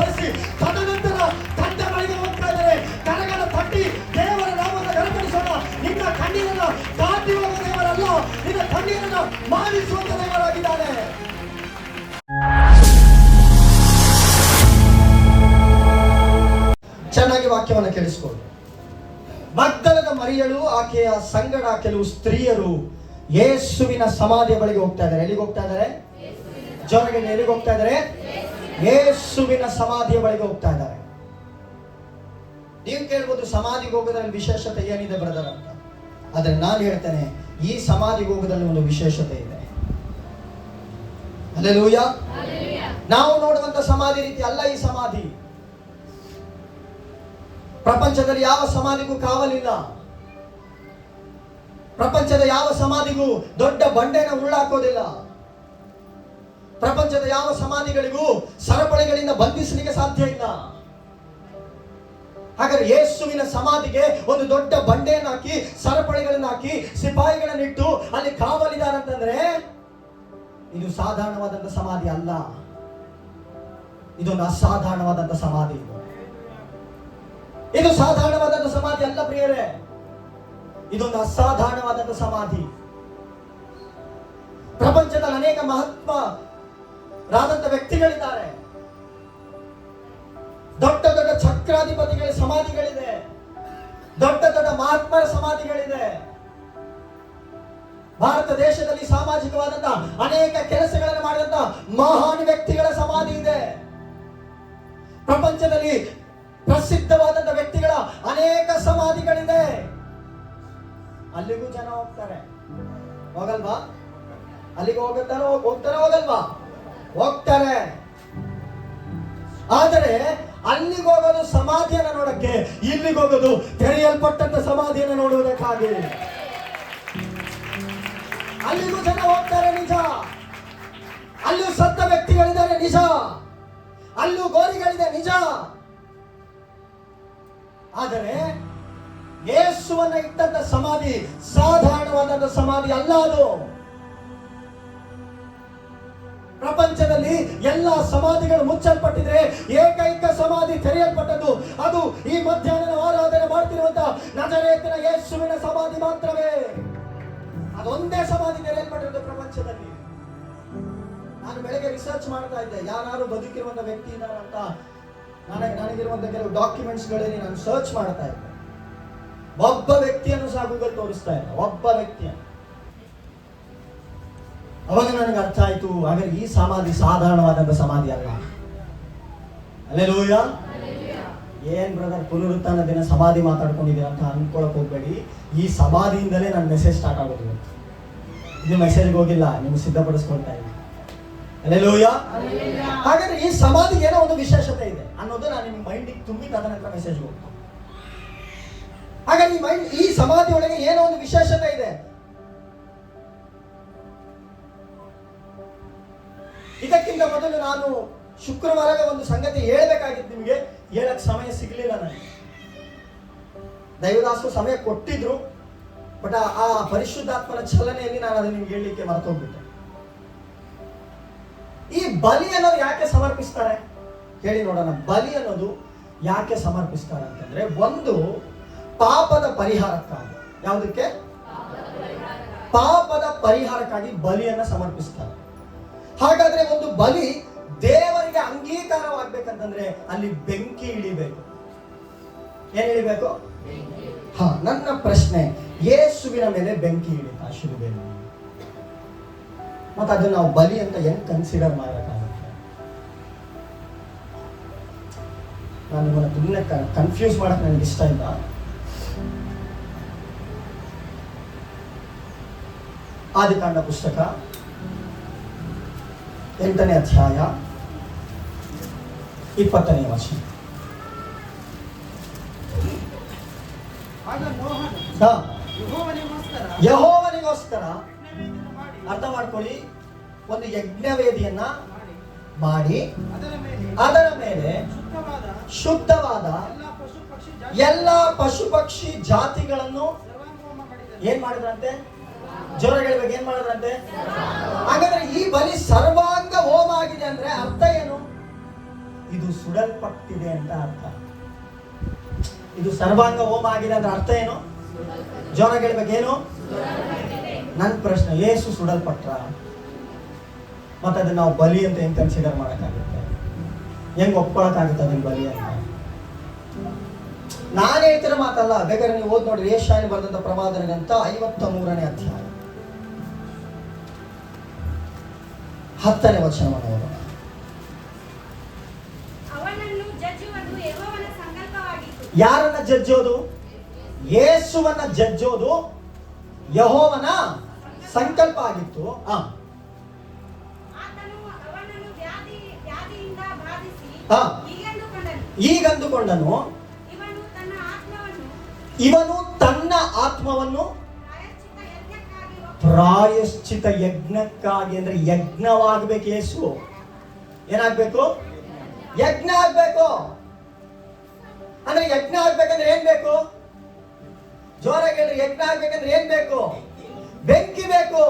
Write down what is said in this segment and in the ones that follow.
ಹೊರಡಿಸಿ ತದನಂತರ ತಂದೆ ಬಳಿಗೆ ಹೋಗ್ತಾ ಇದ್ದಾರೆ. ಕರಗಳ ತಟ್ಟಿ ದೇವರ ನಾಮದ ಗಣಪಡಿಸೋಣ. ನಿನ್ನ ಕಣ್ಣೀರನ್ನ ದಾಟಿ ಹೋಗುವ ದೇವರಲ್ಲ, ನಿನ್ನ ಕಣ್ಣೀರನ್ನ ಮಾಡಿಸುವಂತ ದೇವರಾಗಿದ್ದಾನೆ. ಚೆನ್ನಾಗಿ ವಾಕ್ಯವನ್ನು ಕೇಳಿಸಿಕೊಳ್ಳಿ. ಮಗ್ದಲದ ಮರಿಯಳು ಆಕೆಯ ಸಂಗಡ ಕೆಲವು ಸ್ತ್ರೀಯರು ಯೇಸುವಿನ ಸಮಾಧಿಯ ಬಳಿಗೆ ಹೋಗ್ತಾ ಇದ್ದಾರೆ. ಎಲ್ಲಿಗೆ ಹೋಗ್ತಾ ಇದ್ದಾರೆ? ಜೊರಗೆ ಎಲ್ಲಿಗೆ ಹೋಗ್ತಾ ಇದ್ದಾರೆ? ಯೇಸುವಿನ ಸಮಾಧಿಯ ಬಳಿಗೆ ಹೋಗ್ತಾ ಇದ್ದಾರೆ. ನೀವು ಕೇಳ್ಬೋದು ಸಮಾಧಿಗೆ ಹೋಗೋದ್ರಲ್ಲಿ ವಿಶೇಷತೆ ಏನಿದೆ ಬ್ರದರ್ ಅಂತ. ಆದ್ರೆ ನಾನು ಹೇಳ್ತೇನೆ, ಈ ಸಮಾಧಿಗೆ ಹೋಗೋದ್ರಲ್ಲಿ ಒಂದು ವಿಶೇಷತೆ ಇದೆ. ಹಲ್ಲೆಲೂಯಾ. ನಾವು ನೋಡುವಂತ ಸಮಾಧಿ ರೀತಿ ಅಲ್ಲ ಈ ಸಮಾಧಿ. ಪ್ರಪಂಚದಲ್ಲಿ ಯಾವ ಸಮಾಧಿಗೂ ಕಾವಲಿಲ್ಲ. ಪ್ರಪಂಚದ ಯಾವ ಸಮಾಧಿಗೂ ದೊಡ್ಡ ಬಂಡೆನ ಉರುಳಾಕೋದಿಲ್ಲ. ಪ್ರಪಂಚದ ಯಾವ ಸಮಾಧಿಗಳಿಗೂ ಸರಪಳಿಗಳಿಂದ ಬಂಧಿಸಲಿಕ್ಕೆ ಸಾಧ್ಯ ಇಲ್ಲ. ಹಾಗಾದ್ರೆ ಯೇಸುವಿನ ಸಮಾಧಿಗೆ ಒಂದು ದೊಡ್ಡ ಬಂಡೆಯನ್ನು ಹಾಕಿ ಸರಪಳಿಗಳನ್ನು ಹಾಕಿ ಸಿಪಾಯಿಗಳನ್ನಿಟ್ಟು ಅಲ್ಲಿ ಕಾವಲಿದಾರಂತಂದ್ರೆ ಇದು ಸಾಧಾರಣವಾದಂತ ಸಮಾಧಿ ಅಲ್ಲ. ಇದೊಂದು ಅಸಾಧಾರಣವಾದಂತ ಸಮಾಧಿ. ಇದು ಸಾಧಾರಣವಾದಂತ ಸಮಾಧಿ ಅಲ್ಲ ಪ್ರಿಯರೇ, ಇದೊಂದು ಅಸಾಧಾರಣವಾದಂತ ಸಮಾಧಿ. ಪ್ರಪಂಚದಲ್ಲಿ ಅನೇಕ ಮಹಾತ್ಮರಾದಂತ ವ್ಯಕ್ತಿಗಳಿದ್ದಾರೆ. ದೊಡ್ಡ ದೊಡ್ಡ ಚಕ್ರಾಧಿಪತಿಗಳ ಸಮಾಧಿಗಳಿದೆ, ದೊಡ್ಡ ದೊಡ್ಡ ಮಹಾತ್ಮರ ಸಮಾಧಿಗಳಿದೆ. ಭಾರತ ದೇಶದಲ್ಲಿ ಸಾಮಾಜಿಕವಾದಂತ ಅನೇಕ ಕೆಲಸಗಳನ್ನು ಮಾಡಿದಂತ ಮಹಾನ್ ವ್ಯಕ್ತಿಗಳ ಸಮಾಧಿ ಇದೆ. ಪ್ರಪಂಚದಲ್ಲಿ ಪ್ರಸಿದ್ಧವಾದಂತ ವ್ಯಕ್ತಿಗಳ ಅನೇಕ ಸಮಾಧಿಗಳಿದೆ. ಅಲ್ಲಿಗೂ ಜನ ಹೋಗ್ತಾರೆ, ಹೋಗಲ್ವಾ? ಅಲ್ಲಿಗೆ ಹೋಗ್ತಾರೆ ಹೋಗಲ್ವಾ? ಹೋಗ್ತಾರೆ. ಆದರೆ ಅಲ್ಲಿಗೆ ಹೋಗೋದು ಸಮಾಧಿಯನ್ನು ನೋಡಕ್ಕೆ, ಇಲ್ಲಿಗೆ ಹೋಗೋದು ತೆರೆಯಲ್ಪಟ್ಟಂತ ಸಮಾಧಿಯನ್ನು ನೋಡುವುದಕ್ಕಾಗಿ. ಅಲ್ಲಿಗೂ ಜನ ಹೋಗ್ತಾರೆ ನಿಜ, ಅಲ್ಲೂ ಸತ್ತ ವ್ಯಕ್ತಿಗಳಿದ್ದಾರೆ ನಿಜ, ಅಲ್ಲೂ ಗೋರಿಗಳಿದೆ ನಿಜ. ಆದರೆ ಯೇಸುವನ್ನ ಇಟ್ಟಂತ ಸಮಾಧಿ ಸಾಧಾರಣವಾದಂತ ಸಮಾಧಿ ಅಲ್ಲ. ಅದು ಪ್ರಪಂಚದಲ್ಲಿ ಎಲ್ಲ ಸಮಾಧಿಗಳು ಮುಚ್ಚಲ್ಪಟ್ಟಿದ್ರೆ ಏಕೈಕ ಸಮಾಧಿ ತೆರೆಯಲ್ಪಟ್ಟದ್ದು ಅದು ಈ ಮಧ್ಯಾಹ್ನದ ಆರಾಧನೆ ಮಾಡ್ತಿರುವಂತ ನಜರೇತಿನ ಯೇಸುವಿನ ಸಮಾಧಿ ಮಾತ್ರವೇ. ಅದೊಂದೇ ಸಮಾಧಿ ತೆರೆಯಲ್ಪಟ್ಟಿರೋದು ಪ್ರಪಂಚದಲ್ಲಿ. ನಾನು ಬೆಳಗ್ಗೆ ರಿಸರ್ಚ್ ಮಾಡ್ತಾ ಇದ್ದೆ, ಯಾರು ಬದುಕಿರುವಂತ ವ್ಯಕ್ತಿ ಇದ್ದಾರೆ ಅಂತ. ನನಗಿರುವಂತ ಕೆಲವು ಡಾಕ್ಯುಮೆಂಟ್ಸ್ ಗಳಲ್ಲಿ ನಾನು ಸರ್ಚ್ ಮಾಡ್ತಾ ಇದ್ದೆ. ಒಬ್ಬ ವ್ಯಕ್ತಿಯನ್ನು ಸಹ ಗೂಗಲ್ ತೋರಿಸ್ತಾ ಇಲ್ಲ, ಒಬ್ಬ ವ್ಯಕ್ತಿಯನ್ನು. ಅವಾಗ ನನಗೆ ಅರ್ಥ ಆಯ್ತು, ಹಾಗಾದ್ರೆ ಈ ಸಮಾಧಿ ಸಾಧಾರಣವಾದಂತ ಸಮಾಧಿ ಅಲ್ಲ. ಹಲ್ಲೆಲೂಯಾ. ಏನ್ ಬ್ರದರ್ ಪುನರುತ್ಥಾನ ದಿನ ಸಮಾಧಿ ಮಾತಾಡ್ಕೊಂಡಿದ್ದೀರಾ ಅಂತ ಅನ್ಕೊಳಕ್ ಹೋಗ್ಬೇಡಿ. ಈ ಸಮಾಧಿಯಿಂದಲೇ ನನ್ನ ಮೆಸೇಜ್ ಸ್ಟಾರ್ಟ್ ಆಗೋದು. ಇದು ಮೆಸೇಜ್ಗೆ ಹೋಗಿಲ್ಲ, ನಿಮ್ಗೆ ಸಿದ್ಧಪಡಿಸ್ಕೊಳ್ತಾ ಇದ್ದೀನಿ. ಹಲ್ಲೆಲೂಯಾ. ಹಾಗಾದ್ರೆ ಈ ಸಮಾಧಿಗೆ ಏನೋ ಒಂದು ವಿಶೇಷತೆ ಇದೆ ಅನ್ನೋದು ನಾನು ನಿಮ್ಗೆ ಮೈಂಡಿಗೆ ತುಂಬಿ ತದನಂತರ ಮೆಸೇಜ್ ಹೋಗ್ತೀನಿ. ಹಾಗಾದ್ರೆ ಈ ಸಮಾಧಿ ಒಳಗೆ ಏನೋ ಒಂದು ವಿಶೇಷತೆ ಇದೆ. ಇದಕ್ಕಿಂತ ಮೊದಲು ನಾನು ಶುಕ್ರವಾರ ಒಂದು ಸಂಗತಿ ಹೇಳ್ಬೇಕಾಗಿತ್ತು, ನಿಮಗೆ ಹೇಳಕ್ ಸಮಯ ಸಿಗ್ಲಿಲ್ಲ ನನಗೆ. ದೈವದಾಸರು ಸಮಯ ಕೊಟ್ಟಿದ್ರು, ಬಟ್ ಆ ಪರಿಶುದ್ಧಾತ್ಮನ ಛಲನೆಯಲ್ಲಿ ನಾನು ಅದನ್ನು ನಿಮ್ಗೆ ಹೇಳಲಿಕ್ಕೆ ಮರ್ತೋಗ್ಬಿಟ್ಟೆ. ಈ ಬಲಿ ಅನ್ನೋದು ಯಾಕೆ ಸಮರ್ಪಿಸ್ತಾರೆ ಹೇಳಿ ನೋಡೋಣ. ಬಲಿ ಅನ್ನೋದು ಯಾಕೆ ಸಮರ್ಪಿಸ್ತಾರೆ ಅಂತಂದ್ರೆ, ಒಂದು ಪಾಪದ ಪರಿಹಾರಕ್ಕಾಗಿ. ಯಾವುದಕ್ಕೆ? ಪಾಪದ ಪರಿಹಾರಕ್ಕಾಗಿ ಬಲಿಯನ್ನ ಸಮರ್ಪಿಸ್ತಾರೆ. ಹಾಗಾದ್ರೆ ಒಂದು ಬಲಿ ದೇವರಿಗೆ ಅಂಗೀಕಾರವಾಗಬೇಕಂತಂದ್ರೆ ಅಲ್ಲಿ ಬೆಂಕಿ ಇಳಿಬೇಕು. ಏನ್ ಇಳಿಬೇಕು? ನನ್ನ ಪ್ರಶ್ನೆ, ಯೇಸುವಿನ ಮೇಲೆ ಬೆಂಕಿ ಇಳಿತಾ ಶಿಲುಬೆಯಲ್ಲಿ? ಮತ್ತೆ ಅದನ್ನ ನಾವು ಬಲಿ ಅಂತ ಹೆಂಗ್ ಕನ್ಸಿಡರ್ ಮಾಡಬೇಕಾಗುತ್ತೆ? ನಾನು ನಿಮ್ಮನ್ನ ತುಂಬಾ ಕನ್ಫ್ಯೂಸ್ ಮಾಡಕ್ ನನಗೆ ಇಷ್ಟ ಇಲ್ಲ. ಆದಿಕಾಂಡ ಪುಸ್ತಕ 8ನೇ ಅಧ್ಯಾಯ 20ನೇ ವಚನ. ಯೆಹೋವನಿಗೋಸ್ಕರ ಅರ್ಥ ಮಾಡ್ಕೊಳ್ಳಿ, ಒಂದು ಯಜ್ಞವೇದಿಯನ್ನ ಮಾಡಿ ಅದರ ಮೇಲೆ ಶುದ್ಧವಾದ ಎಲ್ಲ ಪಶು ಪಕ್ಷಿ ಜಾತಿಗಳನ್ನು ಏನ್ ಮಾಡಿದ್ರಂತೆ? ಜೋರಗಳ ಬಗ್ಗೆ ಏನ್ ಮಾಡಿದ್ರಂತೆ? ಹಾಗಾದ್ರೆ ಈ ಬಲಿ ಸರ್ವಾಂಗ ಹೋಮ ಆಗಿದೆ ಅಂದ್ರೆ ಅರ್ಥ ಏನು? ಇದು ಸುಡಲ್ಪಟ್ಟಿದೆ ಅಂತ ಅರ್ಥ. ಇದು ಸರ್ವಾಂಗ ಹೋಮ ಆಗಿದೆ ಅಂದ್ರೆ ಅರ್ಥ ಏನು? ಜೋರಾಗಿ ಹೇಳ್ಬೇಕೇನು? ನನ್ನ ಪ್ರಶ್ನೆ, ಯೇಸು ಸುಡಲ್ಪಟ್ರ? ಮತ್ತೆ ಅದನ್ನ ನಾವು ಬಲಿ ಅಂತ ಹೆಂಗ್ ಕನ್ಸಿಡರ್ ಮಾಡಕ್ಕಾಗುತ್ತೆ? ಹೆಂಗ್ ಒಪ್ಕೊಳಕ್ಕಾಗುತ್ತೆ ಅದನ್ನ ಬಲಿ ಅಂತ? ನಾನು ಹೇಳ್ತಿರೋ ಮಾತಲ್ಲ, ಬೇಕಾದ್ರೆ ನೀವು ಓದ್ ನೋಡ್ರಿ, ಯೆಶಾಯನು ಬರೆದಂತ ಪ್ರವಾದನ ಗ್ರಂಥ 53ನೇ ಅಧ್ಯಾಯ 10ನೇ ವಚನವನ್ನು ಓದೋಣ. ಯಾರನ್ನ ಜಜ್ಜೋದು? ಯೇಸುವನ್ನ ಜಜ್ಜೋದು ಯೆಹೋವನ ಸಂಕಲ್ಪ ಆಗಿತ್ತು. ಈಗಂದುಕೊಂಡನು ಇವನು ತನ್ನ ಆತ್ಮವನ್ನು ಪ್ರಾಯಶ್ಚಿತ ಯಜ್ಞಕ್ಕಾಗಿ, ಅಂದ್ರೆ ಯಜ್ಞವಾಗಬೇಕು. ಯೇಸು ಏನಾಗ್ಬೇಕು? ಯಜ್ಞ ಆಗ್ಬೇಕು. ಅಂದ್ರೆ ಯಜ್ಞ ಆಗ್ಬೇಕಂದ್ರೆ ಏನ್ ಬೇಕು? ಜೋರಾಗಿ ಹೇಳ್ರಿ, ಯಜ್ಞ ಆಗ್ಬೇಕಂದ್ರೆ ಏನ್ ಬೇಕು? ಬೆಂಕಿ ಬೇಕು.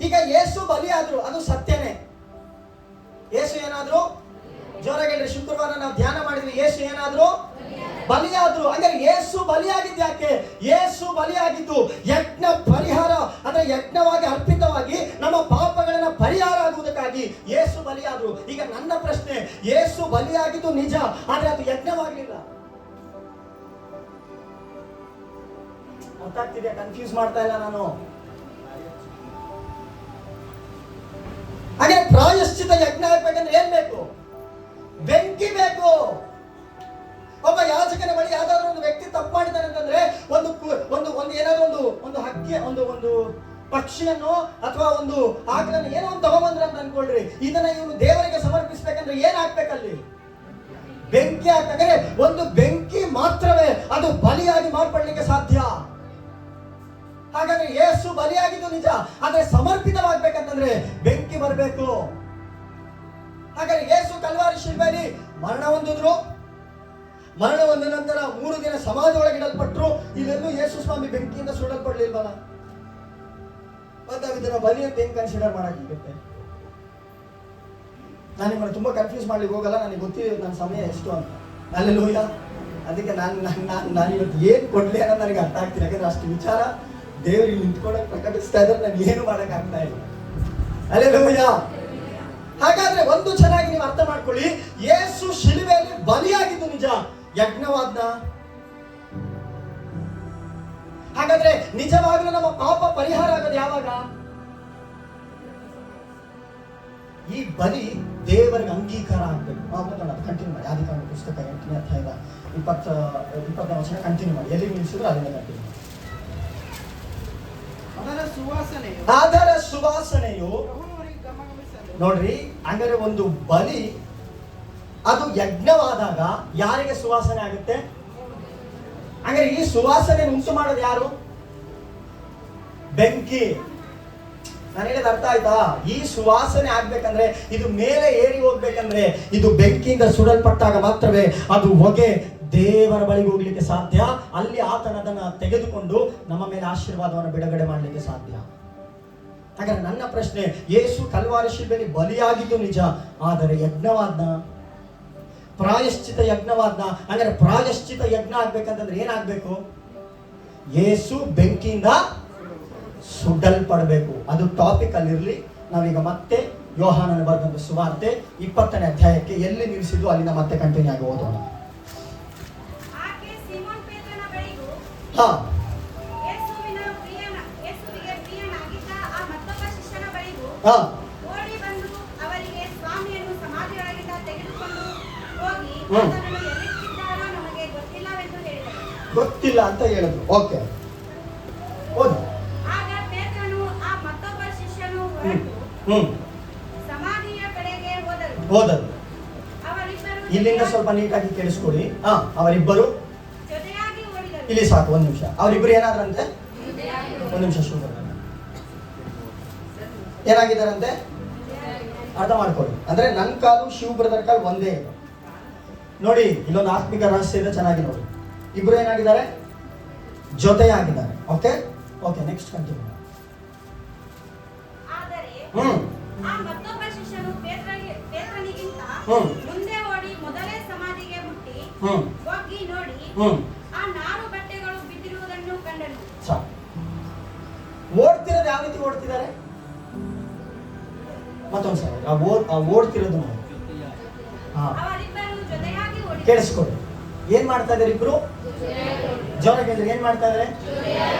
ಈಗ ಯೇಸು ಬಲಿ ಆದ್ರು, ಅದು ಸತ್ಯನೇ. ಯೇಸು ಏನಾದ್ರು? ಜೋರಾಗಿ ಹೇಳ್ರಿ, ಶುಕ್ರವಾರ ನಾವು ಧ್ಯಾನ ಮಾಡಿದ್ವಿ, ಯೇಸು ಏನಾದ್ರು? ಬಲಿಯಾದ್ರು. ಅಂದ್ರೆ ಯೇಸು ಬಲಿಯಾಗಿದ್ದು ಯಾಕೆ? ಯೇಸು ಬಲಿಯಾಗಿದ್ದು ಯಜ್ಞ ಪರಿಹಾರ, ಅಂದ್ರೆ ಯಜ್ಞವಾಗಿ ಅರ್ಪಿತವಾಗಿ ನಮ್ಮ ಪಾಪಗಳನ್ನ ಪರಿಹಾರ ಆಗುವುದಕ್ಕಾಗಿ ಯೇಸು ಬಲಿಯಾದ್ರು. ಈಗ ನನ್ನ ಪ್ರಶ್ನೆ, ಯೇಸು ಬಲಿಯಾಗಿದ್ದು ನಿಜ, ಆದ್ರೆ ಅದು ಯಜ್ಞವಾಗಲಿಲ್ಲ. ಅರ್ಥ ಆಗ್ತಿದೆ? ಕನ್ಫ್ಯೂಸ್ ಮಾಡ್ತಾ ಇಲ್ಲ ನಾನು. ಹಾಗೆ ಪ್ರಾಯಶ್ಚಿತ ಯಜ್ಞ ಆಗ್ಬೇಕಂದ್ರೆ ಏನ್ ಬೇಕು? ಬೆಂಕಿ ಬೇಕು. ಒಬ್ಬ ಯಾಜಕನ ಬಳಿ ಯಾವ್ದಾದ್ರು ಒಂದು ವ್ಯಕ್ತಿ ತಪ್ಪು ಮಾಡಿದ್ದಾನೆ ಅಂತಂದ್ರೆ ಒಂದು ಏನಾದ್ರು ಒಂದು ಹಕ್ಕಿ, ಒಂದು ಪಕ್ಷಿಯನ್ನು ಅಥವಾ ಒಂದು ಆಕಳನ್ನು ಏನೋ ಒಂದು ತಗೊಂಡ್ಬಂದ್ರೆ ಅಂತ ಅನ್ಕೊಳ್ರಿ, ಇದನ್ನ ಇವನು ದೇವರಿಗೆ ಸಮರ್ಪಿಸ್ಬೇಕಂದ್ರೆ ಏನ್ ಹಾಕ್ಬೇಕಲ್ಲಿ? ಬೆಂಕಿ ಹಾಕಂದ್ರೆ ಒಂದು ಬೆಂಕಿ ಮಾತ್ರವೇ ಅದು ಬಲಿಯಾಗಿ ಮಾರ್ಪಡ್ಲಿಕ್ಕೆ ಸಾಧ್ಯ. ಹಾಗಾದ್ರೆ ಯೇಸು ಬಲಿಯಾಗಿದ್ದು ನಿಜ, ಆದ್ರೆ ಸಮರ್ಪಿತವಾಗ್ಬೇಕಂತಂದ್ರೆ ಬೆಂಕಿ ಬರಬೇಕು. ಹಾಗಾದ್ರೆ ಯೇಸು ಕಲ್ವಾರಿ ಶಿಲ್ಬೆಯಲ್ಲಿ ಮರಣ ಹೊಂದಿದ್ರು. ಮರಣ ಹೊಂದ ನಂತರ 3 ದಿನ ಸಮಾಧಿ ಒಳಗಿಡಲ್ಪಟ್ರು. ಇಲ್ಲೆಲ್ಲೂ ಯೇಸು ಸ್ವಾಮಿ ಬೆಂಕಿಯಿಂದ ಸುಡಲ್ಪಡ್ಲಿಲ್ವಲ್ಲ? ಮತ್ತೆ ಇದನ್ನ ಬಲಿ ಅಂತ ಹೆಂಗ್ ಕನ್ಸಿಡರ್ ಮಾಡಕ್ಕಾಗುತ್ತೆ? ನಾನು ನಿಮ್ಮನ್ನು ತುಂಬಾ ಕನ್ಫ್ಯೂಸ್ ಮಾಡ್ಲಿಕ್ಕೆ ಹೋಗಲ್ಲ, ನನಗೆ ಗೊತ್ತಿದೆ ನನ್ನ ಸಮಯ ಎಷ್ಟು ಅಂತ. ಅಲ್ಲೆಲ್ಲೂಯ್ಯ. ಅದಕ್ಕೆ ನಾನು ಇವತ್ತು ಏನ್ ಕೊಡ್ಲಿ ಅನ್ನೋದು ನನಗೆ ಅರ್ಥ ಆಗ್ತಿಲ್ಲ. ಯಾಕಂದ್ರೆ ಅಷ್ಟು ವಿಚಾರ ದೇವರಿಗೆ ನಿಂತ್ಕೊಳ್ಳೋಕೆ ಪ್ರಕಟಿಸ್ತಾ ಇದ್ರೆ ನಾನು ಏನು ಮಾಡಕ್ ಆಗ್ತಾ ಇಲ್ಲ. ಅಲ್ಲೆಲ್ಲೂಯ್ಯ. ಹಾಗಾದ್ರೆ ಒಂದು ಚೆನ್ನಾಗಿ ನೀವು ಅರ್ಥ ಮಾಡ್ಕೊಳ್ಳಿ, ಯೇಸು ಶಿಲುಬೆಯಲ್ಲಿ ಬಲಿಯಾಗಿದ್ದು ನಿಜ, ಯಜ್ಞವಾದ್ನ? ಹಾಗಾದ್ರೆ ನಿಜವಾಗ್ಲೂ ನಮ್ಮ ಪಾಪ ಪರಿಹಾರ ಆಗೋದು ಯಾವಾಗ? ಈ ಬಲಿ ದೇವರಿಗೆ ಅಂಗೀಕಾರ ಆಗ್ಬೇಕು. ಕಂಟಿನ್ಯೂ ಮಾಡಿ. ಆದಿಕಾಂಡ ಪುಸ್ತಕ 8ನೇ ಅಧ್ಯಾಯದ 20ನೇ ವಚನ ಕಂಟಿನ್ಯೂ ಮಾಡಿ. ಎಲ್ಲಿ ನಿಲ್ಲಿಸಿದ್ರು ಅಲ್ಲಿಂದ ಕಂಟಿನ್ಯೂ ಮಾಡಿ. ಅದರ ಸುವಾಸನೆಯು ನೋಡ್ರಿ, ಹಂಗಾರೆ ಒಂದು ಬಲಿ ಅದು ಯಜ್ಞವಾದಾಗ ಯಾರಿಗೆ ಸುವಾಸನೆ ಆಗುತ್ತೆ? ಹಂಗಾರೆ ಈ ಸುವಾಸನೆ ಉಂಟು ಮಾಡೋದು ಯಾರು? ಬೆಂಕಿ. ನಾನು ಹೇಳಿದ ಅರ್ಥ ಆಯ್ತಾ? ಈ ಸುವಾಸನೆ ಆಗ್ಬೇಕಂದ್ರೆ, ಇದು ಮೇಲೆ ಏರಿ ಹೋಗ್ಬೇಕಂದ್ರೆ ಇದು ಬೆಂಕಿಯಿಂದ ಸುಡಲ್ಪಟ್ಟಾಗ ಮಾತ್ರವೇ ಅದು ಹೊಗೆ ದೇವರ ಬಳಿಗೆ ಹೋಗ್ಲಿಕ್ಕೆ ಸಾಧ್ಯ. ಅಲ್ಲಿ ಆತನದನ್ನ ತೆಗೆದುಕೊಂಡು ನಮ್ಮ ಮೇಲೆ ಆಶೀರ್ವಾದವನ್ನು ಬಿಡುಗಡೆ ಮಾಡಲಿಕ್ಕೆ ಸಾಧ್ಯ. ಹಾಗಾದ್ರೆ ನನ್ನ ಪ್ರಶ್ನೆ, ಯೇಸು ಕಲ್ವಾರಿ ಶಿಲುಬೆಯಲ್ಲಿ ಬಲಿಯಾಗಿದ್ದು ನಿಜ, ಆದರೆ ಯಜ್ಞವಾದ್ನ? ಪ್ರಾಯಶ್ಚಿತ ಯಜ್ಞವಾದ್ನ? ಹಾಗಾದ್ರೆ ಪ್ರಾಯಶ್ಚಿತ ಯಜ್ಞ ಆಗ್ಬೇಕಂತಂದ್ರೆ ಏನಾಗ್ಬೇಕು? ಯೇಸು ಬೆಂಕಿಯಿಂದ ಸುಡಲ್ಪಡಬೇಕು. ಅದು ಟಾಪಿಕ್ ಅಲ್ಲಿರ್ಲಿ. ನಾವೀಗ ಮತ್ತೆ ಯೋಹಾನನ ಬರೆದಂತ ಸುವಾರ್ತೆ 20ನೇ ಅಧ್ಯಾಯಕ್ಕೆ ಎಲ್ಲಿ ನಿಲ್ಲಿಸಿದ್ದು ಅಲ್ಲಿಂದ ಮತ್ತೆ ಕಂಟಿನ್ಯೂ ಆಗಿ ಓದೋಣ. ಗೊತ್ತಿಲ್ಲ ಅಂತ ಹೇಳಿದ್ರು. ಓಕೆ, ಓದು. ಹೋದರು. ಇಲ್ಲಿಂದ ಸ್ವಲ್ಪ ನೀಟಾಗಿ ಕೇಳಿಸ್ಕೊಡಿ. ಅವರಿಬ್ಬರು ಇಲ್ಲಿ ಸಾಕು, ಒಂದು ನಿಮಿಷ. ಅವರಿಬ್ಬರು ಏನಾದ್ರಂತೆ? ಒಂದು ನಿಮಿಷ ಶುರು. ಏನಾಗಿದ್ದಾರಂತೆ ಅರ್ಥ ಮಾಡ್ಕೊಳ್ಳಿ. ಅಂದ್ರೆ ನನ್ನ ಕಾಲು ಶಿವ ಬ್ರದರ್ ಕಾಲು ಒಂದೇ ಇದೆ ನೋಡಿ. ಇಲ್ಲೊಂದು ಆತ್ಮಿಕ ರಹಸ್ಯ ಇದೆ, ಚೆನ್ನಾಗಿ ನೋಡಿ. ಇಬ್ರು ಏನಾಗಿದ್ದಾರೆ? ಜೊತೆಯಾಗಿದ್ದಾರೆ. Okay okay, next continue. ಮುಂದೆ ಹೋಗಿ ನೋಡಿ ಆ ನಾರು ಬಟ್ಟೆಗಳು ಬಿದ್ದಿರುವುದನ್ನು ಕಂಡನು. ಓಡ್ತಿರೋದು ಯಾವ ರೀತಿ ಓಡ್ತಿದ್ದಾರೆ? ಮತ್ತೊಂದ್ಸಲ ಓಡ್ತಿರೋದು ಕೇಳಿಸ್ಕೊಳ್ಳಿ. ಏನ್ ಮಾಡ್ತಾ ಇದಾರೆ ಇಬ್ರು? ಜೋರ ಕೇಳಿದ್ರೆ ಏನ್ ಮಾಡ್ತಾ ಇದಾರೆ?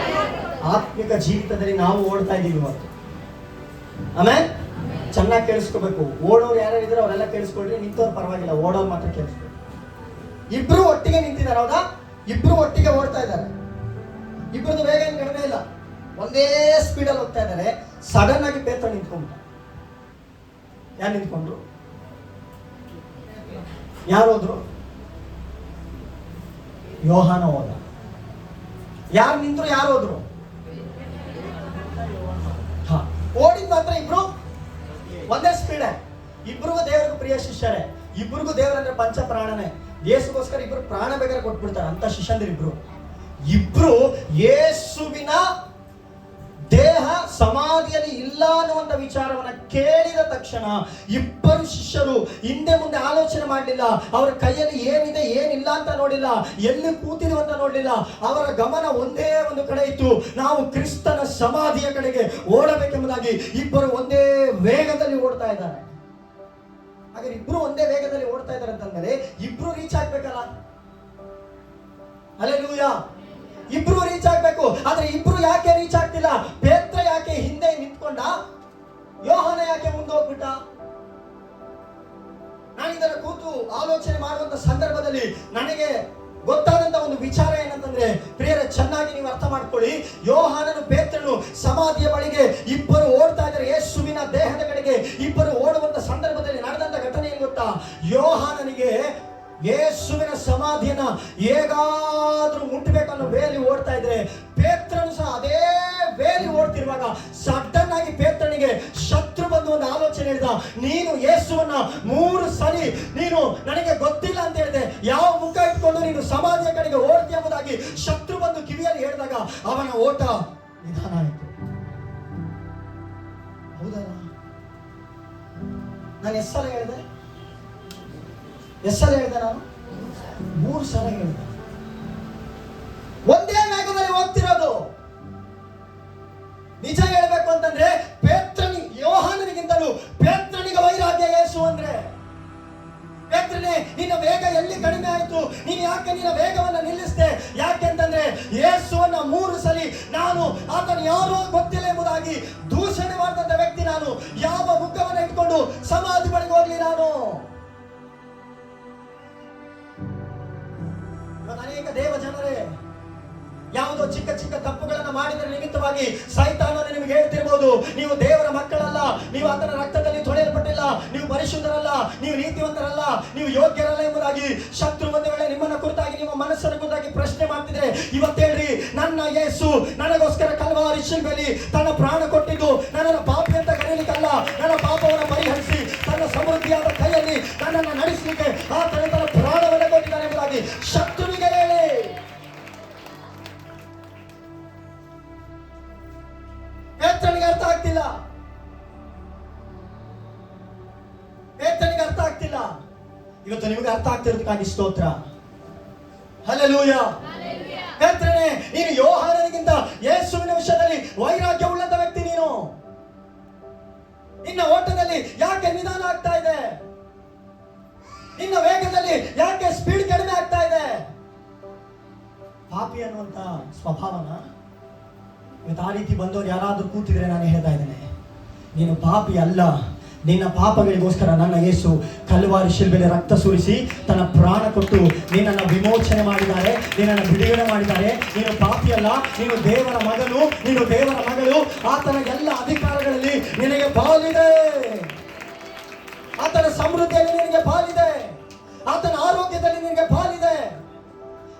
ಆತ್ಮಿಕ ಜೀವಿತದಲ್ಲಿ ನಾವು ಓಡ್ತಾ ಇದೀವಿ ಇವತ್ತು. ಆಮೇಲೆ ಚೆನ್ನಾಗಿ ಕೇಳಿಸ್ಕೋಬೇಕು. ಓಡೋರು ಯಾರ್ಯಾರು ಇದ್ರೆ ಅವರೆಲ್ಲ ಕೇಳಿಸ್ಕೊಳ್ರಿ, ನಿಂತವ್ರು ಪರವಾಗಿಲ್ಲ, ಓಡೋರು ಮಾತ್ರ ಕೇಳಿಸ್ಕೊಳ್ಳಿ. ಇಬ್ರು ಒಟ್ಟಿಗೆ ನಿಂತಿದ್ದಾರೆ, ಹೌದಾ? ಇಬ್ರು ಒಟ್ಟಿಗೆ ಓಡ್ತಾ ಇದ್ದಾರೆ. ಇಬ್ಬರದು ವೇಗ ಏನು ಕಡಿಮೆ ಇಲ್ಲ, ಒಂದೇ ಸ್ಪೀಡಲ್ಲಿ ಹೋಗ್ತಾ ಇದ್ದಾರೆ. ಸಡನ್ ಆಗಿ ಪೇತ್ರ ನಿಂತ್ಕೊಂಡ್ರು. ಯಾರು ನಿಂತ್ಕೊಂಡ್ರು? ಯಾರು ಹೋದ್ರು? ಯೋಹಾನ ಹೋದ. ಯಾರು ನಿಂತರು? ಯಾರು ಹೋದ್ರು? ಓಡಿದ್ ಮಾತ್ರ ಇಬ್ರು ಒಂದೇ ಸ್ಪೀಡೆ. ಇಬ್ರಿಗೂ ದೇವರಿಗೂ ಪ್ರಿಯ ಶಿಷ್ಯರೇ. ಇಬ್ರಿಗೂ ದೇವರಂದ್ರೆ ಪಂಚ ಪ್ರಾಣನೇ. ಯೇಸುಗೋಸ್ಕರ ಇಬ್ರು ಪ್ರಾಣ ಬೇಕಾದ್ರೆ ಕೊಟ್ಬಿಡ್ತಾರೆ ಅಂತ ಶಿಷ್ಯಂದಿರು ಇಬ್ರು ಯೇಸುವಿನ ದೇಹ ಸಮಾಧಿಯಲ್ಲಿ ಇಲ್ಲ ಅನ್ನುವಂಥ ವಿಚಾರವನ್ನ ಕೇಳಿದ ತಕ್ಷಣ ಇಬ್ಬರು ಶಿಷ್ಯರು ಹಿಂದೆ ಮುಂದೆ ಆಲೋಚನೆ ಮಾಡಲಿಲ್ಲ. ಅವರ ಕೈಯಲ್ಲಿ ಏನಿದೆ ಏನಿಲ್ಲ ಅಂತ ನೋಡಿಲ್ಲ, ಎಲ್ಲಿ ಕೂತಿದ್ವು ಅಂತ ನೋಡಲಿಲ್ಲ. ಅವರ ಗಮನ ಒಂದೇ ಒಂದು ಕಡೆ ಇತ್ತು, ನಾವು ಕ್ರಿಸ್ತನ ಸಮಾಧಿಯ ಕಡೆಗೆ ಓಡಬೇಕೆಂಬುದಾಗಿ. ಇಬ್ಬರು ಒಂದೇ ವೇಗದಲ್ಲಿ ಓಡ್ತಾ ಇದ್ದಾರೆ. ಹಾಗಾದ್ರೆ ಇಬ್ರು ಒಂದೇ ವೇಗದಲ್ಲಿ ಓಡ್ತಾ ಇದ್ದಾರೆ ಅಂತಂದ್ರೆ ಇಬ್ರು ರೀಚ್ ಆಗ್ಬೇಕಲ್ಲ. ಹಲ್ಲೆಲೂಯಾ. ಇಬ್ರು ರೀಚ್ ಆಗ್ಬೇಕು. ಆದ್ರೆ ಇಬ್ರು ಯಾಕೆ ರೀಚ್ ಆಗ್ತಿಲ್ಲ? ಪೇತ್ರ ಯಾಕೆ ಹಿಂದೆ ನಿಂತ್ಕೊಂಡ? ಯೋಹಾನ ಯಾಕೆ ಮುಂದೆ ಹೋಗ್ಬಿಟ್ಟ? ನಾನಿದರ ಕೂತು ಆಲೋಚನೆ ಮಾಡುವಂತ ಸಂದರ್ಭದಲ್ಲಿ ನನಗೆ ಗೊತ್ತಾದಂತ ಒಂದು ವಿಚಾರ ಏನಂತಂದ್ರೆ, ಪ್ರಿಯರೇ ಚೆನ್ನಾಗಿ ನೀವು ಅರ್ಥ ಮಾಡ್ಕೊಳ್ಳಿ. ಯೋಹಾನನು ಪೇತ್ರನು ಸಮಾಧಿಯ ಬಳಿಗೆ ಇಬ್ಬರು ಓಡ್ತಾ ಇದ್ದಾರೆ, ಯೇಸುವಿನ ದೇಹದ ಕಡೆಗೆ ಇಬ್ಬರು ಓಡುವಂತ ಸಂದರ್ಭದಲ್ಲಿ ನಡೆದಂತ ಘಟನೆ ಏನು ಗೊತ್ತಾ? ಯೋಹಾನನಿಗೆ ಯೇಸುವಿನ ಸಮಾಧಿಯನ್ನ ಹೇಗಾದ್ರೂ ಮುಟ್ಟಬೇಕನ್ನೋ ವೇಲಿ ಓಡ್ತಾ ಇದ್ರೆ, ಪೇತ್ರನು ಸಹ ಅದೇ ವೇಲಿ ಓಡ್ತಿರುವಾಗ ಸಡನ್ ಆಗಿ ಪೇತ್ರನಿಗೆ ಶತ್ರು ಬಂದು ಒಂದು ಆಲೋಚನೆ ಹೇಳಿದ. ನೀನು ಯೇಸುವನ್ನ 3 ಸಲ ನೀನು ನನಗೆ ಗೊತ್ತಿಲ್ಲ ಅಂತ ಹೇಳಿದೆ, ಯಾವ ಮುಖ ಇಟ್ಕೊಂಡು ನೀನು ಸಮಾಧಿಯ ಕಡೆಗೆ ಓಡ್ತಿ ಎಂಬುದಾಗಿ ಶತ್ರು ಬಂದು ಕಿವಿಯಲ್ಲಿ ಹೇಳಿದಾಗ ಅವನ ಓಟ ನಿಧಾನ ಆಯಿತು. ಹೌದಲ್ಲ? ನಾನು ಎಷ್ಟು ಸಲ ಹೇಳಿದೆ? ನಾನು 3 ಸಲ ಹೇಳಿದೆ. ಒಂದೇ ವೇಗದಲ್ಲಿ ಹೋಗ್ತಿರೋದು. ನಿಜ ಹೇಳ್ಬೇಕು ಅಂತಂದ್ರೆ ಯೋಹಾನನಿಗಿಂತಲೂ ಪೇತ್ರನಿಗೆ ವೈರಾಗ್ಯ ಯೇಸು ಅಂದ್ರೆ. ಪೇತ್ರನೇ, ನಿನ್ನ ವೇಗ ಎಲ್ಲಿ ಕಡಿಮೆ ಆಯ್ತು? ನೀನು ಯಾಕೆ ನಿನ್ನ ವೇಗವನ್ನ ನಿಲ್ಲಿಸ್ದೆ? ಯಾಕೆಂತಂದ್ರೆ ಯೇಸುವನ್ನ 3 ಸಲ ನಾನು ಆತನು ಯಾರೋ ಗೊತ್ತಿಲ್ಲ ಎಂಬುದಾಗಿ ದೂಷಣೆ ಮಾಡಿದಂತ ವ್ಯಕ್ತಿ ನಾನು. ಯಾವ ಮುಖವನ್ನ ಇಟ್ಕೊಂಡು ಸಮಾಧಿ ಬಳಿಗೆ ಹೋಗ್ಲಿ ನಾನು? ಅನೇಕ ದೇವ ಜನರೇ ಯಾವುದೋ ಚಿಕ್ಕ ಚಿಕ್ಕ ತಪ್ಪುಗಳನ್ನು ಮಾಡಿದ ನಿಮಿತ್ತವಾಗಿ ಸೈತಾನನು ನಿಮಗೆ ಹೇಳ್ತಿರ್ಬೋದು, ನೀವು ದೇವರ ಮಕ್ಕಳಲ್ಲ, ನೀವು ಆತನ ರಕ್ತದಲ್ಲಿ ತೊಳೆಯಲ್ಪಟ್ಟಿಲ್ಲ, ನೀವು ಪರಿಶುದ್ಧರಲ್ಲ, ನೀವು ನೀತಿವಂತರಲ್ಲ, ನೀವು ಯೋಗ್ಯರಲ್ಲ ಎಂಬುದಾಗಿ ಶತ್ರು ಒಂದು ವೇಳೆ ನಿಮ್ಮನ್ನ ಕುರಿತಾಗಿ, ನಿಮ್ಮ ಮನಸ್ಸನ್ನು ಕುರಿತಾಗಿ ಪ್ರಶ್ನೆ ಮಾಡ್ತಿದ್ರೆ, ಇವತ್ತೇಳ್ರಿ, ನನ್ನ ಯೇಸು ನನಗೋಸ್ಕರ ಕಲ್ವಾರಿ ಶಿಲ್ಬೆಯಲ್ಲಿ ತನ್ನ ಪ್ರಾಣ ಕೊಟ್ಟಿದ್ದು ನನ್ನನ್ನು ಪಾಪಿ ಅಂತ ಕರೀಲಿಕ್ಕಲ್ಲ, ನನ್ನ ಪಾಪವನ್ನು ಪರಿಹರಿಸಿ ತನ್ನ ಸಮೃದ್ಧಿಯಾದ ಕೈಯಲ್ಲಿ ನನ್ನನ್ನು ನಡೆಸಲಿಕ್ಕೆ ಆತನ ತನ್ನ ಪ್ರಾಣವನ್ನು ಕೊಟ್ಟಿದ್ದಾನೆ ಎಂಬುದಾಗಿ ಶತ್ರುವಿಗೆ ಹೇಳಿ. ಪೇತ್ರನಿಗೆ ಅರ್ಥ ಆಗ್ತಿಲ್ಲ. ಇವತ್ತು ನಿಮಗೆ ಅರ್ಥ ಆಗ್ತಿರೋದಕ್ಕಾಗಿ ಸ್ತೋತ್ರ. ಹಲ್ಲೆಲೂಯಾ. ಪೇತ್ರನೇ, ನೀನು ಯೋಹಾನನಿಗಿಂತ ಯೇಸುವಿನ ವಿಷಯದಲ್ಲಿ ವೈರಾಗ್ಯ ಉಳ್ಳಂತ ವ್ಯಕ್ತಿ. ನೀನು ನಿನ್ನ ಓಟದಲ್ಲಿ ಯಾಕೆ ನಿಧಾನ ಆಗ್ತಾ ಇದೆ? ನಿನ್ನ ವೇಗದಲ್ಲಿ ಯಾಕೆ ಸ್ಪೀಡ್ ಕಡಿಮೆ ಆಗ್ತಾ ಇದೆ? ಪಾಪಿ ಅನ್ನುವಂತ ಸ್ವಭಾವನ ಇವತ್ತು ಆ ರೀತಿ ಬಂದವರು ಯಾರಾದ್ರೂ ಕೂತಿದ್ರೆ ನಾನು ಹೇಳ್ತಾ ಇದ್ದೇನೆ, ನೀನು ಪಾಪಿ ಅಲ್ಲ. ನಿನ್ನ ಪಾಪಗಳಿಗೋಸ್ಕರ ನನ್ನ ಯೇಸು ಕಲ್ವಾರಿ ಶಿಲ್ಬೆಯಲ್ಲಿ ರಕ್ತ ಸುರಿಸಿ ತನ್ನ ಪ್ರಾಣ ಕೊಟ್ಟು ನಿನ್ನನ್ನು ವಿಮೋಚನೆ ಮಾಡಿದ್ದಾರೆ, ನಿನ್ನನ್ನು ಬಿಡುಗಡೆ ಮಾಡಿದ್ದಾರೆ. ನೀನು ಪಾಪಿ ಅಲ್ಲ, ನೀನು ದೇವರ ಮಗನು, ನೀನು ದೇವರ ಮಗಳು. ಆತನ ಎಲ್ಲ ಅಧಿಕಾರಗಳಲ್ಲಿ ನಿನಗೆ ಪಾಲಿದೆ, ಆತನ ಸಮೃದ್ಧಿಯಲ್ಲಿ ನಿನಗೆ ಪಾಲಿದೆ, ಆತನ ಆರೋಗ್ಯದಲ್ಲಿ ನಿನಗೆ ಪಾಲಿದೆ,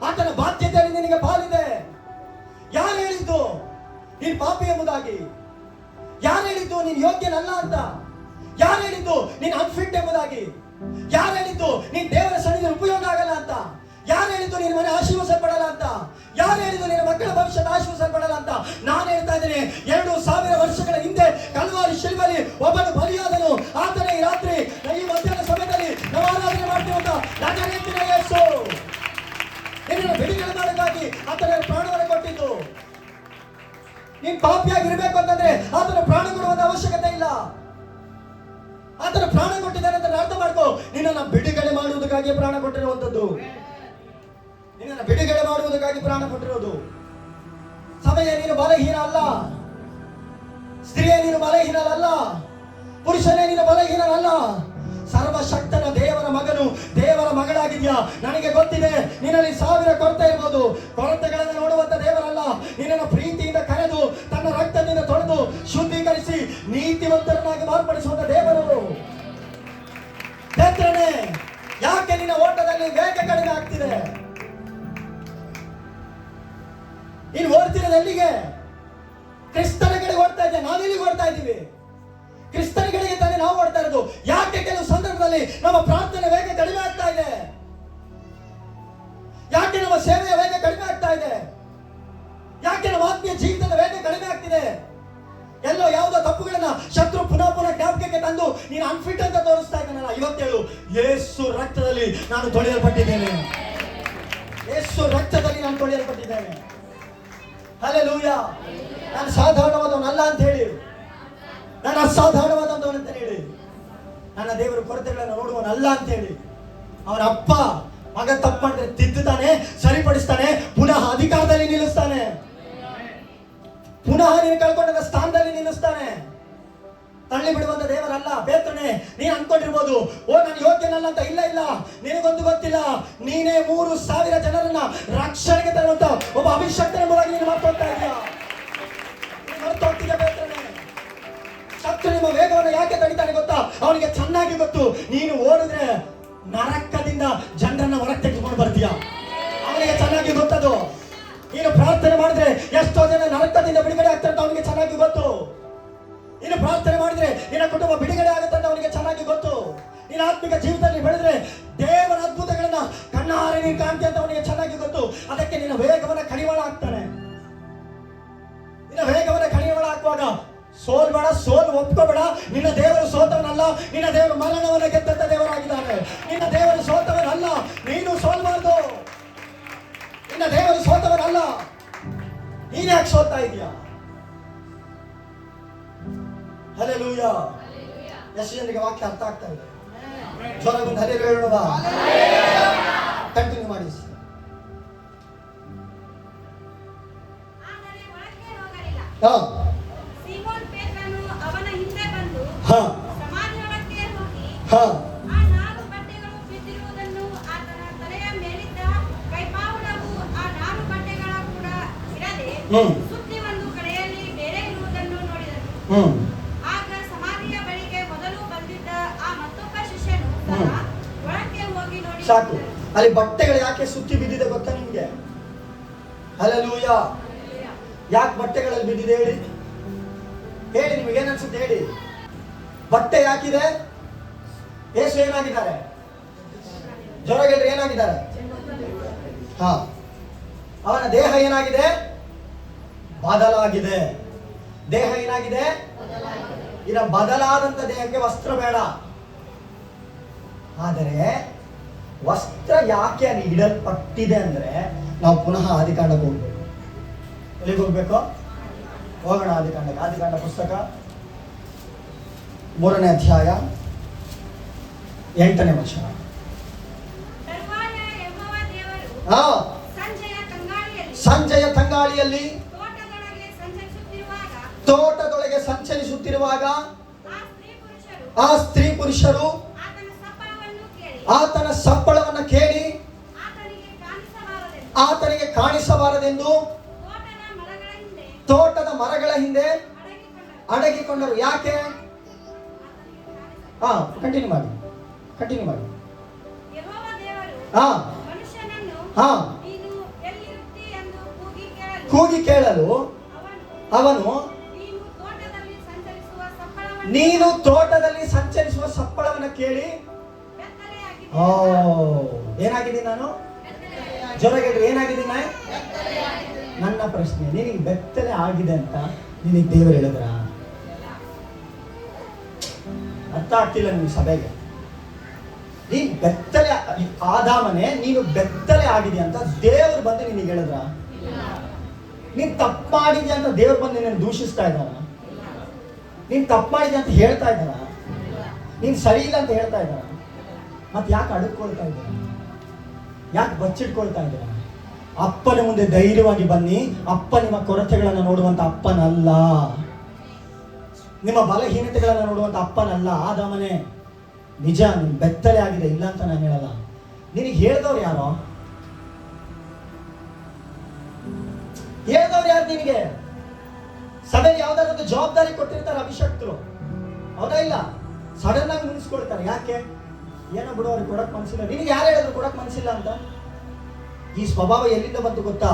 ಆತನ ಬಾಧ್ಯತೆಯಲ್ಲಿ ನಿನಗೆ ಪಾಲಿದೆ. ಯಾರು ಹೇಳಿದ್ದು ನೀನು ಪಾಪಿ ಎಂಬುದಾಗಿ? ಯಾರು ಹೇಳಿದ್ದು ನೀನು ಯೋಗ್ಯನಲ್ಲ ಅಂತ? ಯಾರು ಹೇಳಿದ್ದು ನೀನು ಅನ್ಫಿಟ್ ಎಂಬುದಾಗಿ? ಯಾರು ಹೇಳಿದ್ದು ನೀನು ದೇವರ ಸನ್ನಿಧಿಯಲ್ಲಿ ಉಪಯೋಗ ಆಗಲ್ಲ ಅಂತ? ಯಾರು ಹೇಳಿದ್ದು ನಿನ್ನ ಮನೆ ಆಶೀರ್ವದಿಸಲ್ಪಡಲ್ಲ ಅಂತ? ಯಾರು ಹೇಳಿದ್ದು ನಿನ್ನ ಮಕ್ಕಳ ಭವಿಷ್ಯದ ಆಶೀರ್ವದಿಸಲ್ಪಡಲ್ಲ ಅಂತ? ನಾನು ಹೇಳ್ತಾ ಇದ್ದೀನಿ, 2000 ವರ್ಷಗಳ ಹಿಂದೆ ಕಲ್ವಾರಿ ಶಿಲ್ಬೆಯಲ್ಲಿ ಒಬ್ಬನು ಬಲಿಯಾದನು. ಆತನೇ ಈ ರಾತ್ರಿ ಈ ಮಧ್ಯಾಹ್ನ ಸಮಯದಲ್ಲಿ ನಾವು ಆರಾಧನೆ ಮಾಡ್ತೀವಂತ ನಜರೇತಿನ ಯೇಸು. ನಿನ್ನನ್ನು ಬಿಡುಗಡೆ ಮಾಡೋಕ್ಕಾಗಿ ಆತನ ಪ್ರಾಣವನ್ನು ಕೊಟ್ಟಿದ್ದು. ನೀನ್ ಪಾಪಿಯಾಗಿರ್ಬೇಕು ಅಂತಂದ್ರೆ ಆತನ ಪ್ರಾಣ ಕೊಡುವಂತ ಅವಶ್ಯಕತೆ ಇಲ್ಲ. ಆತನ ಪ್ರಾಣ ಕೊಟ್ಟಿದ್ದಾನೆ ಅಂತ ಅರ್ಥ ಮಾಡ್ಕೋ. ನಿನ್ನನ್ನು ಬಿಡುಗಡೆ ಮಾಡುವುದಕ್ಕಾಗಿ ಪ್ರಾಣ ಕೊಟ್ಟಿರುವಂತದ್ದು. ನಿನ್ನನ್ನು ಬಿಡುಗಡೆ ಮಾಡುವುದಕ್ಕಾಗಿ ಪ್ರಾಣ ಕೊಟ್ಟಿರೋದು. ಸಮಯ ನೀನು ಬಲಹೀನ ಅಲ್ಲ, ಸ್ತ್ರೀಯೇ ನೀನು ಬಲಹೀನಲ್ಲ, ಪುರುಷನೇ ನೀನು ಬಲಹೀನಲ್ಲ. ಸರ್ವಶಕ್ತನ ದೇವರ ಮಗನು, ದೇವರ ಮಗಳಾಗಿದ್ಯಾ. ನನಗೆ ಗೊತ್ತಿದೆ ನಿನ್ನಲ್ಲಿ 1000 ಕೊರತೆ ಇರಬಹುದು. ಕೊರತೆಗಳನ್ನು ನೋಡುವಂತ ದೇವರಲ್ಲ, ನಿನ್ನನ್ನು ಪ್ರೀತಿಯಿಂದ ಕರೆದು ತನ್ನ ರಕ್ತದಿಂದ ತೊಳೆದು ಶುದ್ಧೀಕರಿಸಿ ನೀತಿವಂತರನ್ನಾಗಿ ಮಾರ್ಪಡಿಸುವಂತ ದೇವರು. ಪೇತ್ರನೇ, ಯಾಕೆ ನಿನ್ನ ಓಟದಲ್ಲಿ ವೇಗ ಕಡಿಮೆ ಆಗ್ತಿದೆ? ನೀನು ಓಡ್ತಿರೋದು ಎಲ್ಲಿಗೆ? ಕ್ರಿಸ್ತನ ಕಡೆಗೆ ಓಡ್ತಾ ಇದ್ದೆ, ನಾವೆಲ್ಲಿಗೆ ಓಡ್ತಾ ಇದ್ದೀವಿ? ಕ್ರಿಸ್ತನ ಕಡೆಗೆ ತಾನೇ ನಾವು ಓಡ್ತಾ ಇರೋದು. ಯಾಕೆ ಕೆಲವು ಸಂದರ್ಭದಲ್ಲಿ ನಮ್ಮ ಪ್ರಾರ್ಥನೆ ವೇಗ ಕಡಿಮೆ ಆಗ್ತಾ ಇದೆ? ಯಾಕೆ ನಮ್ಮ ಸೇವೆಯ ವೇಗ ಕಡಿಮೆ ಆಗ್ತಾ ಇದೆ? ಯಾಕೆ ನಮ್ಮ ಆತ್ಮೀಯ ಜೀವಿತದ ವೇಗ ಕಡಿಮೆ ಆಗ್ತಿದೆ? ಎಲ್ಲೋ ಯಾವುದೋ ತಪ್ಪುಗಳನ್ನ ಶತ್ರು ಪುನಃ ಜ್ಞಾಪಕಕ್ಕೆ ತಂದು ನೀನು ಅನ್ಫಿಟ್ ಅಂತ ತೋರಿಸ್ತಾ ಇದ್ದಾನಲ್ಲ. ಇವತ್ತೇಳು, ಯೇಸು ರಕ್ತದಲ್ಲಿ ನಾನು ತೊಳೆಯಲ್ಪಟ್ಟಿದ್ದೇನೆ. ಯೇಸು ರಕ್ತದಲ್ಲಿ ನಾನು ತೊಳೆಯಲ್ಪಟ್ಟಿದ್ದೇನೆ. ಹಲ್ಲೆಲೂಯಾ. ನಾನು ಸಾಧಾರಣವಾದವನಲ್ಲ ಅಂತ ಹೇಳಿ, ನಾನು ಅಸಾಧಾರಣವಾದವನು ಅಂತ ಹೇಳಿ, ನನ್ನ ದೇವರು ಕೊರತೆಗಳನ್ನು ನೋಡುವನಲ್ಲ ಅಂತ ಹೇಳಿ. ಅವನ ಅಪ್ಪ ಮಗ ತಪ್ಪು ಮಾಡಿದ್ರೆ ತಿದ್ದುತ್ತಾನೆ, ಸರಿಪಡಿಸ್ತಾನೆ, ಪುನಃ ಅಧಿಕಾರದಲ್ಲಿ ನಿಲ್ಲಿಸ್ತಾನೆ, ಪುನಃ ನೀನು ಕಳ್ಕೊಂಡ ಸ್ಥಾನದಲ್ಲಿ ನಿಲ್ಲಿಸ್ತಾನೆ. ತಳ್ಳಿ ಬಿಡುವಂತ ದೇವರಲ್ಲ. ಪೇತ್ರನೇ, ನೀನು ಅನ್ಕೊಂಡಿರ್ಬೋದು, ಓ ನಾನು ಯೋಗ್ಯನಲ್ಲ ಅಂತ. ಇಲ್ಲ ಇಲ್ಲ, ನಿನಗೊಂದು ಗೊತ್ತಿಲ್ಲ. ನೀನೇ 3000 ಜನರನ್ನ ರಕ್ಷಣೆಗೆ ತರುವಂತ ಒಬ್ಬ ಅಭಿಷಕ್ತನ ಮೂಲಕ ನೀನು ಮರ್ತೋಗ್ತಾ ಇದೆಯಾ? ಮರ್ತೋಗ್ತಿದ್ಯಾ ಪೇತ್ರನೇ? ಶತ್ರು ನಿಮ್ಮ ವೇಗವನ್ನು ಯಾಕೆ ತಡಿತಾನೆ ಗೊತ್ತಾ? ಅವನಿಗೆ ಚೆನ್ನಾಗಿ ಗೊತ್ತು, ನೀನು ಓಡಿದ್ರೆ ನರಕದಿಂದ ಜನರನ್ನ ಹೊರಗೆ ತೆಗೆದುಕೊಂಡು ಬರ್ತೀಯ. ಅವನಿಗೆ ಚೆನ್ನಾಗಿ ಗೊತ್ತದು. ನೀನು ಪ್ರಾರ್ಥನೆ ಮಾಡಿದ್ರೆ ಎಷ್ಟೋ ಜನ ನರಕದಿಂದ ಬಿಡುಗಡೆ ಆಗ್ತಾರೆ ಅಂತ ಅವನಿಗೆ ಚೆನ್ನಾಗಿ ಗೊತ್ತು. ನೀನು ಪ್ರಾರ್ಥನೆ ಮಾಡಿದ್ರೆ ನಿನ್ನ ಕುಟುಂಬ ಬಿಡುಗಡೆ ಆಗುತ್ತೆ ಅಂತ ಅವನಿಗೆ ಚೆನ್ನಾಗಿ ಗೊತ್ತು. ನೀನು ಆತ್ಮಿಕ ಜೀವಿತದಲ್ಲಿ ಬೆಳೆದ್ರೆ ದೇವರ ಅದ್ಭುತಗಳನ್ನ ಕಣ್ಣಾರೆ ನೀನು ಕಾಣ್ತೀಯ ಅಂತ ಅವನಿಗೆ ಚೆನ್ನಾಗಿ ಗೊತ್ತು. ಅದಕ್ಕೆ ನಿನ್ನ ವೇಗವನ್ನ ಕಡಿವಾಳ ಹಾಕ್ತಾನೆ. ನಿನ್ನ ವೇಗವನ್ನ ಕಡಿವಾಳ ಹಾಕುವಾಗ ಸೋಲ್ಬೇಡ, ಸೋಲು ಒಪ್ಕೋಬೇಡ. ನಿನ್ನ ದೇವರು ಸೋತವನಲ್ಲ, ನಿನ್ನ ದೇವರು ಮರಣವನ್ನ ಗೆದ್ದಂತ ದೇವರಾಗಿದ್ದಾನೆ. ನಿನ್ನ ದೇವರು ಸೋತವನಲ್ಲ, ನೀನು ಸೋಲ್ಬಾರ್ದು. ನಿನ್ನ ದೇವರು ಸೋತವನಲ್ಲ, ನೀನ್ ಯಾಕೆ ಸೋಲ್ತಾ ಇದೀಯಾ? ಹಲ್ಲೆಲೂಯಾ. ಎಷ್ಟು ಜನರಿಗೆ ವಾಕ್ಯ ಅರ್ಥ ಆಗ್ತಾ ಇದೆ? ಜೋರಾಗೊಂದು ಹಲ್ಲೆಲೂಯಾ ಹೇಳೋಣ. ಕಂಟಿನ್ಯೂ ಮಾಡಿ. ಹಾ, ಸೀಮೋನ್ ಪೇತ್ರನು ಅವನ ಹಿಂದೆ ಬಂದು ಹಾ, ಸಮಾಧಿಯೊಳಕ್ಕೆ ಹೋಗಿ ಹಾ, ಆ 4 ಬಟ್ಟೆಗಳು ಬಿದ್ದಿರುವುದನ್ನು, ಆತನ ತಲೆಯ ಮೇಲಿದ್ದ ಕೈಪಾವುಡವು ಆ 4 ಬಟ್ಟೆಗಳ ಕೂಡ ಇರದೆ ಸುತ್ತಿ ಒಂದು ಕಡೆಯಲ್ಲಿ ಬೇರೆ ಇರುವುದನ್ನು ನೋಡಿದನು. ಆಗ ಸಮಾಧಿಯ ಬಳಿಗೆ ಮೊದಲು ಬಂದಿದ್ದ ಆ ಮತ್ತೊಬ್ಬ ಶಿಷ್ಯನು ಸಹ ಒಳಕ್ಕೆ ಹೋಗಿ ನೋಡಿ. ಸಾಕು. ಅಲ್ಲಿ ಬಟ್ಟೆಗಳು ಯಾಕೆ ಸುತ್ತಿ ಬಿದ್ದಿದೆ ಗೊತ್ತಾ ನಿಮ್ಗೆ? ಹಲ್ಲೆಲೂಯಾ. ಯಾಕೆ ಬಟ್ಟೆಗಳಲ್ಲಿ ಬಿದ್ದಿದೆ ಹೇಳಿ? ಹೇಳಿ, ನಿಮಗೆ ಏನನ್ಸುತ್ತೆ ಹೇಳಿ? ಬಟ್ಟೆ ಯಾಕಿದೆ? ಯೇಸು ಏನಾಗಿದ್ದಾರೆ? ಜ್ವರಗೆಲ್ರು ಏನಾಗಿದ್ದಾರೆ? ಹಾ, ಅವನ ದೇಹ ಏನಾಗಿದೆ? ಬದಲಾಗಿದೆ. ದೇಹ ಏನಾಗಿದೆ? ಇನ್ನ ಬದಲಾದಂತ ದೇಹಕ್ಕೆ ವಸ್ತ್ರ ಬೇಡ. ಆದರೆ ವಸ್ತ್ರ ಯಾಕೆ ಅಲ್ಲಿ ಇಡಲ್ಪಟ್ಟಿದೆ ಅಂದ್ರೆ, ನಾವು ಪುನಃ ಆದಿಕಾಂಡಕ್ಕೆ ಹೋಗ್ಬೇಕು. ಎಲ್ಲಿಗೆ ಹೋಗ್ಬೇಕು? ಹೋಗೋಣ ಆದಿಕಾಂಡಕ್ಕೆ. ಆದಿಕಾಂಡ ಪುಸ್ತಕ 3ನೇ ಅಧ್ಯಾಯ 8ನೇ ವಚನ. ತರುವಾಯ ಯೆಹೋವ ದೇವರು ಹಾ, ಸಂಜೆಯ ತಂಗಾಳಿಯಲ್ಲಿ ತೋಟದೊಳಗೆ ಸಂಚರಿಸುತ್ತಿರುವಾಗ ಆ ಸ್ತ್ರೀ ಪುರುಷರು ಆತನ ಸಪ್ಪಳವನ್ನು ಕೇಳಿ ಆತನಿಗೆ ಕಾಣಿಸಬಾರದೆಂದು ತೋಟದ ಮರಗಳ ಹಿಂದೆ ಅಡಗಿಕೊಂಡರು. ಯಾಕೆ? ಹಾ, ಕಂಟಿನ್ಯೂ ಮಾಡಿ. ಹಾ, ಹಾ, ಕೂಗಿ ಕೇಳಲು ಅವನು ನೀನು ತೋಟದಲ್ಲಿ ಸಂಚರಿಸುವ ಸಪ್ಪಳವನ್ನು ಕೇಳಿ, ಓ ಏನಾಗಿದ್ದೀನಿ ನಾನು? ಜೊರಗೆಡ್ರಿ ಏನಾಗಿದ್ದೀನಿ? ನನ್ನ ಪ್ರಶ್ನೆ, ನಿನಗೆ ಬೆತ್ತಲೆ ಆಗಿದೆ ಅಂತ ನಿನಗೆ ದೇವರು ಹೇಳಿದ್ರ? ಅರ್ಥ ಆಗ್ತಿಲ್ಲ ನಿಮ್ಗೆ ಸಭೆಗೆ. ನೀನ್ ಬೆತ್ತಲೆ ಆದಾಮನೇ ನೀನು ಬೆತ್ತಲೆ ಆಗಿದೆ ಅಂತ ದೇವರು ಬಂದು ನಿನಗೆ ಹೇಳಿದ್ರ? ನೀನ್ ತಪ್ಪು ಮಾಡಿದ್ಯಾ ಅಂತ ದೇವ್ರು ಬಂದು ನಿನ್ನ ದೂಷಿಸ್ತಾ ಇದ್ದಾರ? ನೀನ್ ತಪ್ಪು ಮಾಡಿದ್ಯಾ ಅಂತ ಹೇಳ್ತಾ ಇದ್ದಾರ? ನೀನ್ ಸರಿ ಇಲ್ಲ ಅಂತ ಹೇಳ್ತಾ ಇದ್ದಾರ? ಮತ್ತೆ ಯಾಕೆ ಅಡುಕೊಳ್ತಾ ಇದ್ದೀರ? ಯಾಕೆ ಬಚ್ಚಿಟ್ಕೊಳ್ತಾ ಇದ್ದೀರ? ಅಪ್ಪನ ಮುಂದೆ ಧೈರ್ಯವಾಗಿ ಬನ್ನಿ. ಅಪ್ಪ ನಿಮ್ಮ ಕೊರತೆಗಳನ್ನು ನೋಡುವಂತ ಅಪ್ಪನಲ್ಲ, ನಿಮ್ಮ ಬಲಹೀನತೆಗಳನ್ನು ನೋಡುವಂತ ಅಪ್ಪನಲ್ಲ. ಆದಾಮನೇ ನಿಜ ನಿನ್ ಬೆತ್ತಲೆ ಆಗಿದೆ, ಇಲ್ಲ ಅಂತ ನಾನು ಹೇಳಲ್ಲ. ನಿನಗೆ ಹೇಳ್ದವ್ರು ಯಾರೋ? ಹೇಳ್ದವ್ರು ಯಾರು ನಿನಗೆ? ಸಡನ್ ಯಾವ್ದಾದ್ರು ಒಂದು ಜವಾಬ್ದಾರಿ ಕೊಟ್ಟಿರ್ತಾರೆ ಅಭಿಷಕ್ತರು, ಹೌದಾ? ಇಲ್ಲ, ಸಡನ್ ಆಗಿ ನಿಲ್ಸ್ಕೊಳ್ತಾರೆ. ಯಾಕೆ? ಏನೋ ಬಿಡು, ಅವ್ರಿಗೆ ಕೊಡಕ್ ಮನ್ಸಿಲ್ಲ. ನಿನಗೆ ಯಾರು ಹೇಳಿದ್ರು ಕೊಡಕ್ ಮನ್ಸಿಲ್ಲ ಅಂತ? ಈ ಸ್ವಭಾವ ಎಲ್ಲಿಂದ ಬಂತು ಗೊತ್ತಾ?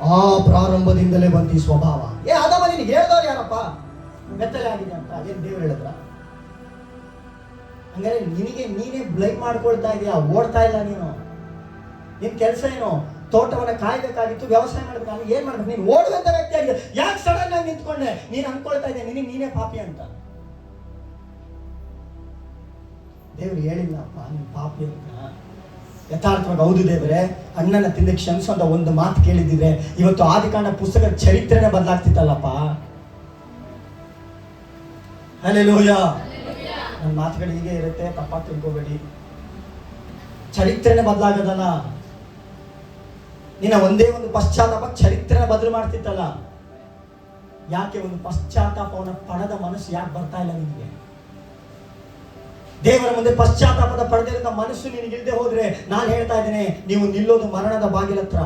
ಆ ಪ್ರಾರಂಭದಿಂದಲೇ ಬಂತು ಈ ಸ್ವಭಾವ. ಆದಾಮ ನಿನಗೆ ಹೇಳ್ದವ್ರು ಯಾರಪ್ಪ ಬೆತ್ತಲೆ ಆಗಿದೆ ಅಂತ? ಏನ್ ದೇವ್ರು ಹೇಳಿದ್ರ? ಹಂಗಾರೆ ನಿನಗೆ ನೀನೇ ಬ್ಲೈಮ್ ಮಾಡ್ಕೊಳ್ತಾ ಇದೀಯಾ, ಓಡ್ತಾ ಇಲ್ಲ ನೀನು. ನಿನ್ ಕೆಲಸ ಏನು? ತೋಟವನ್ನ ಕಾಯ್ಬೇಕಾಗಿತ್ತು, ವ್ಯವಸಾಯ ಮಾಡ್ಬೇಕು. ನಾನು ಏನ್ ಮಾಡ್ಬೇಕು? ನೀನು ಓಡುವಂತ ವ್ಯಕ್ತಿ ಆಗಿದೆ. ಯಾಕೆ ಸಡನ್ ಆಗಿ ನಿಂತ್ಕೊಂಡೆ? ನೀನ್ ಅನ್ಕೊಳ್ತಾ ಇದ್ದೆ ನಿನಗೆ ನೀನೇ ಪಾಪಿ ಅಂತ. ದೇವ್ರು ಹೇಳಿಲ್ಲಪ್ಪ ನೀನ್ ಪಾಪಿ ಅಂತ. ಯಥಾರ್ಥವಾಗಿ ಹೌದು ದೇವರೇ, ಅಣ್ಣನ ತಿಂದ ಕ್ಷಮಿಸು ಅಂತ ಒಂದು ಮಾತು ಕೇಳಿದಿದ್ರೆ ಇವತ್ತು ಆದಿಕಾಂಡ ಪುಸ್ತಕದ ಚರಿತ್ರೆನೇ ಬದಲಾಗ್ತಿತ್ತಲ್ಲಪ್ಪ. ಹಲ್ಲೆಲೂಯಾ. ನನ್ನ ಮಾತುಗಳು ಹೀಗೆ ಇರುತ್ತೆ, ತಪ್ಪಾಗಿ ತಿಳ್ಕೋಬೇಡಿ. ಚರಿತ್ರೆನೇ ಬದಲಾಗದಲ್ಲ. ನಿನ್ನ ಒಂದೇ ಒಂದು ಪಶ್ಚಾತ್ತಾಪ ಚರಿತ್ರೆನ ಬದಲು ಮಾಡ್ತಿತ್ತಲ್ಲ. ಯಾಕೆ ಒಂದು ಪಶ್ಚಾತ್ತಾಪವನ್ನು ಪಡೆದ ಮನಸ್ಸು ಯಾಕೆ ಬರ್ತಾ ಇಲ್ಲ ನಿನಗೆ? ದೇವರ ಮುಂದೆ ಪಶ್ಚಾತ್ತಾಪದ ಪಡೆದಿರೋ ಮನಸ್ಸು ನಿನಗಿಲ್ದೆ ಹೋದ್ರೆ ನಾನು ಹೇಳ್ತಾ ಇದ್ದೇನೆ, ನೀವು ನಿಲ್ಲೋದು ಮರಣದ ಬಾಗಿಲತ್ರ.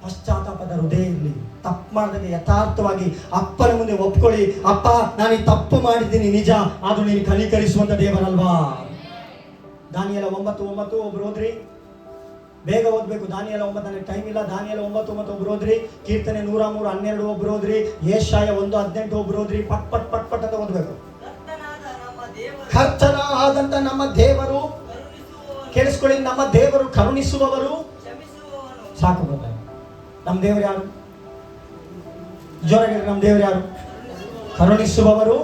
ಪಶ್ಚಾತ್ತಾಪದ ಹೃದಯ ಇರಲಿ. ತಪ್ಪು ಮಾಡಿದಾಗ ಯಥಾರ್ಥವಾಗಿ ಅಪ್ಪನ ಮುಂದೆ ಒಪ್ಕೊಳ್ಳಿ. ಅಪ್ಪ, ನಾನು ಈ ತಪ್ಪು ಮಾಡಿದ್ದೀನಿ ನಿಜ, ಆದ್ರೂ ನೀನು ಕನಿಕರಿಸುವಂತ ದೇವರಲ್ವಾ? ದಾನಿಯೇಲ 9:9 ಒಬ್ರು ಓದ್ರಿ, ಬೇಗ ಓದ್ಬೇಕು. ದಾನಿಯೇಲ 9, ನನಗೆ ಟೈಮ್ ಇಲ್ಲ. ದಾನಿಯೇಲ 9:9 ಒಬ್ರು ಓದ್ರಿ. ಕೀರ್ತನೆ 103:12 ಒಬ್ರು ಓದ್ರಿ. ಯೆಶಾಯ 1:18 ಒಬ್ರು ಓದ್ರಿ. ಪಟ್ ಪಟ್ ಪಟ್ ಪಟ್ ಅಂತ ಓದ್ಬೇಕು. ಕರ್ತನ ಆದಂತ ನಮ್ಮ ದೇವರು, ಕೇಳಿಸ್ಕೊಳ್ಳಿ, ನಮ್ಮ ದೇವರು ಕರುಣಿಸುವವರು. ಸಾಕು ಗೊತ್ತ. ನಮ್ಮ ದೇವರು ಯಾರು? ಜೋರಾಗಿ ನಮ್ಮ ದೇವರು ಯಾರು? ಕರುಣಿಸುವವರು.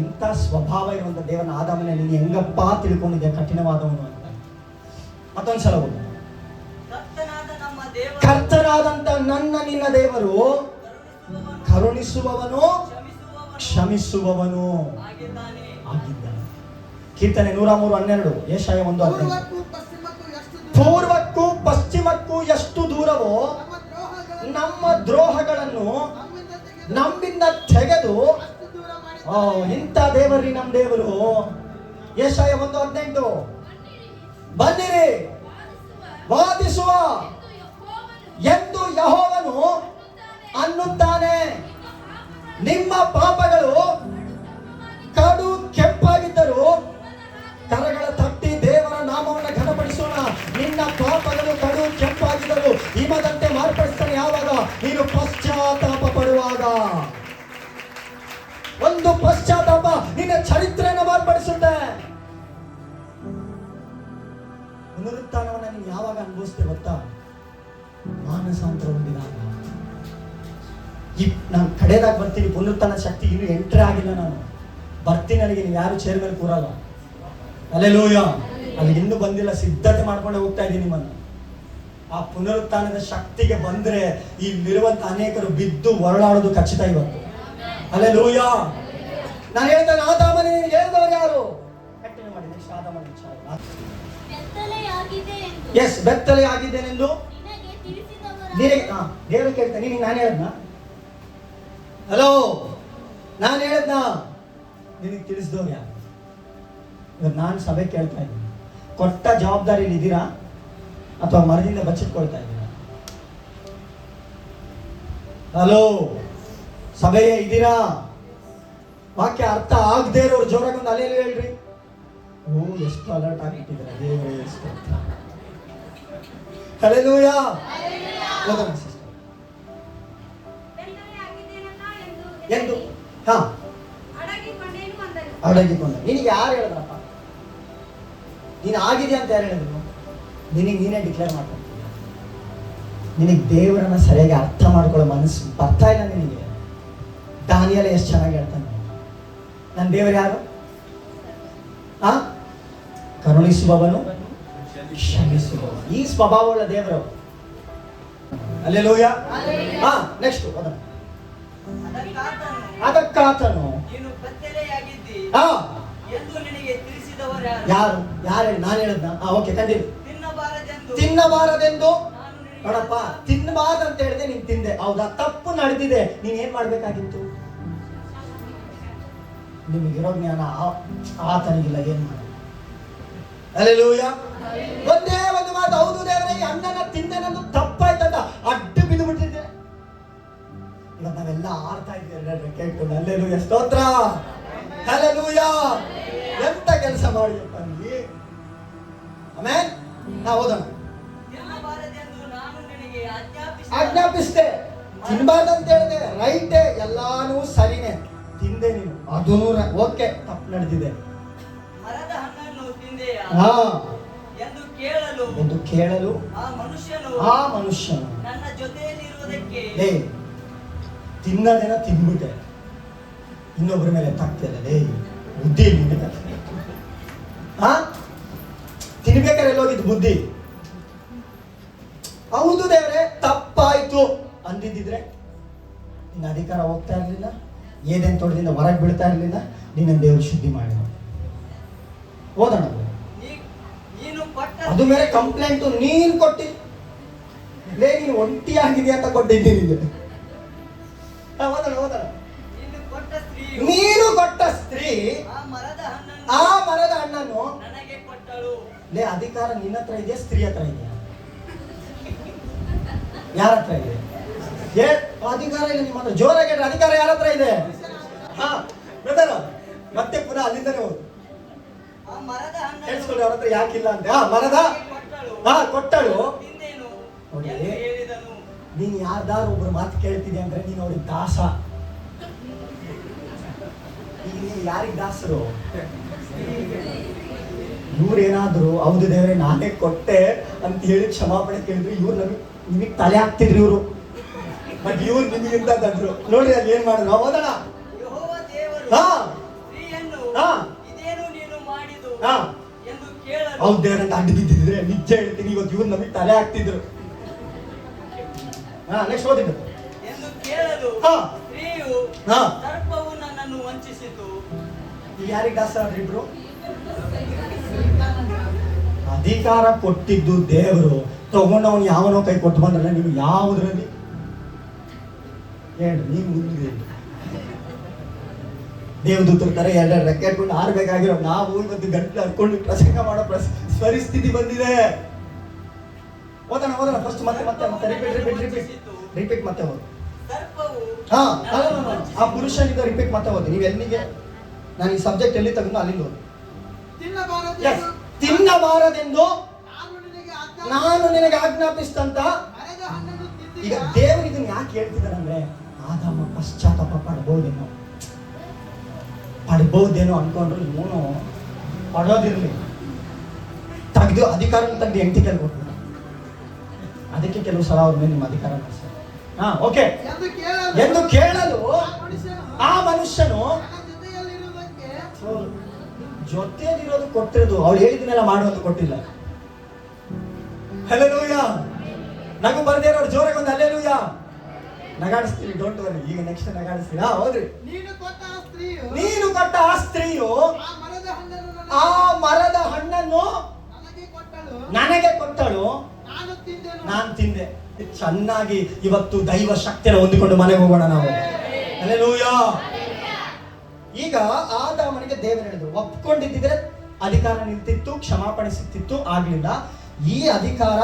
ಇಂಥ ಸ್ವಭಾವ ಇರುವಂತ ದೇವನ ಆದಾಮನೇ ನೀನು ಹೆಂಗಪ್ಪ ತಿಳ್ಕೊಂಡಿದ್ದೆ ಕಠಿಣವಾದವನು ಅಂತ. ಮತ್ತೊಂದ್ಸಲ ಓದು. ಕರ್ತನಾದಂತ ನನ್ನ ನಿನ್ನ ದೇವರು ಕರುಣಿಸುವವನು, ಕ್ಷಮಿಸುವವನು ಆಗಿದ್ದಾನೆ. ಕೀರ್ತನೆ 103:12, ಯೆಶಾಯ 1:15. ಪೂರ್ವಕ್ಕೂ ಪಶ್ಚಿಮಕ್ಕೂ ಎಷ್ಟು ದೂರವೋ ನಮ್ಮ ದ್ರೋಹಗಳನ್ನು ನಮ್ಮಿಂದ ತೆಗೆದು. ಇಂಥ ದೇವರ್ರಿ ನಮ್ಮ ದೇವರು. ಯೆಶಾಯ 1:18, ಬನ್ನಿರಿ ವಾದಿಸುವ ಎಂದು ಯೆಹೋವನು ಅನ್ನುತ್ತಾನೆ. ನಿಮ್ಮ ಪಾಪಗಳು ಕಡು ಕೆಂಪಾಗಿದ್ದರು. ಕರಗಳ ತಟ್ಟಿ ದೇವರ ನಾಮವನ್ನು ಘನಪಡಿಸೋಣ. ನಿನ್ನ ಪಾಪಗಳು ಕಡು ಕೆಂಪಾಗಿದ್ದರು ಹಿಮದಂತೆ ಮಾರ್ಪಡಿಸ್ತಾನೆ. ಯಾವಾಗ? ನೀನು ಪಶ್ಚಾತ್ತಾಪ ಪಡುವಾಗ. ಒಂದು ಪಶ್ಚಾತ್ತಾಪ ನಿನ್ನ ಚರಿತ್ರೆಯನ್ನು ಮಾರ್ಪಡಿಸುತ್ತೆ. ಪುನರುತ್ಥಾನವನ್ನು ನೀನು ಯಾವಾಗ ಅನುಭವಿಸ್ತೇವೆ ಗೊತ್ತಾ? ಮಾನಸಾಂತರ ಹೊಂದಿದಾಗ. ನಾನು ಕಡೆದಾಗ ಬರ್ತೀನಿ. ಪುನರುತ್ಥಾನ ಶಕ್ತಿ ಇನ್ನೂ ಎಂಟ್ರೇ ಆಗಿಲ್ಲ. ನಾನು ಬರ್ತೀನಿ. ನನಗೆ ನೀವು ಯಾರು ಚೇರ್ ಮೇಲೆ ಕೂರಲ್ಲ. ಹಲ್ಲೆಲೂಯಾ. ಅಲ್ಲಿ ಇನ್ನೂ ಬಂದಿಲ್ಲ, ಸಿದ್ಧತೆ ಮಾಡ್ಕೊಂಡೆ ಹೋಗ್ತಾ ಇದ್ದೀನಿ ನಿಮ್ಮನ್ನು. ಆ ಪುನರುತ್ಥಾನದ ಶಕ್ತಿಗೆ ಬಂದ್ರೆ ಇಲ್ಲಿರುವಂತ ಅನೇಕರು ಬಿದ್ದು ಹೊರಳಾಡೋದು ಖಚಿತ ಇವತ್ತು. ಹಲ್ಲೆಲೂಯಾ. ನಾನು ಹೇಳ್ತೇನೆ, ಆದಾಮನೇ ಹೇಳಿದವರು ಯಾರು? ಕಂಟಿನ್ಯೂ ಮಾಡಿ. ನೆಕ್ಸ್ಟ್ ಆದಾಮನ ವಿಚಾರ. ಎಸ್, ಬೆತ್ತಲೆ ಆಗಿದ್ದೇನೆಂದು ನಿನಗೆ ದೇವರು ಕೇಳ್ತಾನೆ. ನೀನು ನಾನು ಹೇಳದ್ನ? ಹಲೋ, ನಾನು ಹೇಳದ್ನ? ನಿನಗೆ ತಿಳಿಸಿದವ್ರು ಯಾರು? ಇವತ್ತು ನಾನು ಸಭೆ ಕೇಳ್ತಾ ಇದ್ದೀನಿ. ಕೊಟ್ಟ ಜವಾಬ್ದಾರಿಯಲ್ಲಿ ಇದ್ದೀರಾ ಅಥವಾ ಮರದಿಂದ ಬಚ್ಚಿಟ್ಕೊಳ್ತಾ ಇದ್ದೀರಾ? ಹಲೋ, ಸಭೆಯೇ ಇದ್ದೀರಾ? ವಾಕ್ಯ ಅರ್ಥ ಆಗದೆ ಇರೋರು ಜೋರಾಗಿ ಒಂದು ಅಲೆಯಲ್ಲಿ ಹೇಳ್ರಿ. ಎಷ್ಟು ಅಲರ್ಟ್ ಆಗಿಬಿಟ್ಟಿದ್ದಾರೆ. ದೇವರೇ ಎಷ್ಟು. ಹಲ್ಲೆಲೂಯಾ. ಓದೋಣ ಸಿಸ್ಟರ್. ಎಂದು ಅಡಗಿಕೊಂಡ. ನಿನಗೆ ಯಾರು ಹೇಳಿದ್ರಪ್ಪ? ನೀನು ಆಗಿದೆ ಅಂತ ಯಾರು ಹೇಳಿದ್ರು? ನಿನಗೆ ನೀನೇ ಡಿಕ್ಲೇರ್ ಮಾಡ್ಕೊಂತೀಯ. ನಿನಗೆ ದೇವರನ್ನ ಸರಿಯಾಗಿ ಅರ್ಥ ಮಾಡ್ಕೊಳ್ಳೋ ಮನಸ್ಸು ಬರ್ತಾ ಇಲ್ಲ ನಿನಗೆ. ದಾನಿಯೇಲ ಎಷ್ಟು ಚೆನ್ನಾಗಿ ಹೇಳ್ತಾನೆ, ನನ್ನ ದೇವರು ಯಾರು? ಕರುಣಿಸುವವನು ಕ್ಷಮಿಸುವವನು. ಈ ಸ್ವಭಾವವುಳ್ಳ ದೇವರು. ಹಲ್ಲೆಲೂಯಾ. ನೆಕ್ಸ್ಟ್ ಅದಕ್ಕಾತನು ನೀನು ಕತ್ತಲೆಯಾಗಿದ್ದಿ ಹಾ ಎಂದು ನಿನಗೆ ತಿಳಿಸಿದವರು ಯಾರು ಯಾರು ನಾನು ಹೇಳದ್ನ? Okay, continue. ತಿನ್ನಬಾರದೆಂದು ತಿನ್ನಬಾರದೆಂದು ನಾನು ನಿನಗೆ ನೋಡಪ್ಪ, ತಿನ್ನಬಾರ್ದು ಅಂತ ಹೇಳಿದೆ, ನೀನ್ ತಿಂದೆ. ಹೌದಾ? ತಪ್ಪು ನಡೆದಿದೆ. ನೀನ್ ಏನ್ ಮಾಡ್ಬೇಕಾಗಿತ್ತು? ನಿಮಗಿರೋ ಜ್ಞಾನ ಆತನಿಗಿಲ್ಲ, ಏನ್ ಮಾಡ? ಹಲ್ಲೆಲೂಯಾ. ಒಂದೇ ಒಂದು ಮಾತು, ಹೌದು ದೇವರೇ, ಈ ಅನ್ನನ ತಿಂದೆನಂದು ತಪ್ಪಾಯ್ತಂತ ಅಡ್ಡು ಬಿದ್ದು ಬಿಟ್ಟಿದ್ದೆ. ಇವತ್ತು ನಾವೆಲ್ಲ ಆಡ್ತಾ ಇದ್ದೇವೆ ಕೇಳ್ಕೊಂಡು. ಹಲ್ಲೆಲೂಯಾ, ಸ್ತೋತ್ರ. ಹಲ್ಲೆಲೂಯಾ. ಎಂತ ಕೆಲಸ ಮಾಡಿಯಪ್ಪ ನೀ. ಆಮೇಲೆ ನಾವು ಓದೋಣ. ತಿನ್ನಬಾರದೆಂದು ನಾನು ನಿನಗೆ ಆಜ್ಞಾಪಿಸಿದೆ. ತಿನ್ಬಾರ್ದಂತ ಹೇಳಿದೆ, ರೈಟೇ, ಎಲ್ಲಾನು ಸರಿನೇ. ತಿಂದೆ ನೀನು, ಅದೂ ಓಕೆ, ತಪ್ಪು ನಡೆದಿದೆ. ಮರದ ಹಣ್ಣನ್ನು ತಿಂದೆಯಾ ಹಾ ಎಂದು ಕೇಳಲು ಆ ಆ ಮನುಷ್ಯನು ನನ್ನ ಜೊತೆಯಲ್ಲಿರುವುದಕ್ಕೆ ತಿನ್ನದೇನ ತಿನ್ಬಿಟ್ಟೆ, ಇನ್ನೊಬ್ಬರ ಮೇಲೆ ತಾಕ್ತಿಲ್ಲ. ಬುದ್ಧಿ ತಿನ್ಬೇಕಾದ್ರೆ ಎಲ್ಲೋಗಿದ್ದು ಬುದ್ಧಿ? ಹೌದು ದೇವರೇ, ತಪ್ಪಾಯ್ತು ಅಂದಿದ್ದಿದ್ರೆ ನಿನ್ನ ಅಧಿಕಾರ ಹೋಗ್ತಾ ಇರಲಿಲ್ಲ, ಏನೇನು ತೊಡೆದಿಂದ ಹೊರಗೆ ಬೀಳ್ತಾ ಇರಲಿಲ್ಲ, ನಿನ್ನ ದೇವರು ಶುದ್ಧಿ ಮಾಡಿದ. ಓದೋಣ. ಅದು ಮೇಲೆ ಕಂಪ್ಲೇಂಟು ನೀನು ಕೊಟ್ಟಿ, ನೀನು ಒಂಟಿಯಾಗಿದೆ ಅಂತ ಕೊಟ್ಟಿದ್ದೀನಿ. ಓದೋಣ. ನೀನು ಕೊಟ್ಟ ಸ್ತ್ರೀ ಆ ಮರದ ಹಣ್ಣನ್ನು ನನಗೆ ಕೊಟ್ಟಳು. ಅಧಿಕಾರ ನಿನ್ನ ಹತ್ರ ಇದೆಯಾ, ಸ್ತ್ರೀ ಹತ್ರ ಇದೆಯಾ? ಯಾರ ಹತ್ರ ಇದೆ? ಅಧಿಕಾರ ಇಲ್ಲ ನಿಮ್ಮ ಹತ್ರ. ಜೋರಾಗಿ ಅಧಿಕಾರ ಯಾರ ಹತ್ರ ಇದೆ? ಮತ್ತೆ ಪುನಃ ಅಲ್ಲಿಂದನೇ ಹೋಗುದು. ಆ ಮರದ ಹೇಳ್ಸ್ಕೊಳ್ಳಿ ಅವ್ರ ಹತ್ರ ಯಾಕಿಲ್ಲ ಅಂತ. ಮರದ ಕೊಟ್ಟಳು. ನೋಡಿ, ನೀನ್ ಯಾರ್ದಾರು ಒಬ್ರು ಮಾತು ಕೇಳ್ತಿದ್ದೆ ಅಂದ್ರೆ ನೀನು ಅವ್ರಿಗೆ ದಾಸ. ಈಗ ನೀವು ಯಾರಿಗೆ ದಾಸರು? ಇವ್ರೇನಾದ್ರು ಹೌದು ದೇವರೇ ನಾನೇ ಕೊಟ್ಟೆ ಅಂತ ಹೇಳಿ ಕ್ಷಮಾಪಣೆ ಕೇಳಿದ್ರು, ಇವ್ರು ನಿಮಗೆ ತಲೆ ಹಾಕ್ತಿದ್ರು ಇವ್ರು. ಬಟ್ ಇವ್ರು ನಿಮಗಿಂತ ತಂದ್ರು. ನೋಡಿ ಅಲ್ಲಿ ಏನ್ ಮಾಡಿದ್ರು. ಓದೋಣ. ಹೌದು ದೇವರ ಅಂತ ಅಡ್ಡಿ ಬಿದ್ದಿದ್ರೆ ನಿಜ ಹೇಳ್ತೀನಿ, ಇವತ್ತು ಇವ್ರು ನಮಗೆ ತಲೆ ಹಾಕ್ತಿದ್ರು. ನೆಕ್ಸ್ಟ್ ಓದಿದ್ದು. ಎಂದು ಕೇಳಲು ಸ್ತ್ರೀಯು ಸರ್ಪವು ನನ್ನನ್ನು ವಂಚಿಸಿತು. ಯಾರಿಗೆ ದಾಸರಾದ್ರು ಇಬ್ರು? ಅಧಿಕಾರ ಕೊಟ್ಟಿದ್ದು ದೇವರು, ತಗೊಂಡವನು ಯಾವನೋ ಕೈ ಕೊಟ್ಟು ಬಂದ್ರಲ್ಲ, ನೀವು ಯಾವುದ್ರಲ್ಲಿ ಹೇಳಿ? ನೀವು ಮುಂದಿದೆ ದೇವದೂತರ ತರ ಎರಡು ರೆಕ್ಕೆ ಇಟ್ಕೊಂಡು ಆರ್ಬೇಕಾಗಿರೋ ನಾವು ಇವತ್ತು ಗಂಟಲು ಹರ್ಕೊಂಡು ಪ್ರಸಂಗ ಮಾಡೋ ಪರಿಸ್ಥಿತಿ ಬಂದಿದೆ. ಓದೋಣ. ಫಸ್ಟ್ ಮತ್ತೆ ರಿಪೀಟ್ ಮತ್ತೆ ಓದು. ಆ ಪುರುಷನಿಂದ ರಿಪೀಟ್ ಮತ್ತೆ ಓದಿ. ನೀವು ಎಲ್ಲಿಗೆ ನಾನು ಈ ಸಬ್ಜೆಕ್ಟ್ ಎಲ್ಲಿ ತಗೊಂಡು ಅಲ್ಲಿಂದ ಓದಿ. ತಿನ್ನಬಾರದೆಂದು ನಾನು ನಿನಗೆ ಆಜ್ಞಾಪಿಸ್ತಂತ. ಈಗ ದೇವರು ಇದನ್ನ ಯಾಕೆ ಹೇಳ್ತಿದ್ದಾರೆ ಅಂದ್ರೆ, ಆದಾಮ ಪಶ್ಚಾತ್ತಾಪ ಪಡ್ಬೋದೇನೋ ಅನ್ಕೊಂಡ್ರು ಇವನು ಪಡೋದಿರ್ಲಿ, ತೆಗೆದು ಅಧಿಕಾರ ತೆಗೆದು ಎಂಟಿ ಕೆಲ ಕೊಟ್ಟು. ಅದಕ್ಕೆ ಕೆಲವು ಸಲ ಅವ್ರ ಮೇಲೆ ನಿಮ್ಮ ಅಧಿಕಾರ ಓಕೆ ಎಂದು ಕೇಳಲು ಆ ಮನುಷ್ಯನು ಜೊತೆಯಲ್ಲಿರೋದು ಕೊಟ್ಟಿರೋದು, ಅವಳು ಹೇಳಿದನ್ನೆಲ್ಲ ಮಾಡುವಂತ ಕೊಟ್ಟಿಲ್ಲ. ಹಲ್ಲೆಲೂಯಾ. ನಗು ಬರ್ದೇ ಇರೋರು ಜೋರಾಗಿ ಒಂದು ಹಲ್ಲೆಲೂಯಾ ನಗಾಡಿಸ್ತೀವಿ. ಡೋಂಟ್ ವರಿ, ಈಗ ನೆಕ್ಸ್ಟ್ ನಗಾಡಿಸ್ತೀವಿ. ಹೌದ್ರಿ. ನೀನು ಕೊಟ್ಟ ಆ ಸ್ತ್ರೀಯು ಆ ಮರದ ಹಣ್ಣನ್ನು ನನಗೆ ಕೊಟ್ಟಳು, ನಾನು ತಿಂದೆ. ಚೆನ್ನಾಗಿ ಇವತ್ತು ದೈವ ಶಕ್ತಿಯನ್ನು ಹೊಂದಿಕೊಂಡು ಮನೆಗೆ ಹೋಗೋಣ ನಾವು. ಹಲ್ಲೆಲೂಯಾ. ಈಗ ಆದಾಮನಿಗೆ ದೇವರು ಹೇಳಿದ್ರು, ಒಪ್ಕೊಂಡಿದ್ದಿದ್ರೆ ಅಧಿಕಾರ ನಿಂತಿತ್ತು, ಕ್ಷಮಾಪಣೆ ಸಿಕ್ತಿತ್ತು, ಆಗ್ಲಿಲ್ಲ. ಈ ಅಧಿಕಾರ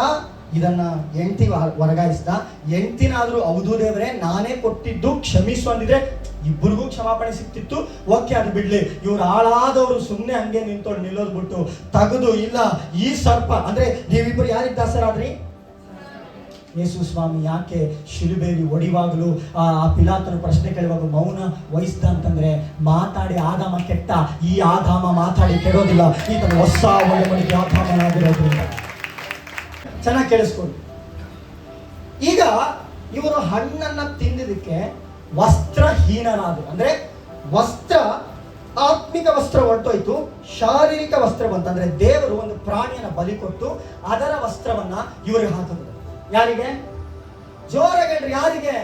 ಇದನ್ನ ಎಂಟಿ ವರ್ಗಾಯಿಸಿದ. ಎಂಟಿನಾದ್ರೂ ಹೌದು ದೇವರೇ ನಾನೇ ಕೊಟ್ಟಿದ್ದು ಕ್ಷಮಿಸು ಅಂದಿದ್ರೆ ಇಬ್ಬರಿಗೂ ಕ್ಷಮಾಪಣೆ ಸಿಕ್ತಿತ್ತು. ಓಕೆ, ಅದು ಬಿಡ್ಲಿ. ಇವ್ರು ಹಾಳಾದವರು ಸುಮ್ಮನೆ ಹಂಗೆ ನಿಲ್ಲೋದು ಬಿಟ್ಟು ತಗದು ಇಲ್ಲ ಈ ಸರ್ಪ ಅಂದ್ರೆ ನೀವಿಬ್ಬರು ಯಾರಿಗೆ ದಾಸರಾದ್ರಿ? ಯೇಸು ಸ್ವಾಮಿ ಯಾಕೆ ಶಿಲುಬೆಯಲ್ಲಿ ಹೊಡಿವಾಗಲೂ ಆ ಪಿಲಾತನ ಪ್ರಶ್ನೆ ಕೇಳುವಾಗ ಮೌನ ವಹಿಸ್ದ ಅಂತಂದ್ರೆ, ಮಾತಾಡಿ ಆದಾಮ ಕೆಟ್ಟ, ಈ ಆದಾಮ ಮಾತಾಡಿ ಕೆಡೋದಿಲ್ಲ. ಈತನ ಹೊಸ ಒಳಮಳಿಗೆ ಆದಾಮನಾಗಿರೋದ್ರಿಂದ. ಚೆನ್ನಾಗಿ ಕೇಳಿಸ್ಕೊಂಡು. ಈಗ ಇವರು ಹಣ್ಣನ್ನ ತಿಂದಿದ್ದಕ್ಕೆ ವಸ್ತ್ರಹೀನರಾದರು. ಅಂದ್ರೆ ವಸ್ತ್ರ ಆತ್ಮಿಕ ವಸ್ತ್ರ ಹೊರಟೋಯ್ತು, ಶಾರೀರಿಕ ವಸ್ತ್ರ ಬಂತಂದ್ರೆ ದೇವರು ಒಂದು ಪ್ರಾಣಿಯನ್ನ ಬಲಿ ಕೊಟ್ಟು ಅದರ ವಸ್ತ್ರವನ್ನ ಇವ್ರಿಗೆ ಹಾಕಿದ್ರು. ಯಾರಿಗೆ? ಜೋರಾಗಿ ಹೇಳ್ರಿ, ಯಾರಿಗೆ?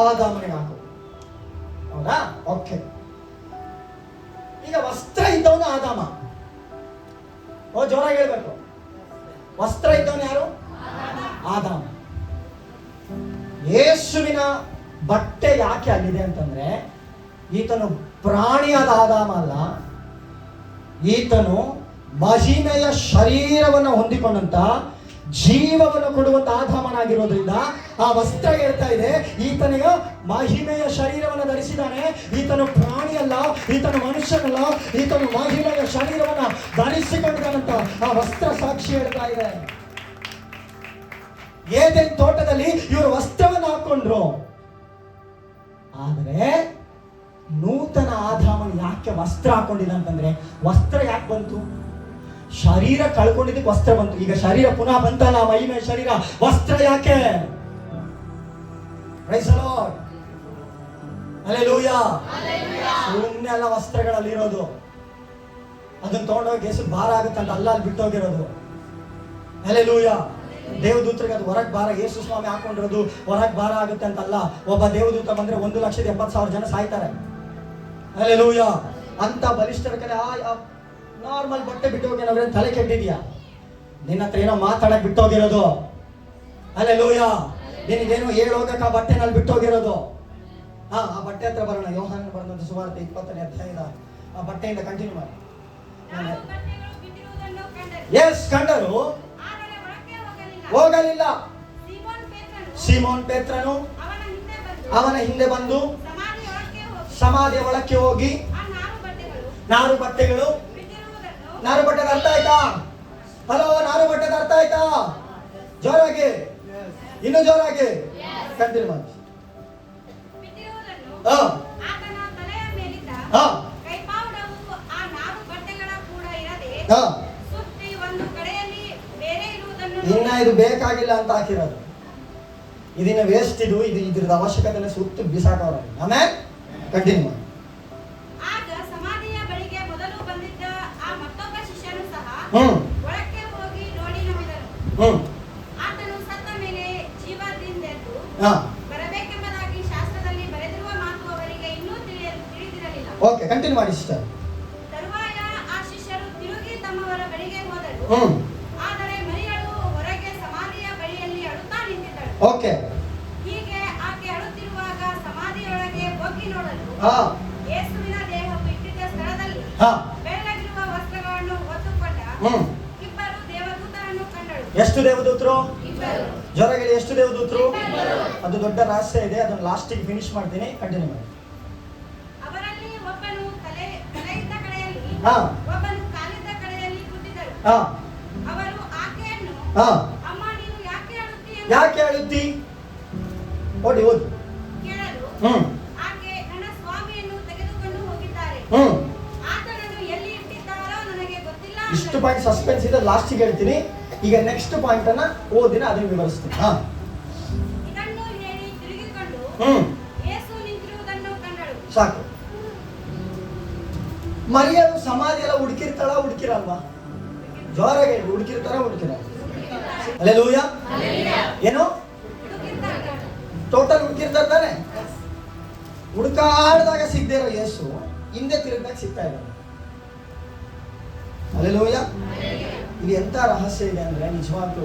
ಆದಾಮನಿಗೆ ಹಾಕೋದು. ಹೌದಾ? ಓಕೆ. ಈಗ ವಸ್ತ್ರ ಇದ್ದವನು ಆದಾಮ. ಜೋರಾಗಿ ಹೇಳ್ಬೇಕು. ವಸ್ತ್ರ ಇದ್ದವನು ಯಾರು? ಆದಾಮ. ಯೇಸುವಿನ ಬಟ್ಟೆ ಯಾಕೆ ಅಲ್ಲಿದೆ ಅಂತಂದ್ರೆ ಈತನು ಪ್ರಾಣಿಯಾದ ಆದಾಮ ಅಲ್ಲ, ಈತನು ಮಹಿಮೆಯ ಶರೀರವನ್ನು ಹೊಂದಿಕೊಂಡಂತ ಜೀವವನ್ನು ಕೊಡುವಂತ ಆದಾಮನಾಗಿರೋದ್ರಿಂದ ಆ ವಸ್ತ್ರ ಹೇಳ್ತಾ ಇದೆ ಈತನಿಗೆ ಮಹಿಮೆಯ ಶರೀರವನ್ನು ಧರಿಸಿದ್ದಾನೆ. ಈತನು ಪ್ರಾಣಿಯಲ್ಲ, ಈತನು ಮನುಷ್ಯನಲ್ಲ, ಈತನು ಮಹಿಮೆಯ ಶರೀರವನ್ನು ಧರಿಸಿಕೊಂಡಿದ್ದಾನಂತ ಆ ವಸ್ತ್ರ ಸಾಕ್ಷಿ ಹೇಳ್ತಾ ಇದೆ. ಏದೆನ್ ತೋಟದಲ್ಲಿ ಇವರು ವಸ್ತ್ರವನ್ನು ಹಾಕೊಂಡ್ರು, ಆದರೆ ನೂತನ ಆದಾಮನು ಯಾಕೆ ವಸ್ತ್ರ ಹಾಕೊಂಡಿಲ್ಲ ಅಂತಂದ್ರೆ ವಸ್ತ್ರ ಯಾಕೆ ಬಂತು? ಶರೀರ ಕಳ್ಕೊಂಡಿದ್ದಕ್ಕೆ ವಸ್ತ್ರ ಬಂತು. ಈಗ ಶರೀರ ಪುನಃ ಬಂತಲ್ಲ, ಮಹಿಮೆ ಶರೀರ. ವಸ್ತ್ರ ಯಾಕೆ? Praise the Lord, hallelujah. ಸುಮ್ಮನೆ ಅಲ್ಲ ವಸ್ತ್ರಗಳಲ್ಲಿ ಇರೋದು, ಅದನ್ನ ತಗೊಂಡೋಗಿ ಎಷ್ಟು ಭಾರ ಆಗುತ್ತೆ ಅಂತ ಅಲ್ಲ ಅಲ್ಲಿ ಬಿಟ್ಟೋಗಿರೋದು. ಹಲ್ಲೆಲೂಯಾ. ದೇವದೂತರಿಗೆ ಅದು ಹೊರಗೆ ಭಾರ, ಯೇಸು ಸ್ವಾಮಿ ಹಾಕೊಂಡಿರೋದು ಹೊರಗೆ ಭಾರ ಆಗುತ್ತೆ ಅಂತಲ್ಲ. ಒಬ್ಬ ದೇವದೂತ ಬಂದ್ರೆ 1,70,000 ಜನ ಸಾಯ್ತಾರೆ. ಹಲ್ಲೆಲೂಯಾ. ಅಂತ ಬಲಿಷ್ಠರ ಕಡೆ ನಾರ್ಮಲ್ ಬಟ್ಟೆ ಬಿಟ್ಟು ಹೋಗಿ ನಾವೇನು ತಲೆ ಕೆಟ್ಟಿದ್ಯಾ? ನಿನ್ನ ಹತ್ರ ಏನೋ ಮಾತಾಡಕ್ ಬಿಟ್ಟೋಗಿರೋದು. ಹಲ್ಲೆಲೂಯಾ. ನಿನಗೇನೋ ಹೇಳೋಗಕ್ಕೆ ಆ ಬಟ್ಟೆನಲ್ಲಿ ಬಿಟ್ಟೋಗಿರೋದು. ಆ ಬಟ್ಟೆ ಹತ್ರ ಬರೋಣ. ಯೋಹಾನ ಬರೆದಂತ ಸುವಾರ್ತೆ 20ನೇ ಅಧ್ಯಾಯದ ಆ ಬಟ್ಟೆಯಿಂದ ಕಂಟಿನ್ಯೂ ಮಾಡಿ. ಎಸ್, ಕಂಡರು ಹೋಗಲಿಲ್ಲ. ಸೀಮೋನ್ ಪೇತ್ರನು ಅವನ ಹಿಂದೆ ಬಂದು ಸಮಾಧಿಯ ಒಳಕ್ಕೆ ಹೋಗಿ ನಾರು ಬಟ್ಟೆಗಳು. ನಾರು ಬಟ್ಟೆದ ಅರ್ಥ ಆಯ್ತಾ? ಹಲೋ, ನಾರು ಬಟ್ಟೆದ ಅರ್ಥ ಆಯ್ತಾ? ಜೋರಾಗಿ, ಇನ್ನು ಜೋರಾಗಿ ಕಂಟಿನ್ಯೂ ಮಾಡಿ. ಇನ್ನ ಇದು ಬೇಕಾಗಿಲ್ಲ ಅಂತ ಹಾಕಿರೋದು. ಇದನ್ನ ವೇಸ್ಟ್, ಇದ್ರದ್ದು ಅವಶ್ಯಕತೆ ಸುತ್ತು ಬಿಸಾಕವ್ರ. ಆಮೇಲೆ ಕಂಟಿನ್ಯೂ ಮಾಡಿ. ಆಗ ಸಮಾಧಿಯ ಬಳಿಗೆ ಮೊದಲು ಬಂದಿದ್ದ ಆ ಮತ್ತೊಬ್ಬ ಶಿಷ್ಯನು ಸಹ ಒಳಕ್ಕೆ ಹೋಗಿ ನೋಡಿ ನಂಬಿದನು. ಆತನು ಸತ್ತ ಮೇಲೆ ಜೀವದಿಂದೆದ್ದು ಬರಬೇಕೆಂಬುದಾಗಿ ಶಾಸ್ತ್ರದಲ್ಲಿ ಬರೆದಿರುವ ಮಾತು ಅವರಿಗೆ ಇನ್ನೂ ತಿಳಿದಿರಲಿಲ್ಲ. ಓಕೆ, ಕಂಟಿನ್ಯೂ ಮಾಡಿ ಸಿಸ್ಟರ್. ತರುವಾಯ ಆ ಶಿಷ್ಯರು ತಿರುಗಿ ತಮ್ಮವರ ಬಳಿಗೆ ಹೋದರು. ಆದರೆ ಮರಿಯಳು ಹೊರಗೆ ಸಮಾಧಿಯ ಬಳಿಯಲ್ಲಿ ಅಳುತ್ತಾ ನಿಂತಿದ್ದಳು. ಓಕೆ. ಹೀಗೆ ಆಕೆ ಅಳುತ್ತಿರುವಾಗ ಸಮಾಧಿಯೊಳಗೆ ಹೋಗಿ ನೋಡಲು ಯೇಸುವಿನ ದೇಹವು ಇಟ್ಟಿದ್ದ ಸ್ಥಳದಲ್ಲಿ ಬೆಳ್ಳಗಿರುವ ವಸ್ತ್ರಗಳನ್ನು ಹೊತ್ತುಕೊಂಡ ಇಬ್ಬರು ದೇವದೂತರನ್ನು ಕಂಡಳು. ಎಷ್ಟು ದೇವದೂತರು? ಇಬ್ಬರು. ಜೋರಾಗಿ, ಎಷ್ಟು ದೇವದೂತರು? ಅದು ದೊಡ್ಡ ರಹಸ್ಯ ಇದೆ, ಅದನ್ನು ಲಾಸ್ಟಿಗೆ ಫಿನಿಶ್ ಮಾಡ್ತೀನಿ. ಕಂಟಿನ್ಯೂ ಮಾಡಿ. ಅವರಲ್ಲಿ ಒಬ್ಬನು ತಲೆಯಿದ್ದ ಕಡೆಯಲ್ಲಿ, ಒಬ್ಬನು ಕಾಲಿದ್ದ ಕಡೆಯಲ್ಲಿ ಕೂತಿದ್ದರು. ಅವರು ಆಕೆಯನ್ನು, ಅಮ್ಮ ನೀನು ಯಾಕೆ ಅಳುತ್ತಿ? ಯಾಕೆ ಅಳುತ್ತಿ? ಓದಿ ಓದಿ. ಕೇಳಲು ಆಕೆ ನನ್ನ ಸ್ವಾಮಿಯನ್ನು ತೆಗೆದುಕೊಂಡು ಹೋಗಿದ್ದಾರೆ, ಆತನನ್ನು ಎಲ್ಲಿ ಇಟ್ಟಿದ್ದಾರೋ ನನಗೆ ಗೊತ್ತಿಲ್ಲ. ಇಷ್ಟು ಪಾಯಿಂಟ್ ಸಸ್ಪೆನ್ಸ್ ಇದೆ, ಲಾಸ್ಟಿಗೆ ಹೇಳ್ತೀನಿ. ಈಗ ನೆಕ್ಸ್ಟ್ ಪಾಯಿಂಟ್ ಅನ್ನ ಓದಿನ ಅದನ್ನು ವಿವರಿಸ್ತೀನಿ. ಇದನ್ನು ಹೇಳಿ ತಿರುಗಿಕೊಂಡು ಯೇಸು ನಿಂತಿರುವುದನ್ನು ಕಂಡಳು. ಸಾಕು. ಮರಿಯಳು ಸಮಾಧಿ ಎಲ್ಲ ಹುಡುಕಿರಲ್ವಾ? ಜೋರಾಗಿ ಹುಡುಕಿರ್ತಾರ? ಹಲ್ಲೆಲೂಯಾ. ಏನು ಟೋಟಲ್ ಹುಡುಕಿರ್ತಾರೆ ತಾನೆ? ಹುಡುಕಾಡಿದಾಗ ಸಿಗದೆ ಇರೋ ಯೇಸು ಹಿಂದೆ ತಿರುಗಿದಾಗ ಸಿಗ್ತಾ ಇದ್ದಾರೆ. ಹಲ್ಲೆಲೂಯಾ. ಇಲ್ಲಿ ಎಂತ ರಹಸ್ಯ ಇದೆ ಅಂದ್ರೆ, ನಿಜವಾಗ್ಲೂ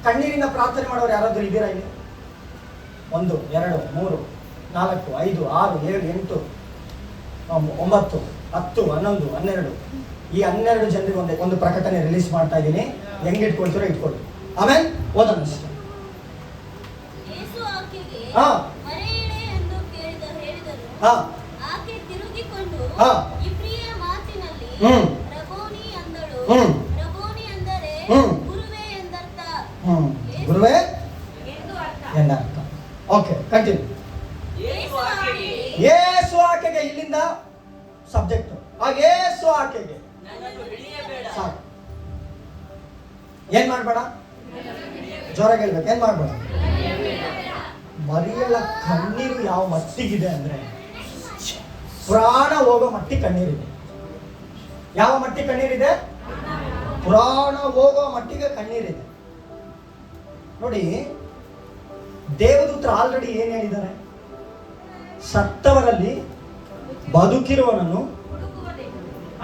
ಕಣ್ಣೀರಿನ ಪ್ರಾರ್ಥನೆ ಮಾಡೋರು ಯಾರಾದ್ರೂ ಇದ್ದೀರಾ ಇಲ್ಲಿ? 1, 2, 3, 4, 5, 6, 7, 8, 9, 10, 11, 12 ಈ 12 ಜನರಿಗೆ ಒಂದು ಪ್ರಕಟಣೆ ರಿಲೀಸ್ ಮಾಡ್ತಾ ಇದ್ದೀನಿ. ಹೆಂಗ್ ಇಟ್ಕೊಳ್ತೀರೋ ಇಟ್ಕೊಳ್ಳಿ. ಆಮೇಲೆ ಓದೋಣ. ಆಕೆ ತಿರುಗಿಕೊಂಡು ಇಬ್ರಿಯ ಮಾತಿನಲ್ಲಿ ರಬೋನಿ ಅಂದಳು. ರಬೋನಿ ಅಂದರೆ ಗುರುವೇ ಎಂದರ್ಥ. ಗುರುವೇ ಎಂದು ಅರ್ಥ. ಎಂದರ್ಥ. Okay, continue. ಯೇಸು ಆಕೆಗೆ, ಇಲ್ಲಿಂದ ಸಬ್ಜೆಕ್ಟ್. ಆ ಯೇಸು ಆಕೆಗೆ ಸಾಕು. ಏನ್ ಮಾಡ್ಬೇಡ? ಜೋರಾಗಿ ಹೇಳ್ಬೇಕು. ಏನ್ ಮಾಡ್ಬೇಡ? ಮರಿಯಳ ಕಣ್ಣೀರು ಯಾವ ಮಟ್ಟಿಗಿದೆ ಅಂದ್ರೆ ಪ್ರಾಣ ಹೋಗೋ ಮಟ್ಟಿಗೆ ಕಣ್ಣೀರಿದೆ. ಯಾವ ಮಟ್ಟಿಗೆ ಕಣ್ಣೀರಿದೆ? ಪ್ರಾಣ ಹೋಗೋ ಮಟ್ಟಿಗೆ ಕಣ್ಣೀರಿದೆ. ನೋಡಿ, ದೇವದೂತರು ಆಲ್ರೆಡಿ ಏನ್ ಹೇಳಿದ್ದಾರೆ? ಸತ್ತವರಲ್ಲಿ ಬದುಕಿರುವವನನ್ನು,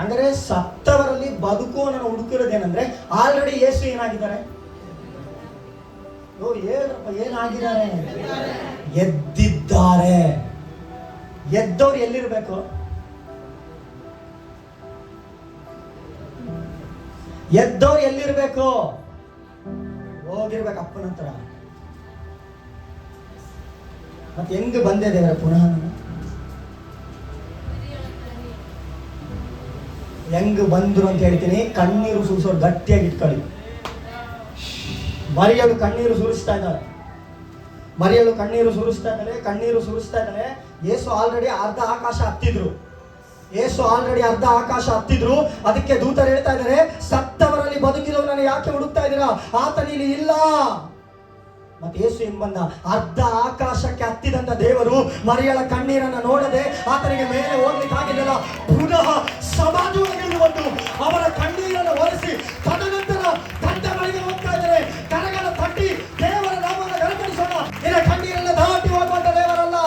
ಅಂದರೆ ಸತ್ತವರಲ್ಲಿ ಬದುಕುವವನನ್ನು ಹುಡುಕಿರೋದೇನಂದ್ರೆ ಆಲ್ರೆಡಿ ಯೇಸು ಏನಾಗಿದ್ದಾರೆ? ಏನಪ್ಪ ಏನಾಗಿದ್ದಾರೆ? ಎದ್ದಿದ್ದಾರೆ. ಎದ್ದವ್ರು ಎಲ್ಲಿರ್ಬೇಕು? ಎದ್ದವ್ರು ಎಲ್ಲಿರ್ಬೇಕು? ಹೋಗಿರ್ಬೇಕು ಅಪ್ಪನ ಹತ್ರ. ಮತ್ತೆ ಹೆಂಗ್ ಬಂದೆ ದೇವರ ಪುನಃ? ಹೆಂಗ್ ಬಂದ್ರು ಅಂತ ಹೇಳ್ತೀನಿ. ಕಣ್ಣೀರು ಸುರಿಸೋರು ಗಟ್ಟಿಯಾಗಿ ಇಟ್ಕೊಳ್ಳಿ. ಮರಿಯಳು ಕಣ್ಣೀರು ಸುರಿಸ್ತಾ ಇದ್ದಾಳೆ. ಮರಿಯಳು ಕಣ್ಣೀರು ಸುರಿಸ್ತಾ ಇದ್ದಾಳೆ. ಯೇಸು ಆಲ್ರೆಡಿ ಅರ್ಧ ಆಕಾಶ ಹತ್ತಿದ್ರು. ಅದಕ್ಕೆ ದೂತರು ಹೇಳ್ತಾ ಇದ್ದಾರೆ, ಸತ್ತವರಲ್ಲಿ ಬದುಕಿದವನನ್ನು ಯಾಕೆ ಹುಡುಕ್ತಾ ಇದ್ದೀರಾ? ಆತನಿಲ್ಲಿ ಇಲ್ಲ. ಮತ್ತೆ ಯೇಸು ಹೆಂಗ್ ಬಂದ? ಅರ್ಧ ಆಕಾಶಕ್ಕೆ ಹತ್ತಿದಂತ ದೇವರು ಮರಿಯಳ ಕಣ್ಣೀರನ್ನ ನೋಡದೆ ಆತನಿಗೆ ಮೇಲೆ ಹೋಗ್ಲಿಕ್ಕೆ ಆಗಿರಲಿಲ್ಲ. ಪುನಃ ಸಮಾಧಿ ಒಳಗೆ ಬಂದು ಅವರ ಕಣ್ಣೀರನ್ನು ಒರೆಸಿ ತದನಂತರ ತಂದೆ ಬಳಿಗೆ ಹೋಗ್ತಾ ಇದ್ದಾರೆ. ಕರಗಳ ತಟ್ಟಿ ದೇವರ ನಾಮವನ್ನು ಗಣಪಡಿಸೋಣ. ನಿನ್ನ ಕಣ್ಣೀರನ್ನ ದಾಟಿ ಹೋಗುವಂತ ದೇವರಲ್ಲ.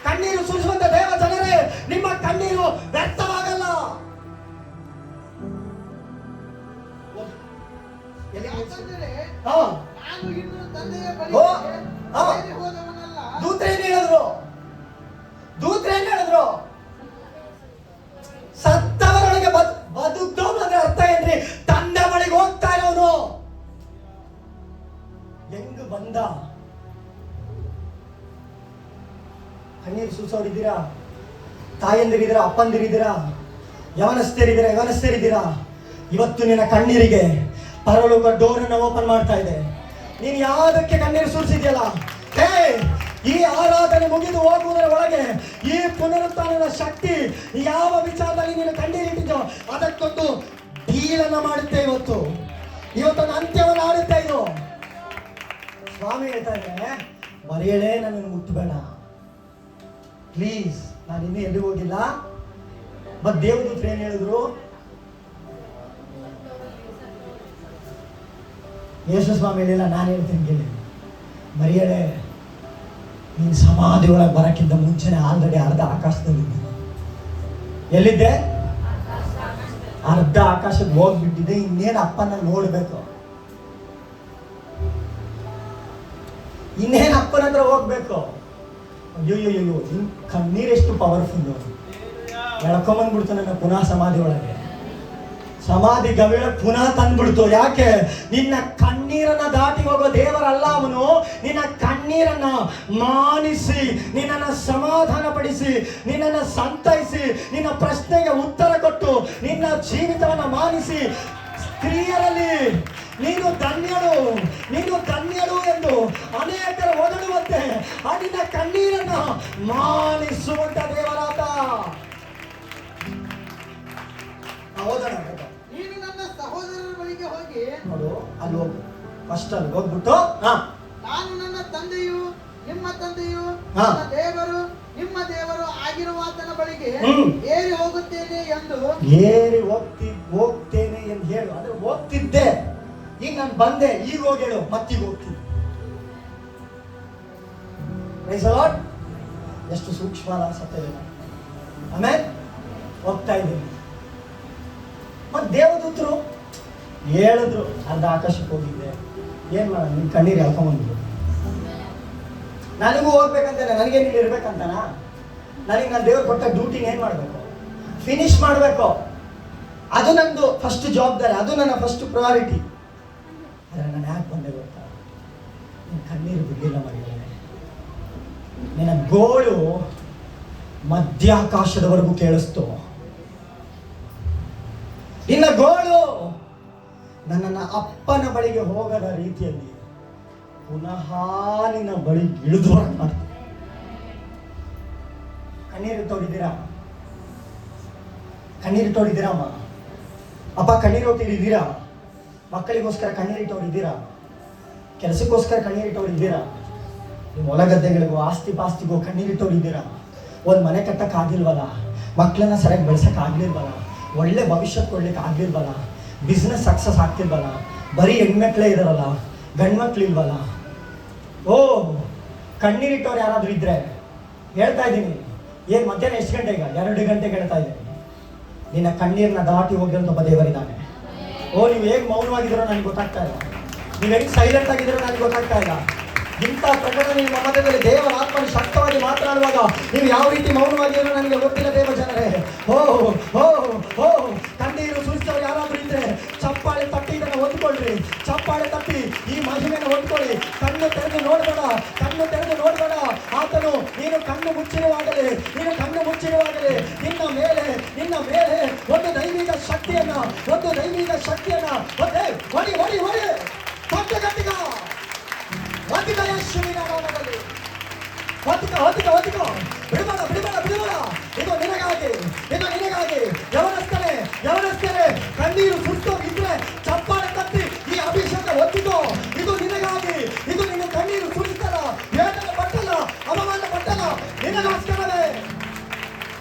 ಕಣ್ಣೀರು ಸುರಿಸುವಂತ ದೇವ ಜನರೇ, ನಿಮ್ಮ ಕಣ್ಣೀರು ವ್ಯರ್ಥವಾಗಲ್ಲ. ದೂತರೇನ್ ಹೇಳಿದ್ರು? ಸತ್ತವರೊಳಗೆ ಬದುಕ್ದವನು ಅಂದ್ರೆ ಅರ್ಥ ಏನ್ರಿ? ತಂದೆ ಬಳಿಗೆ ಹೋಗ್ತಾ ಇರೋನು. ಹೆಂಗ್ ಬಂದ? ಕಣ್ಣೀರು ಸುರಿಸೋರಿದ್ದೀರಾ? ತಾಯಂದಿರಿದ್ದೀರಾ? ಅಪ್ಪಂದಿರಿದ್ದೀರಾ? ಯವನಸ್ಥರಿದ್ದೀರಾ? ಇವತ್ತು ನಿನ್ನ ಕಣ್ಣೀರಿಗೆ ಪರಲೋಕ ಡೋರನ್ನ ಓಪನ್ ಮಾಡ್ತಾ ಇದೆ. ನೀನು ಯಾವುದಕ್ಕೆ ಕಣ್ಣೀರು ಸುರಿಸಿದ್ಯಲ್ಲ, ಈ ಆರಾಧನೆ ಮುಗಿದು ಹೋಗುವುದರ ಒಳಗೆ ಈ ಪುನರುತ್ಥಾನದ ಶಕ್ತಿ ಯಾವ ವಿಚಾರದಲ್ಲಿ ನೀನು ಕಣ್ಣೀರಿಟ್ಟಿದ್ಯೋ ಅದಕ್ಕೊಂದು ಡೀಲನ್ನ ಮಾಡುತ್ತೆ. ಇವತ್ತೊಂದು ಅಂತ್ಯವನ್ನು ಆಡುತ್ತೆ ಇದು. ಸ್ವಾಮಿ ಹೇಳ್ತಾ ಇದ್ದಾರೆ, ಮರೆಯಲೇ ನನ್ನನ್ನು ಮುಟ್ಟಬೇಡ ಪ್ಲೀಸ್. ನಾನು ಇನ್ನೂ ಎಲ್ಲಿ ಹೋಗಿಲ್ಲ. ಮತ್ತೆ ದೇವದೂತರು ಏನ್ ಹೇಳಿದ್ರು? ಯೇಸು ಸ್ವಾಮಿ ಹೇಳಿಲ್ಲ, ನಾನು ಹೇಳ್ತೀನಿ ಕೇಳಿ. ಮರಿಯಳೆ, ನೀನು ಸಮಾಧಿ ಒಳಗೆ ಬರಕ್ಕಿಂತ ಮುಂಚೆನೆ ಆಲ್ರೆಡಿ ಅರ್ಧ ಆಕಾಶದಲ್ಲಿದ್ದೆ. ಎಲ್ಲಿದ್ದೆ? ಅರ್ಧ ಆಕಾಶಕ್ಕೆ ಹೋಗ್ಬಿಟ್ಟಿದೆ. ಇನ್ನೇನು ಅಪ್ಪನ ನೋಡ್ಬೇಕು, ಇನ್ನೇನು ಅಪ್ಪನ ಹತ್ರ ಹೋಗ್ಬೇಕು. ಅಯ್ಯೋ ನಿನ್ ಕಣ್ಣೀರೆಷ್ಟು ಪವರ್ಫುಲ್. ಎಳ್ಕೊಂಬಂದ್ಬಿಡ್ತು ನನ್ನ ಪುನಃ ಸಮಾಧಿ ಒಳಗೆ. ಸಮಾಧಿ ಗವಿಳ ಪುನಃ ತಂದ್ಬಿಡ್ತು. ಯಾಕೆ? ನಿನ್ನ ಕಣ್ಣೀರನ್ನ ದಾಟಿ ಹೋಗೋ ದೇವರಲ್ಲ ಅವನು. ನಿನ್ನ ಕಣ್ಣೀರನ್ನ ಮಾನಿಸಿ, ನಿನ್ನನ್ನು ಸಮಾಧಾನ ಪಡಿಸಿ, ನಿನ್ನನ್ನು ಸಂತೈಸಿ, ನಿನ್ನ ಪ್ರಶ್ನೆಗೆ ಉತ್ತರ ಕೊಟ್ಟು, ನಿನ್ನ ಜೀವಿತವನ್ನ ಮಾನಿಸಿ, ಸ್ತ್ರೀಯರಲ್ಲಿ ನೀನು ಧನ್ಯಳು ಎಂದು ಅನೇಕರು ಹೊಗಳುವಂತೆ ಆ ನಿನ್ನ ಕಣ್ಣೀರನ್ನ ಮಾನಿಸುವಂತ ದೇವರಾತ. ಹೌದಣ್ಣ, ನೀನು ನನ್ನ ಸಹೋದರರ ಬಳಿಗೆ ಹೋಗಿ ನೋಡು, ಅಲ್ಲಿ ಹೋಗು. ಫಸ್ಟ್ ಅಲ್ಲಿ ಹೋಗ್ಬಿಟ್ಟು ನಾನು ನನ್ನ ತಂದೆಯು ನಿಮ್ಮ ತಂದೆಯು ನನ್ನ ದೇವರು ನಿಮ್ಮ ದೇವರು ಆಗಿರುವ ಆತನ ಬಳಿಗೆ ಏರಿ ಹೋಗುತ್ತೇನೆ ಎಂದು ಹೋಗ್ತೇನೆ ಎಂದು ಹೇಳು. ಅಂದ್ರೆ ಹೋಗ್ತಿದ್ದೆ, ಈಗ ನಾನು ಬಂದೆ, ಈಗ ಹೋಗಿ ಹೇಳು, ಮತ್ತೀಗ ಹೋಗ್ತೀನಿ. ಎಷ್ಟು ಸೂಕ್ಷ್ಮ ಸತ್ಯವಿಲ್ಲ. ಆಮೇಲೆ ಹೋಗ್ತಾ ಇದ್ದೀನಿ. ಮತ್ತೆ ದೇವದೂತರು ಹೇಳಿದ್ರು, ಅರ್ಧ ಆಕಾಶಕ್ಕೆ ಹೋಗಿದ್ದೆ. ಏನ್ ಮಾಡ, ನಿನ್ ಕಣ್ಣೀರು ಎಳ್ಕೊಂಬಂದ್ರು. ನನಗೂ ಹೋಗ್ಬೇಕಂತಾನೆ, ನನಗೇನು ಇಲ್ಲಿ ಇರ್ಬೇಕಂತಾನ? ನನಗೆ ನಾನು ದೇವ್ರು ಕೊಟ್ಟ ಡ್ಯೂಟಿನ ಏನ್ ಮಾಡ್ಬೇಕು? ಫಿನಿಶ್ ಮಾಡಬೇಕು. ಅದು ನಂದು ಫಸ್ಟ್ ಜವಾಬ್ದಾರಿ, ಅದು ನನ್ನ ಫಸ್ಟ್ ಪ್ರಯಾರಿಟಿ. ಆದರೆ ನಾನು ಯಾಕೆ ಬಂದೆ ಗೊತ್ತಾ? ನಿನ್ನ ಕಣ್ಣೀರು ಬಿಡಲಿಲ್ಲ ಮರಿಯಲ್ಲ. ನಿನ್ನ ಗೋಳು ಮಧ್ಯಾಕಾಶದವರೆಗೂ ಕೇಳಿಸ್ತು. ನಿನ್ನ ಗೋಳು ನನ್ನನ್ನು ಅಪ್ಪನ ಬಳಿಗೆ ಹೋಗದ ರೀತಿಯಲ್ಲಿ ಪುನಃ ನಿನ್ನ ಬಳಿ ಇಳಿದು ಮಾಡ್ತೀನಿ. ಕಣ್ಣೀರಿಟ್ಟೋಡಿದ್ದೀರಾ ಅಮ್ಮ? ಅಪ್ಪ ಕಣ್ಣೀರಿಟ್ಟಿದ್ದೀರಾ? ಮಕ್ಕಳಿಗೋಸ್ಕರ ಕಣ್ಣೀರಿಟ್ಟೋಡಿದ್ದೀರಾ? ಕೆಲಸಕ್ಕೋಸ್ಕರ ಕಣ್ಣೀರಿಟ್ಟೋಡಿದ್ದೀರಾ? ನಿಮ್ಮ ಹೊಲ ಗದ್ದೆಗಳಿಗೂ ಆಸ್ತಿ ಪಾಸ್ತಿಗೂ ಕಣ್ಣೀರಿಟ್ಟೋಡಿದ್ದೀರಾ? ಒಂದು ಮನೆ ಕಟ್ಟಕ್ಕೆ ಆಗಿಲ್ವಲ್ಲ, ಮಕ್ಕಳನ್ನ ಸರಿಯಾಗಿ ಬೆಳ್ಸಕ್ಕೆ ಆಗ್ಲಿಲ್ವಲ್ಲ, ಒಳ್ಳೆ ಭವಿಷ್ಯ ಕೊಡ್ಲಿಕ್ಕೆ ಆಗ್ಲಿಲ್ವಲ್ಲ, ಬಿಸ್ನೆಸ್ ಸಕ್ಸಸ್ ಆಗ್ತಿಲ್ವಲ್ಲ, ಬರೀ ಹೆಣ್ಮಕ್ಳೇ ಇದಾರಲ್ಲ, ಗಂಡ್ಮಕ್ಳು ಇಲ್ವಲ್ಲ. ಓ, ಕಣ್ಣೀರಿಟ್ಟವ್ರು ಯಾರಾದರೂ ಇದ್ರೆ ಹೇಳ್ತಾ ಇದ್ದೀನಿ, ಏನು ಮಧ್ಯಾಹ್ನ ಎಷ್ಟು ಗಂಟೆ? ಈಗ 2 ಗಂಟೆಗೆ ಹೇಳ್ತಾ ಇದ್ದೀನಿ, ನಿನ್ನ ಕಣ್ಣೀರನ್ನ ದಾಟಿ ಹೋಗಿರೋಂಥ ಒಬ್ಬ ದೇವರಿದ್ದಾನೆ. ಓ, ನೀವು ಹೇಗೆ ಮೌನವಾಗಿದ್ದೀರೋ ನನಗೆ ಗೊತ್ತಾಗ್ತಾ ಇಲ್ಲ, ನೀವು ಹೆಂಗೆ ಸೈಲೆಂಟ್ ಆಗಿದ್ದೀರೋ ನನಗೆ ಗೊತ್ತಾಗ್ತಾ ಇಲ್ಲ. ಇಂಥ ಪ್ರಕಟಣೆ ನಿಮ್ಮ ಮಧ್ಯದಲ್ಲಿ ದೇವರ ಆತ್ಮ ಶಕ್ತವಾಗಿ ಮಾತನಾಡುವಾಗ ನೀವು ಯಾವ ರೀತಿ ಮೌನವಾಗಿರೋ ನನಗೆ ಗೊತ್ತಿಲ್ಲ ದೇವ ಜನರೇ. ಓ ಓ ಓ, ಕಣ್ಣೀರು ಸುರಿಸೋರು ಯಾರಾದ್ರೂ ಇದ್ರೆ ಚಪ್ಪಾಳೆ ತಟ್ಟಿ ಇದನ್ನು ಹೊಂದ್ಕೊಳ್ರಿ, ಚಪ್ಪಾಳೆ ತಟ್ಟಿ ಈ ಮಹಿಮೆಯನ್ನು ಹೊಂದ್ಕೊಳ್ಳಿ. ಕಣ್ಣು ತೆರೆದು ನೋಡಬೇಡ, ಕಣ್ಣು ತೆರೆದು ನೋಡಬೇಡ. ಆತನು ನೀನು ಕಣ್ಣು ಮುಚ್ಚಿರುವಾಗಲೇ, ನೀನು ಕಣ್ಣು ಮುಚ್ಚಿರುವಾಗಲೇ ನಿನ್ನ ಮೇಲೆ ಒಂದು ದೈವಿಕ ಶಕ್ತಿಯನ್ನ ಹೊಡಿ ಹೊಡಿ ಹೊಡಿ ದೊಡ್ಡ ಗಟ್ಟಿಗ ಹೊತ್ತಿಕ ಯೇಸುವಿನ ನಾಮದಲ್ಲಿ ಹೊತ್ತಿಕ ಬಿಡಬೇಡ. ಇದು ನಿನಗಾಗಿ ಯವನಸ್ಥರೇ ಕಣ್ಣೀರು ಸುಟ್ಟು ಇದ್ರೆ ಚಪ್ಪಾಳೆ ತಟ್ಟಿ ಈ ಅಭಿಷೇಕ ಹೊತ್ತಿಕೋ. ಇದು ನಿನಗಾಗಿ, ಇದು ನಿನ್ನ ಕಣ್ಣೀರು ಸುರಿಸ್ತಲ್ಲ, ವೇದನೆ ಪಟ್ಟಲ್ಲ, ಅವಮಾನ ಪಟ್ಟಲ್ಲ, ನಿನಗೋಸ್ಕರವೇ.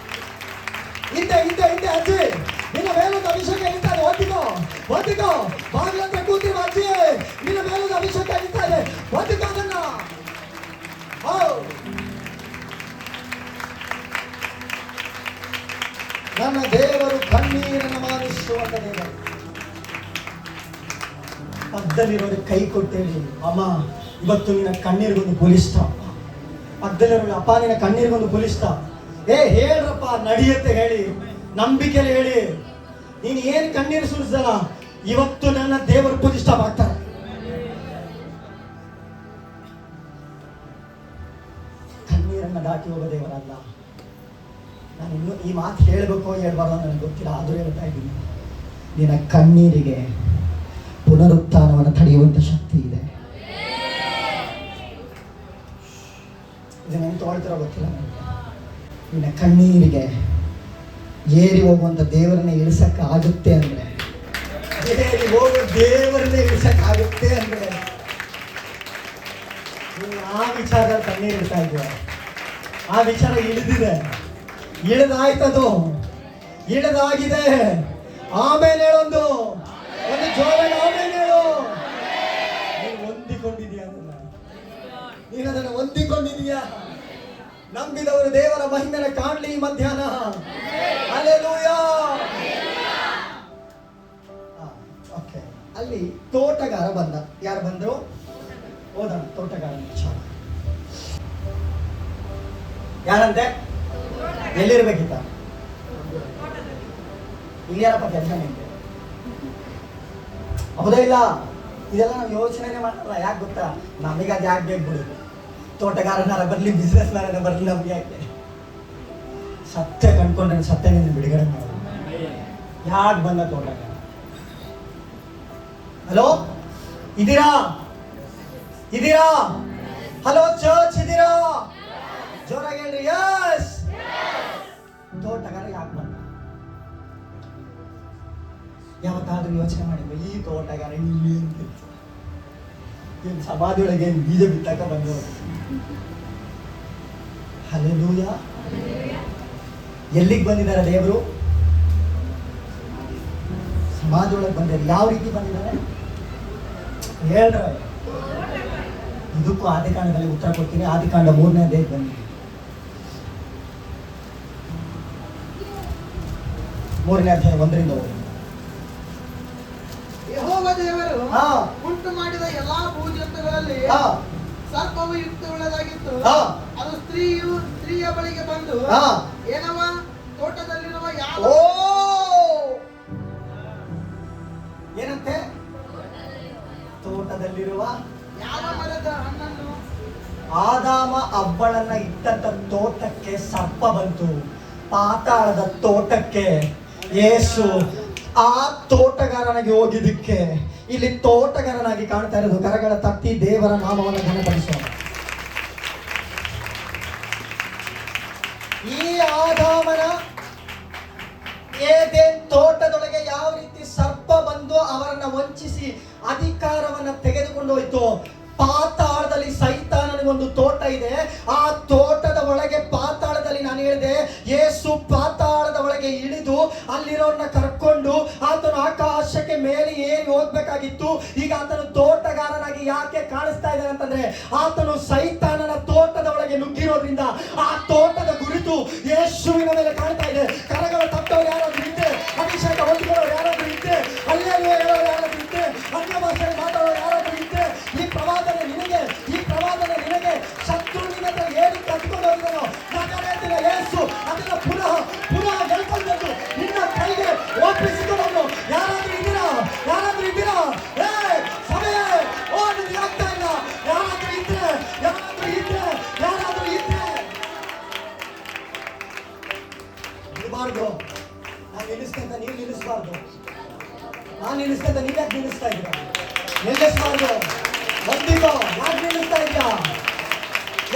ಹಿಂದೆ ಅಜ್ಜಿ, ನಿನ್ನ ಮೇಲೊಂದು ಅಭಿಷೇಕ ಇರ್ತಾರೆ, ಹೊತ್ತಿಕೋ. ಬಾಗಿಲಂತ ಕೂತಿರುವ ಅಜ್ಜಿ, ನಿನ್ನ ಮೇಲೊಂದು ಅಭಿಷೇಕ ಇರ್ತಾರೆ, ಹೊತ್ತಿಕೋ ಅದನ್ನ. ನನ್ನ ದೇವರು ಕಣ್ಣೀರನ್ನು ಮಾನಿಸುವಂತ ದೇವರು. ಪಕ್ಕದಲ್ಲಿರೋರಿಗೆ ಕೈ ಕೊಟ್ಟೇಳಿ, ಅಮ್ಮ ಇವತ್ತು ನಿನ್ನ ಕಣ್ಣೀರಿಗೊಂದು ಪೊಲೀಸ್ತ. ಪಕ್ಕದಲ್ಲಿರೋರಿಗೆ ಅಪ್ಪ ನಿನ್ನ ಕಣ್ಣೀರಿಗೊಂದು ಪೊಲೀಸ್ತ. ಹೇಳ್ರಪ್ಪ, ನಡೆಯುತ್ತೆ ಹೇಳಿ, ನಂಬಿಕೆಯಲ್ಲಿ ಹೇಳಿ. ನೀನು ಏನು ಕಣ್ಣೀರು ಸುರಿಸಲ್ಲ, ಇವತ್ತು ನನ್ನ ದೇವರು ಪೊಲೀಸ್ತ ಆಗ್ತಾರೆ. ಕಣ್ಣೀರನ್ನ ದಾಟಿ ಹೋಗೋ ದೇವರಲ್ಲ. ನಾನು ಇನ್ನೂ ಈ ಮಾತು ಹೇಳಬೇಕೋ ಹೇಳ್ಬಾರ್ದು ನನಗೆ ಗೊತ್ತಿಲ್ಲ, ಆದರೂ ಹೇಳ್ತಾ ಇದ್ದೀನಿ. ನಿನ್ನ ಕಣ್ಣೀರಿಗೆ ಪುನರುತ್ಥಾನವನ್ನು ತಡೆಯುವಂಥ ಶಕ್ತಿ ಇದೆ. ಇದನ್ನು ತೊಗೊಳ್ತಿರೋ ಗೊತ್ತಿಲ್ಲ ನನಗೆ. ನಿನ್ನ ಕಣ್ಣೀರಿಗೆ ಏರಿ ಹೋಗುವಂಥ ದೇವರನ್ನೇ ಇಳಿಸಕ್ಕಾಗುತ್ತೆ ಅಂದರೆ, ಏರಿ ಹೋಗೋ ದೇವರನ್ನೇ ಇಳಿಸಕ್ಕಾಗುತ್ತೆ ಅಂದರೆ ನೀವು ಆ ವಿಚಾರದಲ್ಲಿ ಕಣ್ಣೀರು ಇಡ್ತಾ ಇದ್ದೀರ. ಆ ವಿಚಾರ ಇಳಿದಾಯ್ತದು, ಇಳಿದಾಗಿದೆ. ಆಮೇಲೆ ಹೇಳೊಂದು ಜೋರಾಗಿ ಆಮೇಲೆ ಹೇಳು. ನೀನು ಹೊಂದಿಕೊಂಡಿದೀಯ, ನೀನು ಅದನ್ನು ಹೊಂದಿಕೊಂಡಿದೀಯಾ? ನಂಬಿದವರು ದೇವರ ಮಹಿಮೆನ ಕಾಣಲಿ ಈ ಮಧ್ಯಾಹ್ನ. ಹಲ್ಲೆಲೂಯಾ. ಓಕೆ, ಅಲ್ಲಿ ತೋಟಗಾರ ಬಂದ. ಯಾರು ಬಂದ್ರು? ಓದೋಣ. ತೋಟಗಾರ ಯಾರಂತೆ? ಎಲ್ಲಿರ್ಬೇಕಿತ್ತ? ಇಲ್ಲಿ ಯಾರಪ್ಪ ಕೆಲಸ ನಿಂತೆ? ಹೌದಾ ಇಲ್ಲ? ಇದೆಲ್ಲ ನಾವು ಯೋಚನೆ ಮಾಡಲ್ಲ. ಯಾಕೆ ಗೊತ್ತಾ? ನಮಗೆ ಅದು ಯಾಕೆ ಬೇಕು ಬಿಡು. ತೋಟಗಾರನಾರ ಬರಲಿ, ಬಿಸ್ನೆಸ್ನಾರ ಬರಲಿ, ನಮ್ಗೆ ಯಾಕೆ? ಸತ್ಯ ಕಂಡ್ಕೊಂಡ್ರೆ ಸತ್ಯನಿಂದ ಬಿಡುಗಡೆ ಮಾಡೋದು. ಯಾಕೆ ಬಂದ ತೋಟಗಾರ? ಹಲೋ, ಇದ್ದೀರಾ? ಹಲೋ ಚರ್ಚ್, ಇದ್ದೀರಾ? ಜೋರಾಗಿ ಹೇಳ್ರಿ, ಯಸ್. ತೋಟಗಾರ ಯಾಕೆ ಬಂದ? ಯಾವತ್ತಾದ್ರೂ ಯೋಚನೆ ಮಾಡಿದ್ವಿ ಈ ತೋಟಗಾರ ಇಲ್ಲಿ ಅಂತಿತ್ತು? ಏನು ಸಮಾಧಿಯೊಳಗೆ ಏನು ಬೀಜ ಬಿತ್ತಕ್ಕ ಬಂದವರು? ಹಲ್ಲೆಲೂಯಾ. ಎಲ್ಲಿಗೆ ಬಂದಿದ್ದಾರೆ ದೇವರು? ಸಮಾಧಿಯೊಳಗೆ ಬಂದಿದ್ದಾರೆ. ಯಾವ ರೀತಿ ಬಂದಿದ್ದಾರೆ ಹೇಳ್ರ? ಇದಕ್ಕೂ ಆದಿಕಾಂಡದಲ್ಲಿ ಉತ್ತರ ಕೊಡ್ತೀನಿ. ಆದಿಕಾಂಡ 3ನೇ ಅಧ್ಯಾಯಕ್ಕೆ ಬನ್ನಿ. 3ನೇ ಅಧ್ಯಾಯ 1ರಿಂದ 5. ಯೆಹೋವ ದೇವರು ಉಂಟು ಮಾಡಿದ ಎಲ್ಲಾ ಭೂಜಂತುಗಳಲ್ಲಿ ಸರ್ಪವು ಯುಕ್ತವುಳ್ಳದಾಗಿತ್ತು. ಅದು ಸ್ತ್ರೀಯ ಬಳಿಗೆ ಬಂದು, ಏನವ ತೋಟದಲ್ಲಿರುವ ಯಾವ ಏನಂತೆ? ತೋಟದಲ್ಲಿರುವ ಯಾವ ಮರದ ಹಣ್ಣನ್ನು ಆದಾಮ ಹವ್ವಳನ್ನ ಇಟ್ಟಂತ ತೋಟಕ್ಕೆ ಸರ್ಪ ಬಂತು. ಪಾತಾಳದ ತೋಟಕ್ಕೆ ಯೇಸು ಆ ತೋಟಗಾರನಾಗಿ ಹೋಗಿದ್ದಕ್ಕೆ ಇಲ್ಲಿ ತೋಟಗಾರನಾಗಿ ಕಾಣ್ತಾ ಇರೋದು. ಕರಗಳ ತಟ್ಟಿ ದೇವರ ನಾಮವನ್ನು ಘನಪಡಿಸೋಣ. ಈ ಆದಾಮನ ಏದೇನ್ ತೋಟದೊಳಗೆ ಯಾವ ರೀತಿ ಸರ್ಪ ಬಂದು ಅವರನ್ನ ವಂಚಿಸಿ ಅಧಿಕಾರವನ್ನ ತೆಗೆದುಕೊಂಡು ಹೋಯ್ತು. ಪಾತಾಳದಲ್ಲಿ ಸೈತಾನನಿಗೊಂದು ತೋಟ ಇದೆ. ಆ ತೋಟದ ಒಳಗೆ ಪಾತಾಳದಲ್ಲಿ ನಾನು ಹೇಳಿದ ಯೇಸು ಪಾತಾಳದ ಒಳಗೆ ಇಳಿದು ಅಲ್ಲಿರೋರ್ನ ಕರ್ಕೊಂಡು ಆತನು ಆಕಾಶಕ್ಕೆ ಮೇಲೆ ಏರಿ ಹೋಗ್ಬೇಕಾಗಿತ್ತು. ಈಗ ಆತನು ತೋಟಗಾರನಾಗಿ ಯಾಕೆ ಕಾಣಿಸ್ತಾ ಇದ್ದಾನೆ ಅಂತಂದ್ರೆ ಆತನು ಸೈತಾನನ ತೋಟದ ಒಳಗೆ ನುಗ್ಗಿರೋದ್ರಿಂದ ಆ ತೋಟದ ಕುರಿತು ಯೇಸುವಿನ ಮೇಲೆ ಕಾಣ್ತಾ ಇದೆ. ಕರಗಳ ತಟ್ಟವರು ಯಾರಾದ್ರೂ ಇದ್ದೆ, ಅಭಿಷೇಕ ಹೊಂದಿಕೊಳ್ಳೋರು ಯಾರಾದ್ರೂ ಇದ್ದೆ, ಅಲ್ಲೆಲ್ಲೋ ಹೇಳೋರು ಯಾರಾದ್ರೂ ಇದ್ದೆ, ಅನ್ಯ ಭಾಷೆ ಮಾತಾಡೋರು ಯಾರಾದ್ರೂ ಇದ್ದೆ, ಈ ಪ್ರವಾದನೆ ನಿನಗೆ, ಈ ಪ್ರವಾದನೆ ನಿನಗೆ. ಶತ್ರು ನಿನ್ನ ಹತ್ರ ಏನು ಕಟ್ಕೊಂಡು ಹೋಗಿದ್ದಾನೋ ನಜರೇತಿನ ಯೇಸು ಅದನ್ನ ಪುನಃ ಪುನಃ ಗೆಲ್ಕೊಂಡು ನಿನ್ನ ಕೈಗೆ ಒಪ್ಪಿಸಿಕೊಂಡು ಯಾರಾದ್ರೂ ಇದ್ದೀರಾ? ಯಾರಾದ್ರೂ ಇದ್ದೀರಾ? ಸಮಯ ಓ ನಿನಗೆ ಆಗ್ತಾ ಇಲ್ಲ. ಯಾರಾದ್ರೂ ಇದ್ರೆ, ಯಾರಾದ್ರೂ ಇದ್ರೆ, ಯಾರಾದ್ರೂ ಇದ್ರೆ ಇರಬಾರ್ದು. ನಾನು ನಿಲ್ಲಿಸ್ಕೊಂತ ನೀವು ನಿಲ್ಲಿಸಬಾರ್ದು. ನಾನು ನಿಲ್ಲಿಸ್ಕೊಂತ ನೀವು ಯಾಕೆ ನಿಲ್ಲಿಸ್ತಾ ಇದ್ದೀರಾ? ನಿಲ್ಲಿಸಬಾರ್ದು. ಹೊಂದಿಕೋ. ಯಾಕೆ ನಿಲ್ಲಿಸ್ತಾ ಇದ್ಯಾ?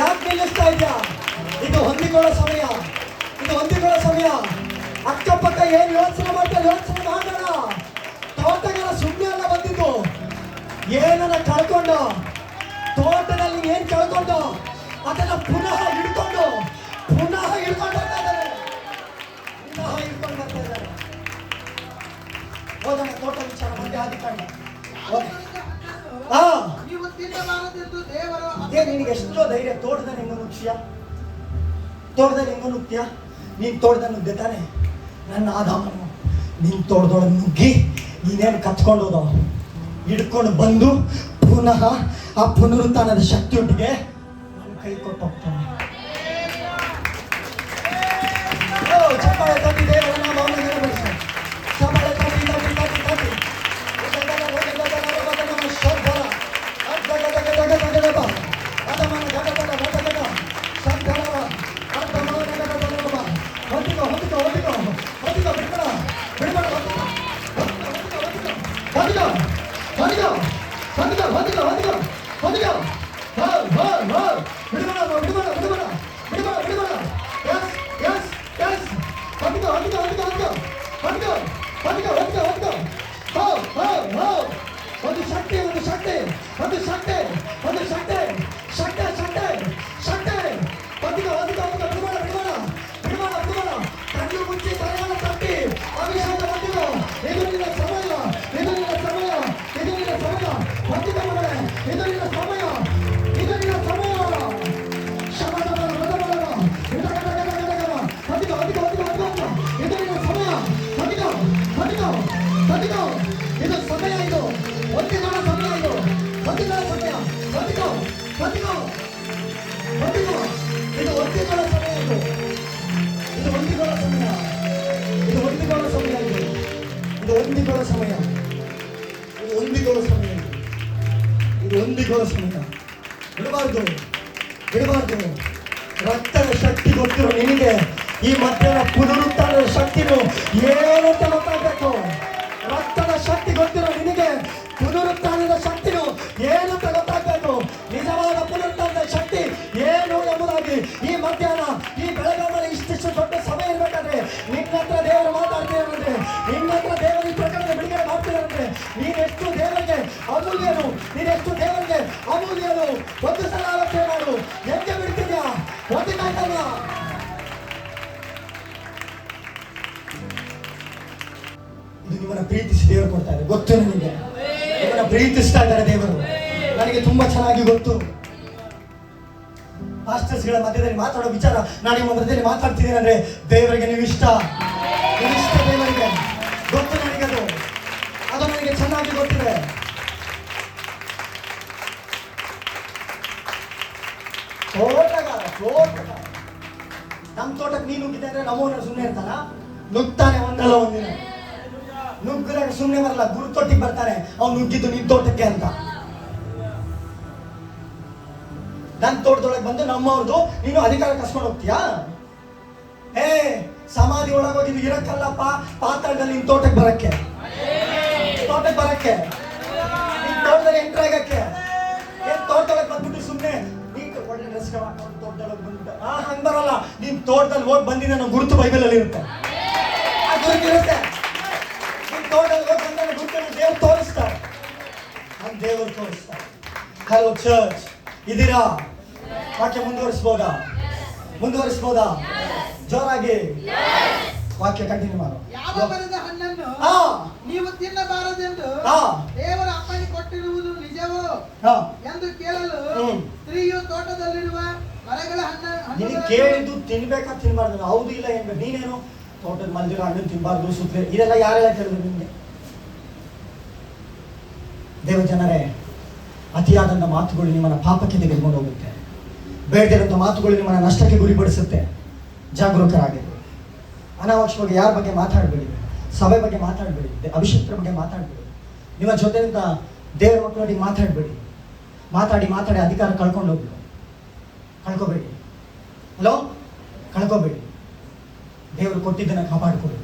ಯಾಕೆ ನಿಲ್ಲಿಸ್ತಾ ಇದ್ಯಾ? ಇದು ಹೊಂದಿಕೊಳ್ಳೋ ಸಮಯ, ಇದು ಹೊಂದಿಕೊಳ್ಳೋ ಸಮಯ. ಅಕ್ಕಪಕ್ಕ ಏನ್ ಯೋಚನೆ ಮಾಡ್ತಾರೆ ಯೋಚನೆ ಮಾಡೋಣ. ತೋಟಗಾರ ಸುಮ್ಮನೆ ಎಲ್ಲ ಬಂದಿದ್ದು, ಏನನ್ನ ಕಳ್ಕೊಂಡು, ತೋಟದಲ್ಲಿ ಏನ್ ಕಳ್ಕೊಂಡು ಅದನ್ನ ಪುನಃ ಹಿಡ್ಕೊಂಡು ಬರ್ತಾ ಇದ್ದಾರೆ. ಪುನಃ ಹಿಡ್ಕೊಂಡು ಬರ್ತಾ ಇದ್ದಾರೆ. ಹೋಗೋಣ ತೋಟ ವಿಚಾರ ಮತ್ತೆ ಆದಿಕಾಂಡ. ನೀವು ತಿನ್ನಬಾರದೆಂದು ದೇವರು ನಿನಗೆ ಎಷ್ಟೋ ಧೈರ್ಯ. ತೋಟದಲ್ಲಿ ಹೆಂಗ ನುಗ್ತೀಯ? ತೋಟದಲ್ಲಿ ಹೆಂಗ ನುಗ್ತೀಯ? ನೀನ್ ತೋಟದಲ್ಲಿ ನುಗ್ದೆ ತಾನೆ. ನನ್ನ ಆದಾಮನು ನಿನ್ ತೋಟದೊಳಗೆ ನುಗ್ಗಿ ನೀನೇನು ಕತ್ಕೊಂಡು ಹೋದ ಹಿಡ್ಕೊಂಡು ಬಂದು ಪುನಃ ಆ ಪುನರುತ್ಥಾನದ ಶಕ್ತಿಯೊಟ್ಟಿಗೆ ನನ್ನ ಕೈ ಕೊಟ್ಟು ಹೋಗ್ತಾನೆ. ಚಪ್ಪಾಳೆ ತಟ್ಟಿ ದೇವರ ನಾಮವನ್ನು ಘನಪಡಿಸಿ. ಚಪ್ಪಾಳೆ ತಟ್ಟಿ ತಟ್ಟಿ ತಟ್ಟಿ ತಟ್ಟಿ ಒಂದು ಶಕ್ತಿ ಒಂದು ಶಕ್ತಿ ಒಂದು ಶಕ್ತಿ ಒಂದು ಶಕ್ತಿ ಶಕ್ತಿ ಶಕ್ತಿ ಶಕ್ತಿ ಹೊಂದಿಕ ಹೊಂದಿಕ ಹೊಂದಿಕ ಬಿಡಬೇಡ ಬಿಡಬೇಡ ಬಿಡಬೇಡ ಬಿಡಬೇಡ. ಕಣ್ಣು ಮುಚ್ಚಿ ತಲೆಯನ್ನು ತಟ್ಟಿ ಅಭಿಷೇಕ ಹೊಂದಿಕ. ಇದು ನಿನ್ನ ಸಮಯ, ಇದು ನಿನ್ನ ಸಮಯ, ಇದು ನಿನ್ನ ಸಮಯ. ಹೊಂದಿಕ ಮಗಳೇ, ಇದು ನಿನ್ನ ಸಮಯ, ಇದು ನಿನ್ನ ಸಮಯ. ಶಬದ ಹೊಂದಿಕ ಹೊಂದಿಕ ಹೊಂದಿಕ ಹೊಂದಿಕ. ಇದು ನಿನ್ನ ಸಮಯ. ಹೊಂದಿಕ ಹೊಂದಿಕ ಹೊಂದಿಕ. ಇದು ಸಮಯ, ಇದು ಹೊಂದಿಕೊಳ್ಳೋ ಸಮಯ, ಇದು ಹೊಂದಿಕೊಳ್ಳೋ ಸಮಯ. ಹೊಂದಿಕ ಹೊಂದಿಕ ಹೊಂದಿಕ. ಇದು ಹೊಂದಿಕೊಳ್ಳೋ ಸಮಯ, ಇದು ಇದು ಹೊಂದಿಕೊಳ್ಳೋ ಸಮಯ, ಇದು ಹೊಂದಿಕೊಳ್ಳೋ ಸಮಯ, ಇದು ಹೊಂದಿಕೊಳ್ಳೋ ಸಮಯ, ಇದು ಹೊಂದಿಕೊಳ್ಳೋ ಸಮಯ, ಇದು ಹೊಂದಿಕೊಳ್ಳೋ ಸಮಯ. ಬಿಡಬಾರ್ದು ಬಿಡಬಾರ್ದು. ರಕ್ತದ ಶಕ್ತಿ ಗೊತ್ತಿರೋ ನಿನಗೆ ಈ ಮಧ್ಯಾಹ್ನ ಪುನರುತ್ಥಾನದ ಶಕ್ತಿನು ಏನು ಅಂತ ಗೊತ್ತಾಗಬೇಕು. ರಕ್ತದ ಶಕ್ತಿ ಗೊತ್ತಿರೋ ನಿನಗೆ ಪುನರುತ್ಥಾನದ ಶಕ್ತಿನು ಏನು ಅಂತ ಗೊತ್ತಾಗಬೇಕು. ನಿಜವಾದ ಪುನರುತ್ಥಾನದ ಶಕ್ತಿ ಏನು ಎಂಬುದಾಗಿ ಈ ಮಧ್ಯಾಹ್ನ ಈ ಬೆಳಗಾವಲ್ಲಿ ಇಷ್ಟಿಷ್ಟು ದೊಡ್ಡ ಸಮಯ ಇರಬೇಕಾದ್ರೆ ನಿನ್ನ ಹತ್ರ ದೇವರು ಮಾತಾಡ್ತೀರಂದ್ರೆ, ನಿನ್ನ ಹತ್ರ ದೇವರು ಈ ಪ್ರಕರಣ ಬಿಡುಗಡೆ ಮಾಡ್ತೀರಂದ್ರೆ ನೀನೆಷ್ಟು ದೇವರಿಗೆ ಅಮೂಲ್ಯನು, ನೀನೆಷ್ಟು ದೇವರಿಗೆ ಅಮೂಲ್ಯನು. ಒಂದು ಸಲ ಆಲೋಚನೆ ಮಾಡು. ಹೆಂಗೆ ಬಿಡ್ತಿದ್ಯಾ? ಹೊಂದಿಕಾಯ್ತಲ್ಲ. ಇದು ನಿಮ್ಮನ್ನ ಪ್ರೀತಿಸಿ ದೇವರು ಕೊಡ್ತಾ ಇದೆ. ಗೊತ್ತು ನನಗೆ ನಿಮ್ಮನ್ನ ಪ್ರೀತಿಸ್ತಾ ಇದ್ದಾರೆ ದೇವರು. ನನಗೆ ತುಂಬಾ ಚೆನ್ನಾಗಿ ಗೊತ್ತು. ಪಾಸ್ಟರ್ಸ್ಗಳ ಮಧ್ಯದಲ್ಲಿ ಮಾತಾಡೋ ವಿಚಾರ ನಾನು ನಿಮ್ಮ ಮಧ್ಯದಲ್ಲಿ ಮಾತಾಡ್ತಿದ್ದೀನಿ ಅಂದ್ರೆ ದೇವರಿಗೆ ನೀವು ಇಷ್ಟ, ದೇವರಿಗೆ ಗೊತ್ತು. ನನಗೆ ಅದು ನನಗೆ ಚೆನ್ನಾಗಿ ಗೊತ್ತಿದೆ. ತೋಟಗಾರ ನಮ್ಮ ತೋಟಕ್ಕೆ ನೀನು ನುಗ್ಗಿದೆ ಅಂದ್ರೆ ನಮ್ಮವನ್ನ ಸುಮ್ಮನೆ ಇರ್ತಾನ? ನುಗ್ತಾನೆ ಒಂದಲ್ಲ ಒಂದಿನ. ನುಗ್ಗಿದಾಗ ಸುಮ್ಮನೆ ಬರಲ್ಲ, ಗುರು ತೊಟ್ಟಿಗೆ ಬರ್ತಾನೆ. ಅವ್ನು ನುಗ್ಗಿದ್ದು ನಿನ್ ತೋಟಕ್ಕೆ ಅಂತ. ನನ್ನ ತೋಟದೊಳಗೆ ಬಂದು ನಮ್ಮವ್ರದ್ದು ನೀನು ಅಧಿಕಾರ ಕಸ್ಕೊಂಡು ಹೋಗ್ತೀಯಾ? ಸಮಾಧಿ ಒಳಗೋಗಿ ಇರಕ್ಕಲ್ಲಪ್ಪ, ಪಾತಾಳದಲ್ಲಿ ನಿನ್ ತೋಟಕ್ಕೆ ಬರಕ್ಕೆ, ತೋಟಕ್ಕೆ ಬರಕ್ಕೆ, ನಿನ್ ತೋಟದಲ್ಲಿ ಎಂಟ್ರ್ ಆಗಕ್ಕೆ. ತೋಟದೊಳಗೆ ಬಂದ್ಬಿಟ್ಟು ಸುಮ್ಮನೆ ನೀಟ್ ಒಳ್ಳೆ ಡ್ರೆಸ್ ಹಾಕೊಂಡು ತೋಟದೊಳಗೆ ಬಂದ್ಬಿಟ್ಟು ಹಂಗ್ ಬರಲ್ಲ. ನಿನ್ ತೋಟದಲ್ಲಿ ಹೋಗಿ ಬಂದಿದ್ದ ನಮ್ಮ ಗುರುತು ಬೈಬಲ್ ಅಲ್ಲಿ ಇರುತ್ತೆ. ಆ ಗುರುತು ಇರುತ್ತೆ. ನಿನ್ ತೋಟದಲ್ಲಿ ಹೋಗಿ ಬಂದ ಗುರುತನ್ನು ದೇವ್ರು ತೋರಿಸ್ತಾರೆ. ಹಂಗ್ ದೇವರು ತೋರಿಸ್ತಾರೆ. ಹಲೋ ಚರ್ಚ್, ಇದೀರಾ? ವಾಕ್ಯ ಮುಂದುವರಿಸ್ಬೋದಾ? ಜೋರಾಗಿ ವಾಕ್ಯ ಕಂಟಿನ್ಯೂ ಮಾಡು. ಯಾವ ಮರದ ಹಣ್ಣನ್ನು ಹಾ ನೀವು ತಿನ್ನಬಾರದೆಂದು ಹಾ ದೇವರ ಅಪ್ಪಣೆ ಕೊಟ್ಟಿರುವುದು ನಿಜವೋ ಹಾ ಎಂದು ಕೇಳಲು ಹ್ಮ್. ಸ್ತ್ರೀಯು ತೋಟದಲ್ಲಿರುವ ಮರಗಳ ನಿನಗೆ ಹಣ್ಣುಗಳನ್ನು ಕೇಳಿದ್ದು ತಿನ್ಬೇಕಾ ತಿನ್ಬಾರ್ದು? ಹೌದು ಇಲ್ಲ ಏನ್ಬೇಕು? ನೀನೇನು ತೋಟದ ಮಲ್ಜಿರೋ ಹಣ್ಣು ತಿನ್ಬಾರ್ದು ಸುತ್ತಲೇ ಇದೆಲ್ಲ ಯಾರೆಲ್ಲ ಕೇಳಿದ್ರು ನಿಮಗೆ? ದೇವ ಜನರೇ, ಅತಿಯಾದಂಥ ಮಾತುಗಳು ನಿಮ್ಮನ್ನ ಪಾಪಕ್ಕೆ ತೆಗೆದುಕೊಂಡು ಹೋಗುತ್ತೆ. ಬೇಡದಿರೋಂಥ ಮಾತುಗಳು ನಿಮ್ಮನ್ನ ನಷ್ಟಕ್ಕೆ ಗುರಿಪಡಿಸುತ್ತೆ. ಜಾಗರೂಕರಾಗಿರಿ. ಅನಾವಶ್ಯವಾಗಿ ಯಾರ ಬಗ್ಗೆ ಮಾತಾಡಬೇಡಿ. ಸಭೆ ಬಗ್ಗೆ ಮಾತಾಡಬೇಡಿ. ಅಭಿಷೇಕರ ಬಗ್ಗೆ ಮಾತಾಡಬೇಡಿ. ನಿಮ್ಮ ಜೊತೆಯಿಂದ ದೇವರ ಮಕ್ಕಳೊಟ್ಟಿಗೆ ಮಾತಾಡಬೇಡಿ. ಮಾತಾಡಿ ಅಧಿಕಾರ ಕಳ್ಕೋಬೇಡಿ. ಹಲೋ, ಕಳ್ಕೋಬೇಡಿ. ದೇವರು ಕೊಟ್ಟಿದ್ದನ್ನು ಕಾಪಾಡಿಕೊಳ್ಳಿ.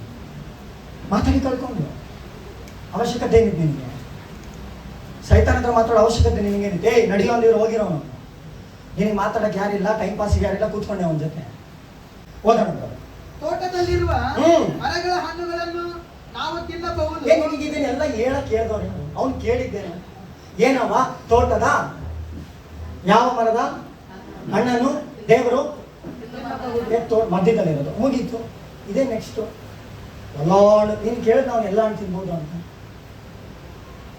ಮಾತಾಡಿ ಕಳ್ಕೊಂಡು ಅವಶ್ಯಕತೆ ಏನಿದೆ ನಿನಗೆ? ಸೈತಾನ ಹತ್ರ ಮಾತಾಡೋ ಅವಶ್ಯಕತೆ ನಿನಗೇನಿದೆ? ನಡೆಯೋ ಅಂದಿರೋ ಹೋಗಿರೋನು. ನಿನಗೆ ಮಾತಾಡಕ್ಕೆ ಯಾರಿಲ್ಲ, ಟೈಮ್ ಪಾಸಿಗೆ ಯಾರಿಲ್ಲ, ಕೂತ್ಕೊಂಡೆ ಅವನ ಜೊತೆ. ಓದೋಣ. ತೋಟದಲ್ಲಿರುವ ಹ್ಮ್. ಮರಗಳ ಹಣ್ಣುಗಳನ್ನು ನಾವು ತಿನ್ನಬಹುದು. ನಿನಗೆ ಇದನ್ನೆಲ್ಲ ಹೇಳಕ್ ಹೇಳ್ದವ್ರೆ. ಅವ್ನು ಕೇಳಿದ್ದೇನೆ, ಏನವ ತೋಟದ ಯಾವ ಮರದ ಹಣ್ಣನ್ನು ದೇವರು ಮಧ್ಯದಲ್ಲಿರೋದು ಮುಗೀತು. ಇದೇ ನೆಕ್ಸ್ಟ್ ಎಲ್ಲ ನೀನು ಕೇಳಿದ್ ನಾವು ಎಲ್ಲ ಹಣ್ಣು ತಿನ್ಬೋದು ಅಂತ.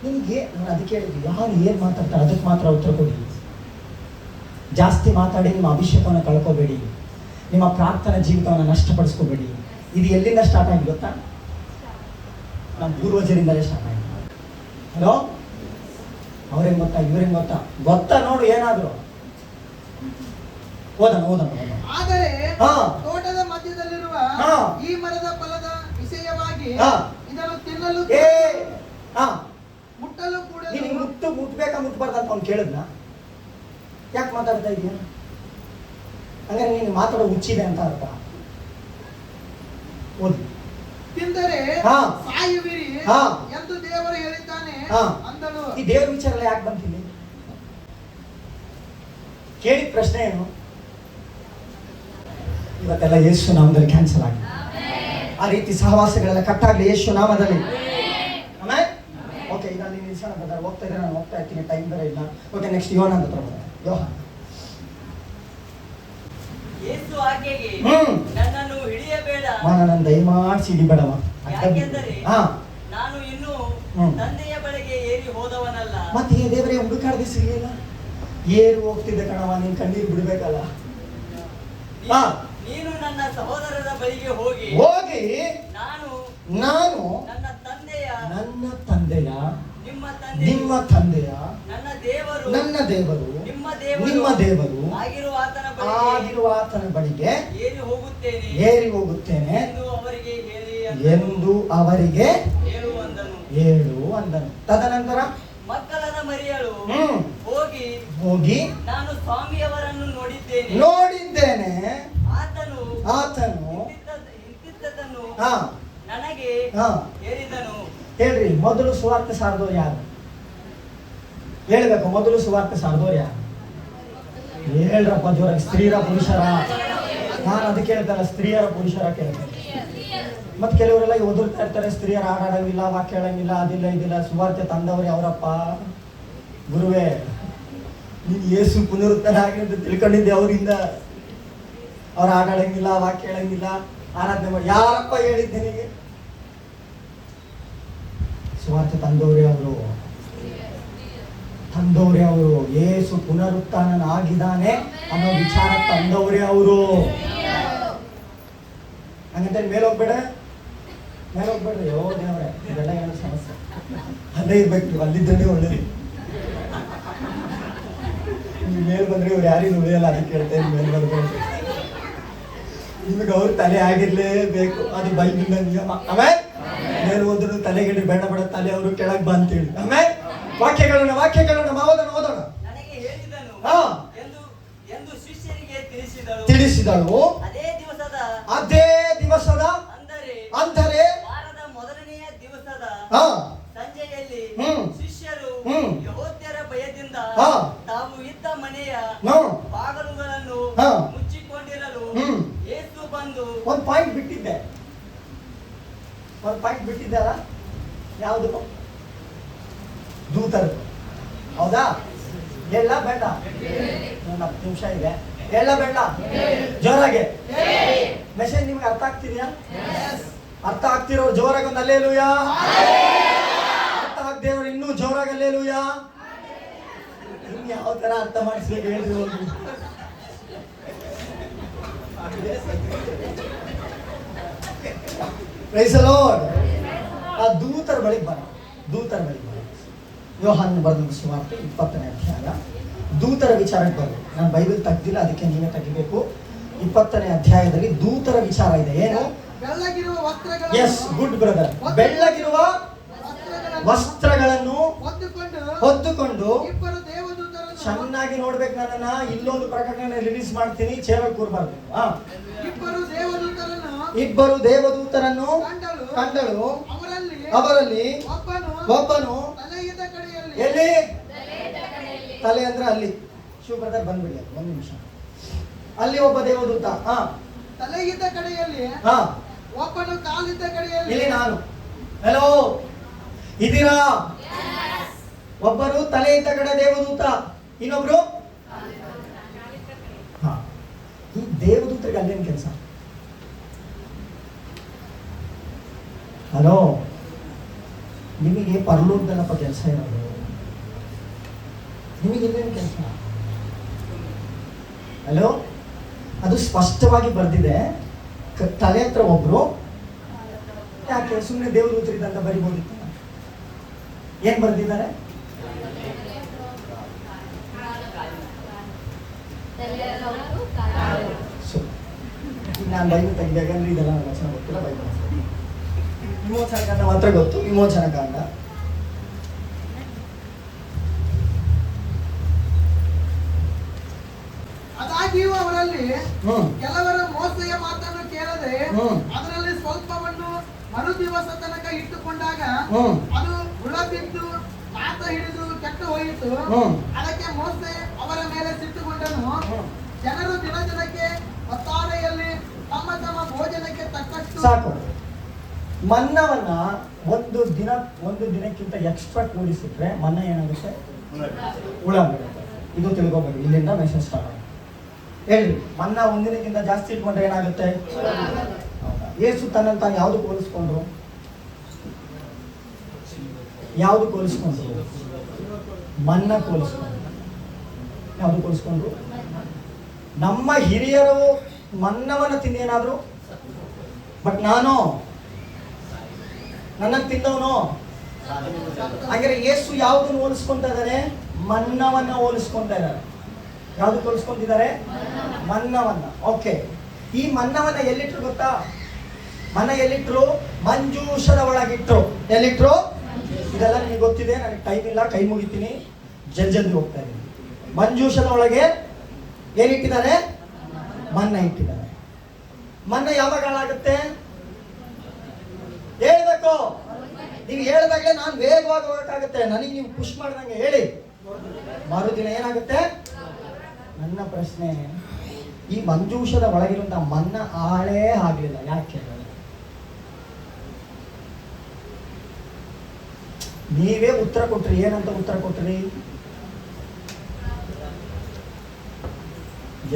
ನಿನಗೆ ನಾನು ಅದಕ್ಕೆ ಹೇಳಿದ್ದು, ಯಾರು ಏನು ಮಾತಾಡ್ತಾರೆ ಅದಕ್ಕೆ ಮಾತ್ರ ಉತ್ತರ ಕೊಡಿ. ಜಾಸ್ತಿ ಮಾತಾಡಿ ನಿಮ್ಮ ಅಭಿಷೇಕವನ್ನು ಕಳ್ಕೋಬೇಡಿ. ನಿಮ್ಮ ಪ್ರಾರ್ಥನಾ ಜೀವಿತವನ್ನು ನಷ್ಟಪಡಿಸ್ಕೋಬೇಡಿ. ಇದು ಎಲ್ಲಿಂದ ಸ್ಟಾರ್ಟ್ ಆಗಿ ಗೊತ್ತಾ? ನಮ್ಮ ಪೂರ್ವಜರಿಂದಲೇ ಸ್ಟಾರ್ಟ್ ಆಗಿದೆ. ಹಲೋ, ಅವ್ರೇನು ಗೊತ್ತಾ, ಇವ್ರೇನು ಗೊತ್ತಾ ನೋಡು. ಏನಾದ್ರು ಓದೋಣ. ಆದರೆ ಹಾ. ತೋಟದ ಮಧ್ಯದಲ್ಲಿರುವ ಹಾ. ಈ ಮರದ ಫಲದ ವಿಷಯವಾಗಿ ಹಾ. ಇದನ್ನು ತಿನ್ನಲು ಮುಟ್ಟಲು ಕೂಡ ನೀನು ಮುಟ್ಬಾರ್ದು ಅಂತ ಅವ್ನು ಕೇಳಿದ್ನ? ಯಾಕೆ ಮಾತಾಡ್ತಾ ಇದೀಯ? ಹಂಗಾರೆ ನೀನು ಮಾತಾಡೋ ಹುಚ್ಚಿದೆ ಅಂತ ಅರ್ಥ. ಓದಿ. ತಿಂದರೆ ಹಾ. ಸಾಯುವಿರಿ ಹಾ. ಎಂದು ದೇವರು ಹೇಳಿದ್ದಾನೆ ಹಾ. ಅಂದಳು. ಈ ದೇವ್ರ ವಿಚಾರ ಎಲ್ಲ ಯಾಕೆ ಬಂತೀನಿ? ಕೇಳಿದ ಪ್ರಶ್ನೆ ಏನು? ಇವತ್ತೆಲ್ಲ ಯೇಸು ನಾಮದಲ್ಲಿ ಕ್ಯಾನ್ಸಲ್ ಆಗಿದೆ. ಆ ರೀತಿ ಸಹವಾಸಗಳೆಲ್ಲ ಕಟ್ಟಾಗ್ಲಿ ಯೇಸು ನಾಮದಲ್ಲಿ. ಆಮೇಲೆ ಓಕೆ, ಈಗ ಅಲ್ಲಿ ನಿಲ್ಸೋಣ ಬರ್ತಾರೆ. ಹೋಗ್ತಾ ಇದ್ರೆ ನಾನು ಹೋಗ್ತಾ ಇರ್ತೀನಿ, ಟೈಮ್ ಬೇರೆ ಇಲ್ಲ. ಓಕೆ, ನೆಕ್ಸ್ಟ್ ಯೋಹಾನ ಅಂತ ಬರ್ತಾರೆ. ಯೋಹಾನ. ಯೇಸು ಆಕೆಗೆ ಹ್ಮ್. ನನ್ನನ್ನು ಹಿಡಿಯಬೇಡ, ನನ್ನ ದಯಮಾಡಿಸಿ ಹಿಡಿಬೇಡವ. ಯಾಕೆಂದರೆ ಹಾ, ನಾನು ಇನ್ನೂ ಹ್ಮ್. ತಂದೆಯ ಬಳಿಗೆ ಏರಿ ಹೋದವನಲ್ಲ. ಮತ್ತೆ ಈ ದೇವರೇ ಹುಡುಕಾಡದೆ ಸಿಗಲಿಲ್ಲ. ಏರು ಹೋಗ್ತಿದ್ದೆ ಕಣವ, ನೀನ್ ಕಣ್ಣೀರು ಬಿಡ್ಬೇಕಲ್ಲ. ಹಾ. ನೀನು ನನ್ನ ಸಹೋದರರ ಬಳಿಗೆ ಹೋಗಿ ನಾನು ನಾನು ನನ್ನ ತಂದೆಯ ನಿಮ್ಮ ತಂದೆಯ ನನ್ನ ದೇವರು ನಿಮ್ಮ ನಿಮ್ಮ ದೇವರು ಆಗಿರುವ ಆತನ ಬಳಿಗೆ ಏರಿ ಹೋಗುತ್ತೇನೆ ಎಂದು ಅವರಿಗೆ ಹೇಳು ಅಂದನು. ತದನಂತರ ಮಕ್ಕಳದ ಮರಿಯಳು ಹ್ಮ್. ಹೋಗಿ ನಾನು ಸ್ವಾಮಿಯವರನ್ನು ನೋಡಿದ್ದೇನೆ. ಆತನು ಇಂತಿದ್ದದನ್ನು ಹಾ ನನಗೆ ಹಾ ಹೇಳಿದನು. ಹೇಳ್ರಿ, ಮೊದಲು ಸುವಾರ್ತೆ ಸಾರದವ್ರು ಯಾರು? ಹೇಳ್ಬೇಕು, ಮೊದಲು ಸುವಾರ್ತೆ ಸಾರದವ್ರು ಯಾರು? ಹೇಳ್ರಪ್ಪ ಜೋರಾಗಿ. ಸ್ತ್ರೀಯರ ಪುರುಷರ? ನಾನು ಅದಕ್ಕೆ ಹೇಳ್ತಲ್ಲ, ಸ್ತ್ರೀಯರ ಪುರುಷರ ಕೇಳ್ತೇನೆ. ಮತ್ತೆ ಕೆಲವರೆಲ್ಲ ಒದರ್ತಾ ಇರ್ತಾರೆ, ಸ್ತ್ರೀಯರ ಆಡಾಡಂಗಿಲ್ಲ, ವಾಕ್ಯ ಹೇಳಂಗಿಲ್ಲ, ಅದಿಲ್ಲ ಇದಿಲ್ಲ. ಸುವಾರ್ತೆ ತಂದವ್ರು ಅವರಪ್ಪ? ಗುರುವೇ, ನೀನು ಯೇಸು ಪುನರುತ್ಥಾನ ಆಗಿ ಅಂತ ತಿಳ್ಕೊಂಡಿದ್ದೆ ಅವರಿಂದ. ಅವ್ರು ಆಡಾಡಂಗಿಲ್ಲ, ವಾಕ್ಯ ಹೇಳಂಗಿಲ್ಲ, ಆರಾಧನೆ ಮಾಡಿ. ಯಾರಪ್ಪ ಹೇಳಿದ್ದೆ ನಿನಗೆ? ಸುವಾರ್ತೆ ತಂದವ್ರೆ ಅವರು. ಯೇಸು ಪುನರುತ್ಥಾನನಾಗಿದ್ದಾನೆ ಅನ್ನೋ ವಿಚಾರ ತಂದವ್ರೆ ಅವರು. ಹಂಗಂತ ಮೇಲೆ ಹೋಗ್ಬೇಡ್ರಿ. ಯೋ ದೇವ್ರೆ, ಇದೆಲ್ಲ ಏನೋ ಸಮಸ್ಯೆ. ಅಲ್ಲೇ ಇರ್ಬೇಕು ನೀವು, ಅಲ್ಲಿದ್ದರೆ ಒಳ್ಳೇದು. ನೀವು ಮೇಲೆ ಬಂದ್ರೆ ಇವ್ರು ಯಾರಿಗೂ ಉಳಿಯಲ್ಲ, ಅದಕ್ಕೆ ಹೇಳ್ತೇನೆ ಮೇಲೆ ಬರ್ಬೇಕು. ನಿಮಗೆ ಅವ್ರ ತಲೆ ಆಗಿರ್ಲೇಬೇಕು, ಅದು ಬೈಬಿಲ್ನ ನಿಯಮ. ಆಮೇಲೆ ಮೇಲೆ ಹೋದ್ರು ತಲೆಗಿಡ್ರಿ, ಬೇಡ ತಲೆ ಅವರು ಕೆಳಗೆ ಬಾ ಅಂತೇಳಿ. ಆಮೇಲೆ ವಾಕ್ಯಗಳನ್ನ ಓದೋಣ. ನನಗೆ ಹೇಳಿದನು ಹಾ. ಎಂದು ಶಿಷ್ಯರಿಗೆ ತಿಳಿಸಿದಳು. ಅದೇ ದಿವಸದ ಅಂದರೆ ವಾರದ ಮೊದಲನೆಯ ದಿವಸದ ಹಾ ಸಂಜೆಯಲ್ಲಿ ಹ್ಮ್. ಶಿಷ್ಯರು ಹ್ಮ್. ಯೆಹೂದ್ಯರ ಭಯದಿಂದ ಹಾ. ತಾವು ಇದ್ದ ಮನೆಯ ನೋ ಬಾಗಿಲುಗಳನ್ನು ಹಾ. ಮುಚ್ಚಿಕೊಂಡಿರಲು ಹ್ಮ್. ಯೇಸು ಬಂದು ಒಂದು ಪಾಯಿಂಟ್ ಬಿಟ್ಟಿದ್ದೆ ಅಲ್ಲ? ಯಾವುದು? ದೂತರು. ಹೌದಾ? ಎಲ್ಲ ಬೇಡ, 10 ನಿಮಿಷ ಇದೆ. ಎಳ್ಳ ಬೆಳ್ಳ ಜೋರಾಗೆ. ಮೆಸೇಜ್ ನಿಮ್ಗೆ ಅರ್ಥ ಆಗ್ತಿದ್ಯಾ? ಅರ್ಥ ಆಗ್ತಿರೋರು ಜೋರಾಗಿ ಒಂದು ಅಲ್ಲೇಲೂಯಾ. ಅರ್ಥ ಆಗ್ದೇವ್ರು ಇನ್ನೂ ಜೋರಾಗಿ ಅಲ್ಲೇಲೂಯಾ. ಇನ್ ಯಾವ ತರ ಅರ್ಥ ಮಾಡಿಸ್ಬೇಕು ಹೇಳ್ರಿ ಹೋಗಿ. Praise the Lord. ಆ ದೂತರ ಬಳಿಗೆ ಬರ. ಯೋಹಾನ ಬರೆದ ಸುವಾರ್ತೆ 20ನೇ ಅಧ್ಯಾಯ ದೂತರ ವಿಚಾರಕ್ಕೆ ಬರಬೇಕು. ನಾನು ಬೈಬಲ್ ತೆಗ್ದಿಲ್ಲ, ಅದಕ್ಕೆ ನೀವೇ ತೆಗಿಬೇಕು. 20ನೇ ಅಧ್ಯಾಯದಲ್ಲಿ ದೂತರ ವಿಚಾರ ಇದೆ. ಏನು? ಬೆಳ್ಳಗಿರುವ ವಸ್ತ್ರಗಳನ್ನು ಎಸ್, ಗುಡ್ ಬ್ರದರ್. ಬೆಳ್ಳಗಿರುವ ವಸ್ತ್ರಗಳನ್ನು ಹೊದ್ದುಕೊಂಡು ಇಬ್ಬರು ದೇವದೂತರನ್ನು ಚೆನ್ನಾಗಿ ನೋಡ್ಬೇಕು. ನನ್ನನ್ನ ಇಲ್ಲೊಂದು ಪ್ರಕಟಣೆ ರಿಲೀಸ್ ಮಾಡ್ತೀನಿ, ಚೇರಲ್ಲಿ ಕೂರ್ಬಾರ್ದು. ಇಬ್ಬರು ದೇವದೂತರನ್ನು ಕಂಡಳು. ಅವರಲ್ಲಿ ಒಬ್ಬನು ಎಲ್ಲಿ? ತಲೆ ಅಂದ್ರೆ ಅಲ್ಲಿ. ಶಿವ ಬ್ರದರ್ ಬಂದ್ಬಿಡಿ, ಒಂದು ನಿಮಿಷ. ಅಲ್ಲಿ ಒಬ್ಬ ದೇವದೂತ ತಲೆಯಿದ್ದ ಕಡೆಯಲ್ಲಿ, ಒಬ್ಬನು ಕಾಲಿದ್ದ ಕಡೆಯಲ್ಲಿ. ಇಲ್ಲಿ ನಾನು. ಹಲೋ, ಇದೀರಾ? ಒಬ್ಬರು ತಲೆ ಇದ್ದ ಕಡೆ ದೇವದೂತ, ಇನ್ನೊಬ್ರು ಈ ದೇವದೂತರಿಗೆ ಅಲ್ಲೇನು ಕೆಲಸ? ಹಲೋ, ನಿಮಗೆ ಪರಲೋಕದಲ್ಲಪ್ಪ ಕೆಲಸ ಇರೋದು, ನಿಮಗೆ ಇಲ್ಲೇನು ಕೆಲಸ? ಹಲೋ, ಅದು ಸ್ಪಷ್ಟವಾಗಿ ಬರ್ದಿದೆ. ತಲೆ ಹತ್ರ ಒಬ್ರು. ಯಾಕೆ ಸುಮ್ಮನೆ ದೇವದೂತರಿದೆ ಅಂತ ಬರಿಬೋದಿತ್ತು? ಏನ್ ಬರ್ದಿದ್ದಾರೆ? ನಾನು ಬೈಬಲ್ ತೆಗಿದಾಗ ಇದೆಲ್ಲ ನನ್ನ ವಚನ ಗೊತ್ತಿಲ್ಲ. ಬೈಬಲ್ ವಿಮೋಚನ ಕಾಂಡ ಮಾತ್ರ ಗೊತ್ತು. ವಿಮೋಚನ ಕಾಂಡ ಆದಾಗ್ಯೂ ಅವರಲ್ಲಿ ಕೆಲವರ ಮೋಸೆಯ ಮಾತನ್ನು ಕೇಳದೆ ಅದರಲ್ಲಿ ಸ್ವಲ್ಪವನ್ನು ಮರು ದಿವಸ ತನಕ ಇಟ್ಟುಕೊಂಡಾಗ ಅದು ಹುಳ ಬಿದ್ದು ಮಾತ ಹಿಡಿದು ಕೆಟ್ಟು ಹೋಯಿತು. ಅದಕ್ಕೆ ಮೋಸೆ ಅವರ ಮೇಲೆ ಸಿಟ್ಟುಕೊಂಡನು. ಜನರು ದಿನಕ್ಕೆ ಹೊತ್ತಾರೆಯಲ್ಲಿ ತಮ್ಮ ತಮ್ಮ ಭೋಜನಕ್ಕೆ ತಕ್ಕಷ್ಟು. ಸಾಕು. ಮನ್ನವನ್ನ ಒಂದು ದಿನಕ್ಕಿಂತ ಎಕ್ಸ್ಟ್ರಾ ಕೂಡಿಸಿಟ್ರೆ ಮನ್ನ ಏನಾಗುತ್ತೆ? ಹುಳ ಬೀಳುತ್ತೆ. ಇದು ತಿಳ್ಕೊಬೇಕು. ಇಲ್ಲಿಂದ ಮೆಸೇಜ್ ಸ್ಟಾರ್ಟ್. ಹೇಳ್ರಿ, ಮನ್ನ ಒಂದಿನಕ್ಕಿಂತ ಜಾಸ್ತಿ ಇಟ್ಕೊಂಡ್ರೆ ಏನಾಗುತ್ತೆ? ಯೇಸು ತನ್ನಂತ ಯಾವ್ದು ಹೋಲಿಸ್ಕೊಂಡ್ರು? ಮನ್ನ ಹೋಲಿಸ್ಕೊಂಡ್ರು. ಯಾವ್ದು ಹೋಲಿಸ್ಕೊಂಡ್ರು? ನಮ್ಮ ಹಿರಿಯರು ಮನ್ನವನ್ನ ತಿಂದೇನಾದ್ರು, ಬಟ್ ನಾನು ನನ್ನ ತಿಂದವನು. ಹಾಗಾದ್ರೆ ಯೇಸು ಯಾವ್ದನ್ನು ಹೋಲಿಸ್ಕೊಂತ ಇದ್ದಾರೆ? ಮನ್ನವನ್ನ ಹೋಲಿಸ್ಕೊಂತ ಇದ್ದಾರೆ. ಯಾವ್ದು ಹೋಲಿಸ್ಕೊಂತಿದ್ದಾರೆ? ಮನ್ನವನ್ನ. ಓಕೆ, ಈ ಮನ್ನವನ್ನ ಎಲ್ಲಿಟ್ರು ಗೊತ್ತಾ? ಮನ್ನ ಎಲ್ಲಿಟ್ರು? ಮಂಜೂಷದ ಒಳಗಿಟ್ರು. ಎಲ್ಲಿಟ್ರು? ಇದೆಲ್ಲ ನಿಮಗೆ ಗೊತ್ತಿದೆ, ನನಗೆ ಟೈಮ್ ಇಲ್ಲ, ಕೈ ಮುಗಿತೀನಿ, ಜಲ್ದಿ ಹೋಗ್ತಾ ಇದ್ದೀನಿ. ಮಂಜೂಷದ ಒಳಗೆ ಏನಿಟ್ಟಿದ್ದಾರೆ? ಮನ್ನ ಇಟ್ಟಿದ್ದಾರೆ. ಮನ್ನ ಯಾವಾಗ ಹಾಳಾಗುತ್ತೆ? ಹೇಳ್ಬೇಕು. ನೀವು ಹೇಳಿದಾಗಲೇ ನಾನು ವೇಗವಾಗಿ ಹೋಗಕ್ಕಾಗುತ್ತೆ. ನನಗೆ ನೀವು ಪುಷ್ ಮಾಡ್ದಂಗೆ ಹೇಳಿ. ಮರುದಿನ ಏನಾಗುತ್ತೆ? ನನ್ನ ಪ್ರಶ್ನೆ, ಈ ಮಂಜೂಷದ ಒಳಗಿರುವಂತ ಮನ್ನ ಆಳೇ ಆಗ್ಲಿಲ್ಲ. ಯಾಕೆ? ನೀವೇ ಉತ್ತರ ಕೊಟ್ರಿ. ಏನಂತ ಉತ್ತರ ಕೊಟ್ರಿ?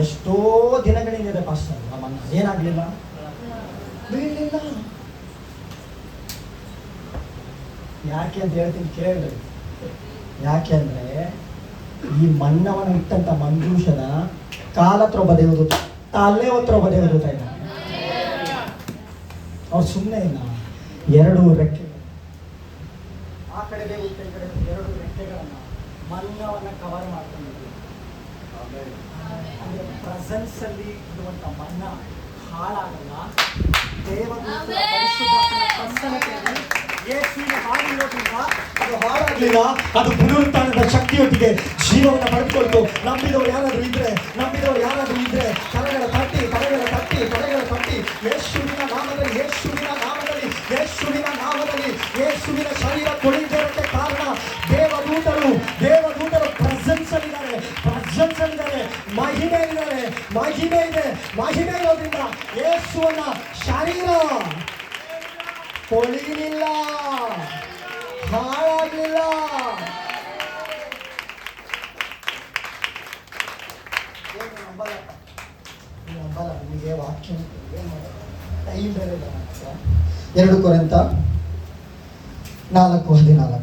ಎಷ್ಟೋ ದಿನಗಳಿಂದ ಪಾಸ್ಟರ್ ಆ ಮನ್ನ ಏನಾಗ್ಲಿಲ್ಲ, ಬೀಳಲಿಲ್ಲ. ಯಾಕೆ ಅಂತ ಹೇಳ್ತೀನಿ, ಕೇಳ್ರಿ. ಯಾಕೆ ಅಂದ್ರೆ ಈ ಮನ್ನವನ್ನು ಇಟ್ಟಂತ ಮಂಜೂಷದ ಕಾಲತ್ರ ಒಬ್ಬ ದೇವದೂತ, ತಲೆ ಹತ್ರ ಒಬ್ಬ ದೇವದೂತ ಇಲ್ಲ. ಅವ್ರು ಸುಮ್ಮನೆ ಇಲ್ಲ. 2 ರೆಕ್ಕೆ, ಆ ಕಡೆ ದೇವದೂತ, ಈ ಕಡೆ 2 ರೆಕ್ಕೆಗಳನ್ನ ಮನ್ನವನ್ನ ಕವರ್ ಮಾಡ್ಕೊಂಡಿದ್ರು. ಅಂದ್ರೆ ಪ್ರೆಸೆನ್ಸ್ ಅಲ್ಲಿ ಇರುವಂತ ಮನ್ನ ಹಾಳಾಗಲ್ಲ. ದೇವದೂತ ಪರಿಶುದ್ಧಾತ್ಮನ ಪ್ರಸನ್ನತೆಯಲ್ಲಿ ಯೇಸುವಿನ ಹಾಡಿರೋದ್ರಿಂದ ಅದು ಹಾಳಾಗಲಿಲ್ಲ. ಅದು ಪುನರುತ್ಥಾನದ ಶಕ್ತಿಯೊಟ್ಟಿಗೆ ಜೀವವನ್ನು ಪಡೆದುಕೊಳ್ತು. ನಂಬಿದವರು ಯಾರಾದ್ರೂ ಇದ್ರೆ ಕರಗಳ ತಟ್ಟಿ ಯೇಸುವಿನ ನಾಮದಲ್ಲಿ ಯೇಸುವಿನ ಶರೀರ ಕೊಡಿದ್ದಕ್ಕೆ ಕಾರಣ ದೇವದೂತರು ಪ್ರೆಸೆನ್ಸ್ ಅಲ್ಲಿದ್ದಾರೆ. ಮಹಿಮೆ ಇದೆ. ಮಹಿಮೆ ಇರೋದ್ರಿಂದ ಯೇಸುವನ್ನ ಶರೀರ ಕೊಳಿಲಿಲ್ಲ, ಹಾಳಾಗಲಿಲ್ಲ. ನಂಬಲ್ಲ. ನಿಮಗೆ ವಾಕ್ಯ ಟೈಮ್ ಬೇರೆ ಇಲ್ಲ ನನ್ನ ಹತ್ರ. 2 ಕೊರಿಂಥ 4:14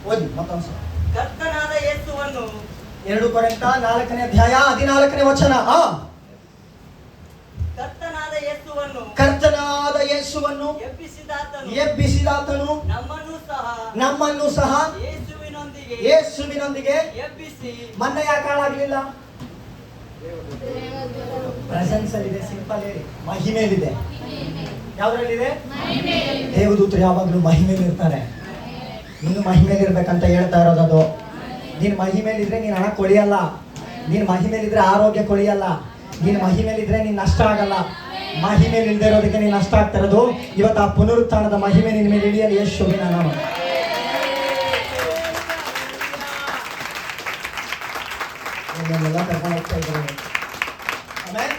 ಓದಿ ಮತ್ತೊಂದ್ಸಲ. ಕರ್ತನಾದ ಯೇಸುವನ್ನು 2 ಕೊರಿಂಥ 4ನೇ ಅಧ್ಯಾಯ 14ನೇ ವಚನ. ಕರ್ತನಾದ ಯೇಸುವನ್ನು ಎಬ್ಬಿಸಿದಾತನು ನಮ್ಮನ್ನು ಸಹ ಯೇಸುವಿನೊಂದಿಗೆ ಎಬ್ಬಿಸಿ ಮೊನ್ನೆ ಯಾಕೆ ಹಾಳಾಗ್ಲಿಲ್ಲ? ಪ್ರೆಸೆನ್ಸ್ ಅಲ್ಲಿದೆ. ಸಿಂಪಲ್ ಹೇಳಿ, ಮಹಿಮೇಲಿದೆ. ಯಾವ್ದ್ರಲ್ಲಿದೆ? ದೇವದೂತರು ಯಾವಾಗಲೂ ಮಹಿಮೇಲಿ ಇರ್ತಾರೆ. ನೀನು ಮಹಿಮೇಲಿ ಇರ್ಬೇಕಂತ ಹೇಳ್ತಾ ಇರೋದು. ನೀನು ಮಹಿಮೇಲಿದ್ರೆ ನೀನು ಹಣ ಕೊಳಿಯಲ್ಲ. ನೀನು ಮಹಿಮೇಲಿದ್ರೆ ಆರೋಗ್ಯ ಕೊಳಿಯಲ್ಲ. ನೀನು ಮಹಿಮೇಲಿದ್ರೆ ನೀನು ನಷ್ಟ ಆಗಲ್ಲ. ಮಹಿಮೇಲಿ ಇಲ್ಲದೆ ಇರೋದಕ್ಕೆ ನೀನು ನಷ್ಟ ಆಗ್ತಾ ಇರೋದು. ಇವತ್ತು ಆ ಪುನರುತ್ಥಾನದ ಮಹಿಮೆ ನಿನ್ನ ಮೇಲೆ ಇಳಿಯಲಿ. ಯೇಸುವಿನ ನಾಮ. ಎಲ್ಲ ಕರ್ಕೊಂಡು ಹೋಗ್ತಾ ಇದ್ದಾರೆ. ಆಮೇಲೆ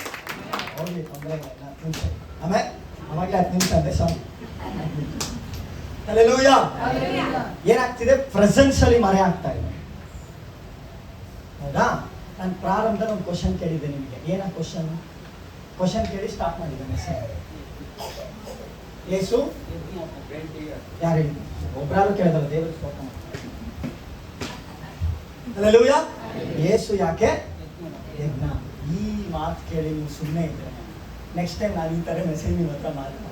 ಹೋಗ್ಲಿ, ತೊಂದರೆ ಇಲ್ಲ. 10 ನಿಮಿಷ ಆಮೇಲೆ ಅವಾಗಲೇ 10 ನಿಮಿಷ ಅಂದೆ ಸಾಕು. ಹಲ್ಲೆಲೂಯಾ. ಏನಾಗ್ತಿದೆ? ಪ್ರೆಸೆನ್ಸ್ ಅಲ್ಲಿ ಮರೆ ಆಗ್ತಾ ಇದೆ. ಹೌದಾ? ನಾನು ಪ್ರಾರಂಭದಲ್ಲಿ ಒಂದು ಕ್ವಶನ್ ಕೇಳಿದ್ದೆ ನಿಮಗೆ. ಏನ ಕ್ವಶನ್ ಕೇಳಿ ಸ್ಟಾರ್ಟ್ ಮಾಡಿದ್ದೆ ಮೆಸೇಜ್. ಯೇಸು ಯಾರು ಹೇಳಿ? ಒಬ್ಬರಾರು ಕೇಳಿದಲ್ಲ, ದೇವರು ಸ್ತೋತ್ರ ಮಾಡ್ತಾರೆ. ಹಲ್ಲೆಲೂಯಾ. ಯೇಸು ಯಾಕೆ ಯಜ್ಞ? ಈ ಮಾತು ಕೇಳಿ ನೀವು ಸುಮ್ಮನೆ ಇದ್ರೆ ನೆಕ್ಸ್ಟ್ ಟೈಮ್ ನಾನು ಈ ಥರ ಮೆಸೇಜ್ ನಿಮ್ಮ ಹತ್ರ ಮಾಡ್ತೀನಿ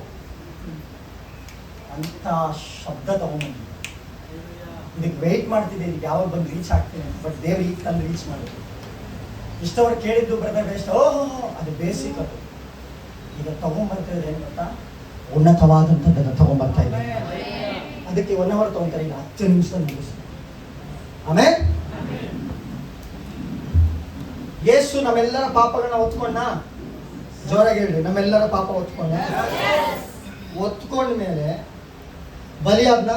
ಅಂತ ಶಬ್ದ ತಗೊಂಡ್ಬಂದಿದ್ದೆ. ಇದಕ್ಕೆ ವೆಯ್ಟ್ ಮಾಡ್ತಿದ್ದೆ, ಇದಕ್ಕೆ ಯಾವಾಗ ಬಂದು ರೀಚ್ ಆಗ್ತೀನಿ. ಬಟ್ ದೇವ್ರು ಈಗ ತಂದು ರೀಚ್ ಮಾಡಿದ್ರು. ಇಷ್ಟವರು ಕೇಳಿದ್ದು ಬ್ರದರ್ ಬೇಸ್ಟ್. ಓಹೋ, ಅದು ಬೇಸಿಕ್. ಅದು ಈಗ ತಗೊಂಡ್ಬರ್ತಿದ್ರೆ ಏನು ಗೊತ್ತಾ? ಉನ್ನತವಾದಂಥದ್ದನ್ನು ತಗೊಂಡ್ಬರ್ತಾ ಇದೆ. ಅದಕ್ಕೆ 1 hour ತಗೊಂತಾರೆ. ಈಗ 10 ನಿಮಿಷದಲ್ಲಿ ಮುಗಿಸ್ತಾರೆ. ಆಮೇಲೆ ಯೇಸು ನಮ್ಮೆಲ್ಲರ ಪಾಪಗಳನ್ನ ಹೊತ್ಕೊಂಡ. ಜೋರಾಗಿ ಹೇಳ್ರಿ, ನಮ್ಮೆಲ್ಲರ ಪಾಪ ಹೊತ್ಕೊಂಡ ಮೇಲೆ ಬಲಿ ಆದ್ನ.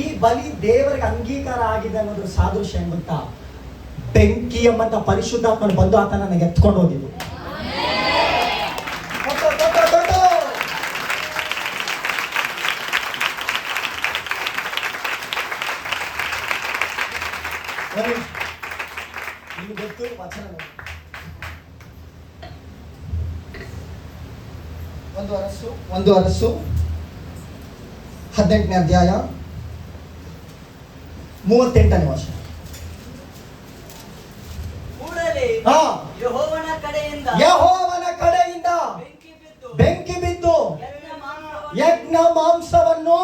ಈ ಬಲಿ ದೇವರಿಗೆ ಅಂಗೀಕಾರ ಆಗಿದೆ ಅನ್ನೋದ್ರ ಸಾದೃಶ್ಯ ಏನ್ ಗೊತ್ತಾ? ಬೆಂಕಿ ಎಂಬಂತ ಪರಿಶುದ್ಧಾತ್ಮನ ಬಂದು ಆತ ನನಗೆ ಎತ್ಕೊಂಡು ಹೋಗಿದ್ದು. ಗೊತ್ತು ವಚನ ಒಂದು ಅರಸು 18ನೇ ಅಧ್ಯಾಯ 38ನೇ ವಚನ. ಕೂಡಲೇ ಯೆಹೋವನ ಕಡೆಯಿಂದ ಬೆಂಕಿ ಬಿದ್ದು ಯಜ್ಞ ಮಾಂಸವನ್ನು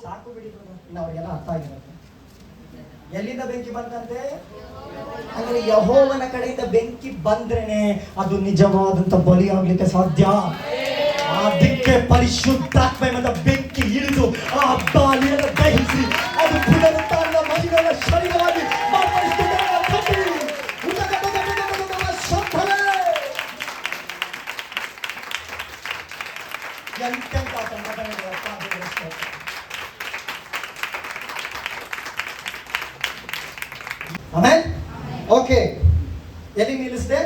ಸಾಕು ಬಿಡಿ. ಇನ್ನು ಅವ್ರಿಗೆಲ್ಲ ಅರ್ಥ ಆಗಿರುತ್ತೆ. ಎಲ್ಲಿಂದ ಬೆಂಕಿ ಬಂತಂತೆ? ಅಂದ್ರೆ ಯೆಹೋವನ ಕಡೆಯಿಂದ ಬೆಂಕಿ ಬಂದ್ರೇನೆ ಅದು ನಿಜವಾದಂತ ಬಲಿ ಆಗ್ಲಿಕ್ಕೆ ಸಾಧ್ಯ. ಅದಕ್ಕೆ ಪರಿಶುದ್ಧಾತ್ಮ ಎಂಬ ಬೆಂಕಿ ಇಳಿದು ಆ ಬಾಲಿಯನ್ನು ದಹಿಸಿ ಅದು ಪುನರುತ್ಥಾನದ ಮಹಿಮೆಯ ಶರೀರವಾಗಿ ಆಮೇಲೆ ಓಕೆ, ಎಲ್ಲಿ ನಿಲ್ಲಿಸಿದೆ?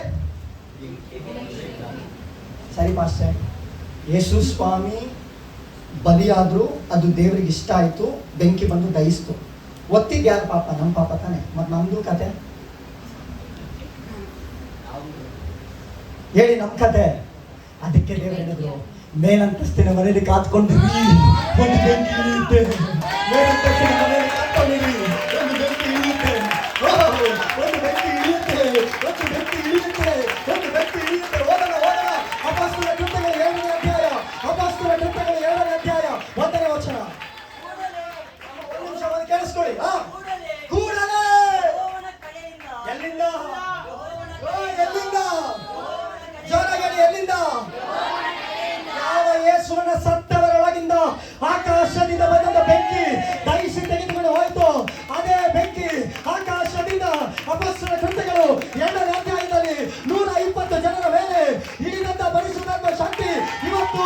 ಸರಿ ಪಾಸ್ಟರ್, ಯೇಸು ಸ್ವಾಮಿ ಬಲಿಯಾದ್ರು, ಅದು ದೇವರಿಗೆ ಇಷ್ಟ ಆಯ್ತು, ಬೆಂಕಿ ಬಂದು ದಹಿಸ್ತು. ಒತ್ತಿದ್ ಯಾರು ಪಾಪ? ನಮ್ಮ ಪಾಪ ತಾನೆ. ಮತ್ತೆ ನಮ್ದು ಕತೆ ಹೇಳಿ, ನಮ್ಮ ಕತೆ. ಅದಕ್ಕೆ ದೇವರು ಹೇಳಿದ್ರು, ಮೇಲಂತಸ್ತಿನ ಮನೆಯಲ್ಲಿ ಕಾತ್ಕೊಂಡಿರಿ, ಒಂದು ಬೆಂಕಿ ಇಳಿಯುತ್ತೆ. ಮೇಲಂತಸ್ತಿನ ಮನೆಯಲ್ಲಿ ಕಾತ್ಕೊಂಡಿರಿ, ಒಂದು ಬೆಂಕಿ ಇಳಿಯುತ್ತೆ. ಒಂದು ಬೆಂಕಿ ಇಳಿಯುತ್ತೆ, ಒಂದು ಬೆಂಕಿ ಇಳಿಯುತ್ತೆ, ಒಂದು ಬೆಂಕಿ ಇಳಿಯುತ್ತೆ. ಓದೋಣ. ಅಪೊಸ್ತಲರ ಕೃತ್ಯಗಳು 7ನೇ ಅಧ್ಯಾಯ, ಅಪೊಸ್ತಲರ ಕೃತ್ಯಗಳು 7ನೇ ಅಧ್ಯಾಯ 1ನೇ ವಚನ. ಒಂದು ನಿಮಿಷ ಕೇಳಿಸ್ಕೊಳ್ಳಿ. ಕೂಡಲೇ ಎಲ್ಲಿಂದ? ಎಲ್ಲಿಂದ? ಯಾವ ಯೇಸುವಿನ ಸತ್ತವರೊಳಗಿಂದ ಆಕಾಶದಿಂದ ಬಂದ ಬೆಂಕಿ ದಹಿಸಿ ತೆಗೆದುಕೊಂಡು ಹೋಯ್ತು. ಅದೇ ಬೆಂಕಿ ಆಕಾಶದಿಂದ ಅಪೊಸ್ತಲರ ಕೃತ್ಯಗಳು 2ನೇ ಅಧ್ಯಾಯದಲ್ಲಿ 120 ಜನರ ಮೇಲೆ ಇಳಿದಂತ ಪರಿಶುದ್ಧಾತ್ಮ ಶಕ್ತಿ ಇವತ್ತು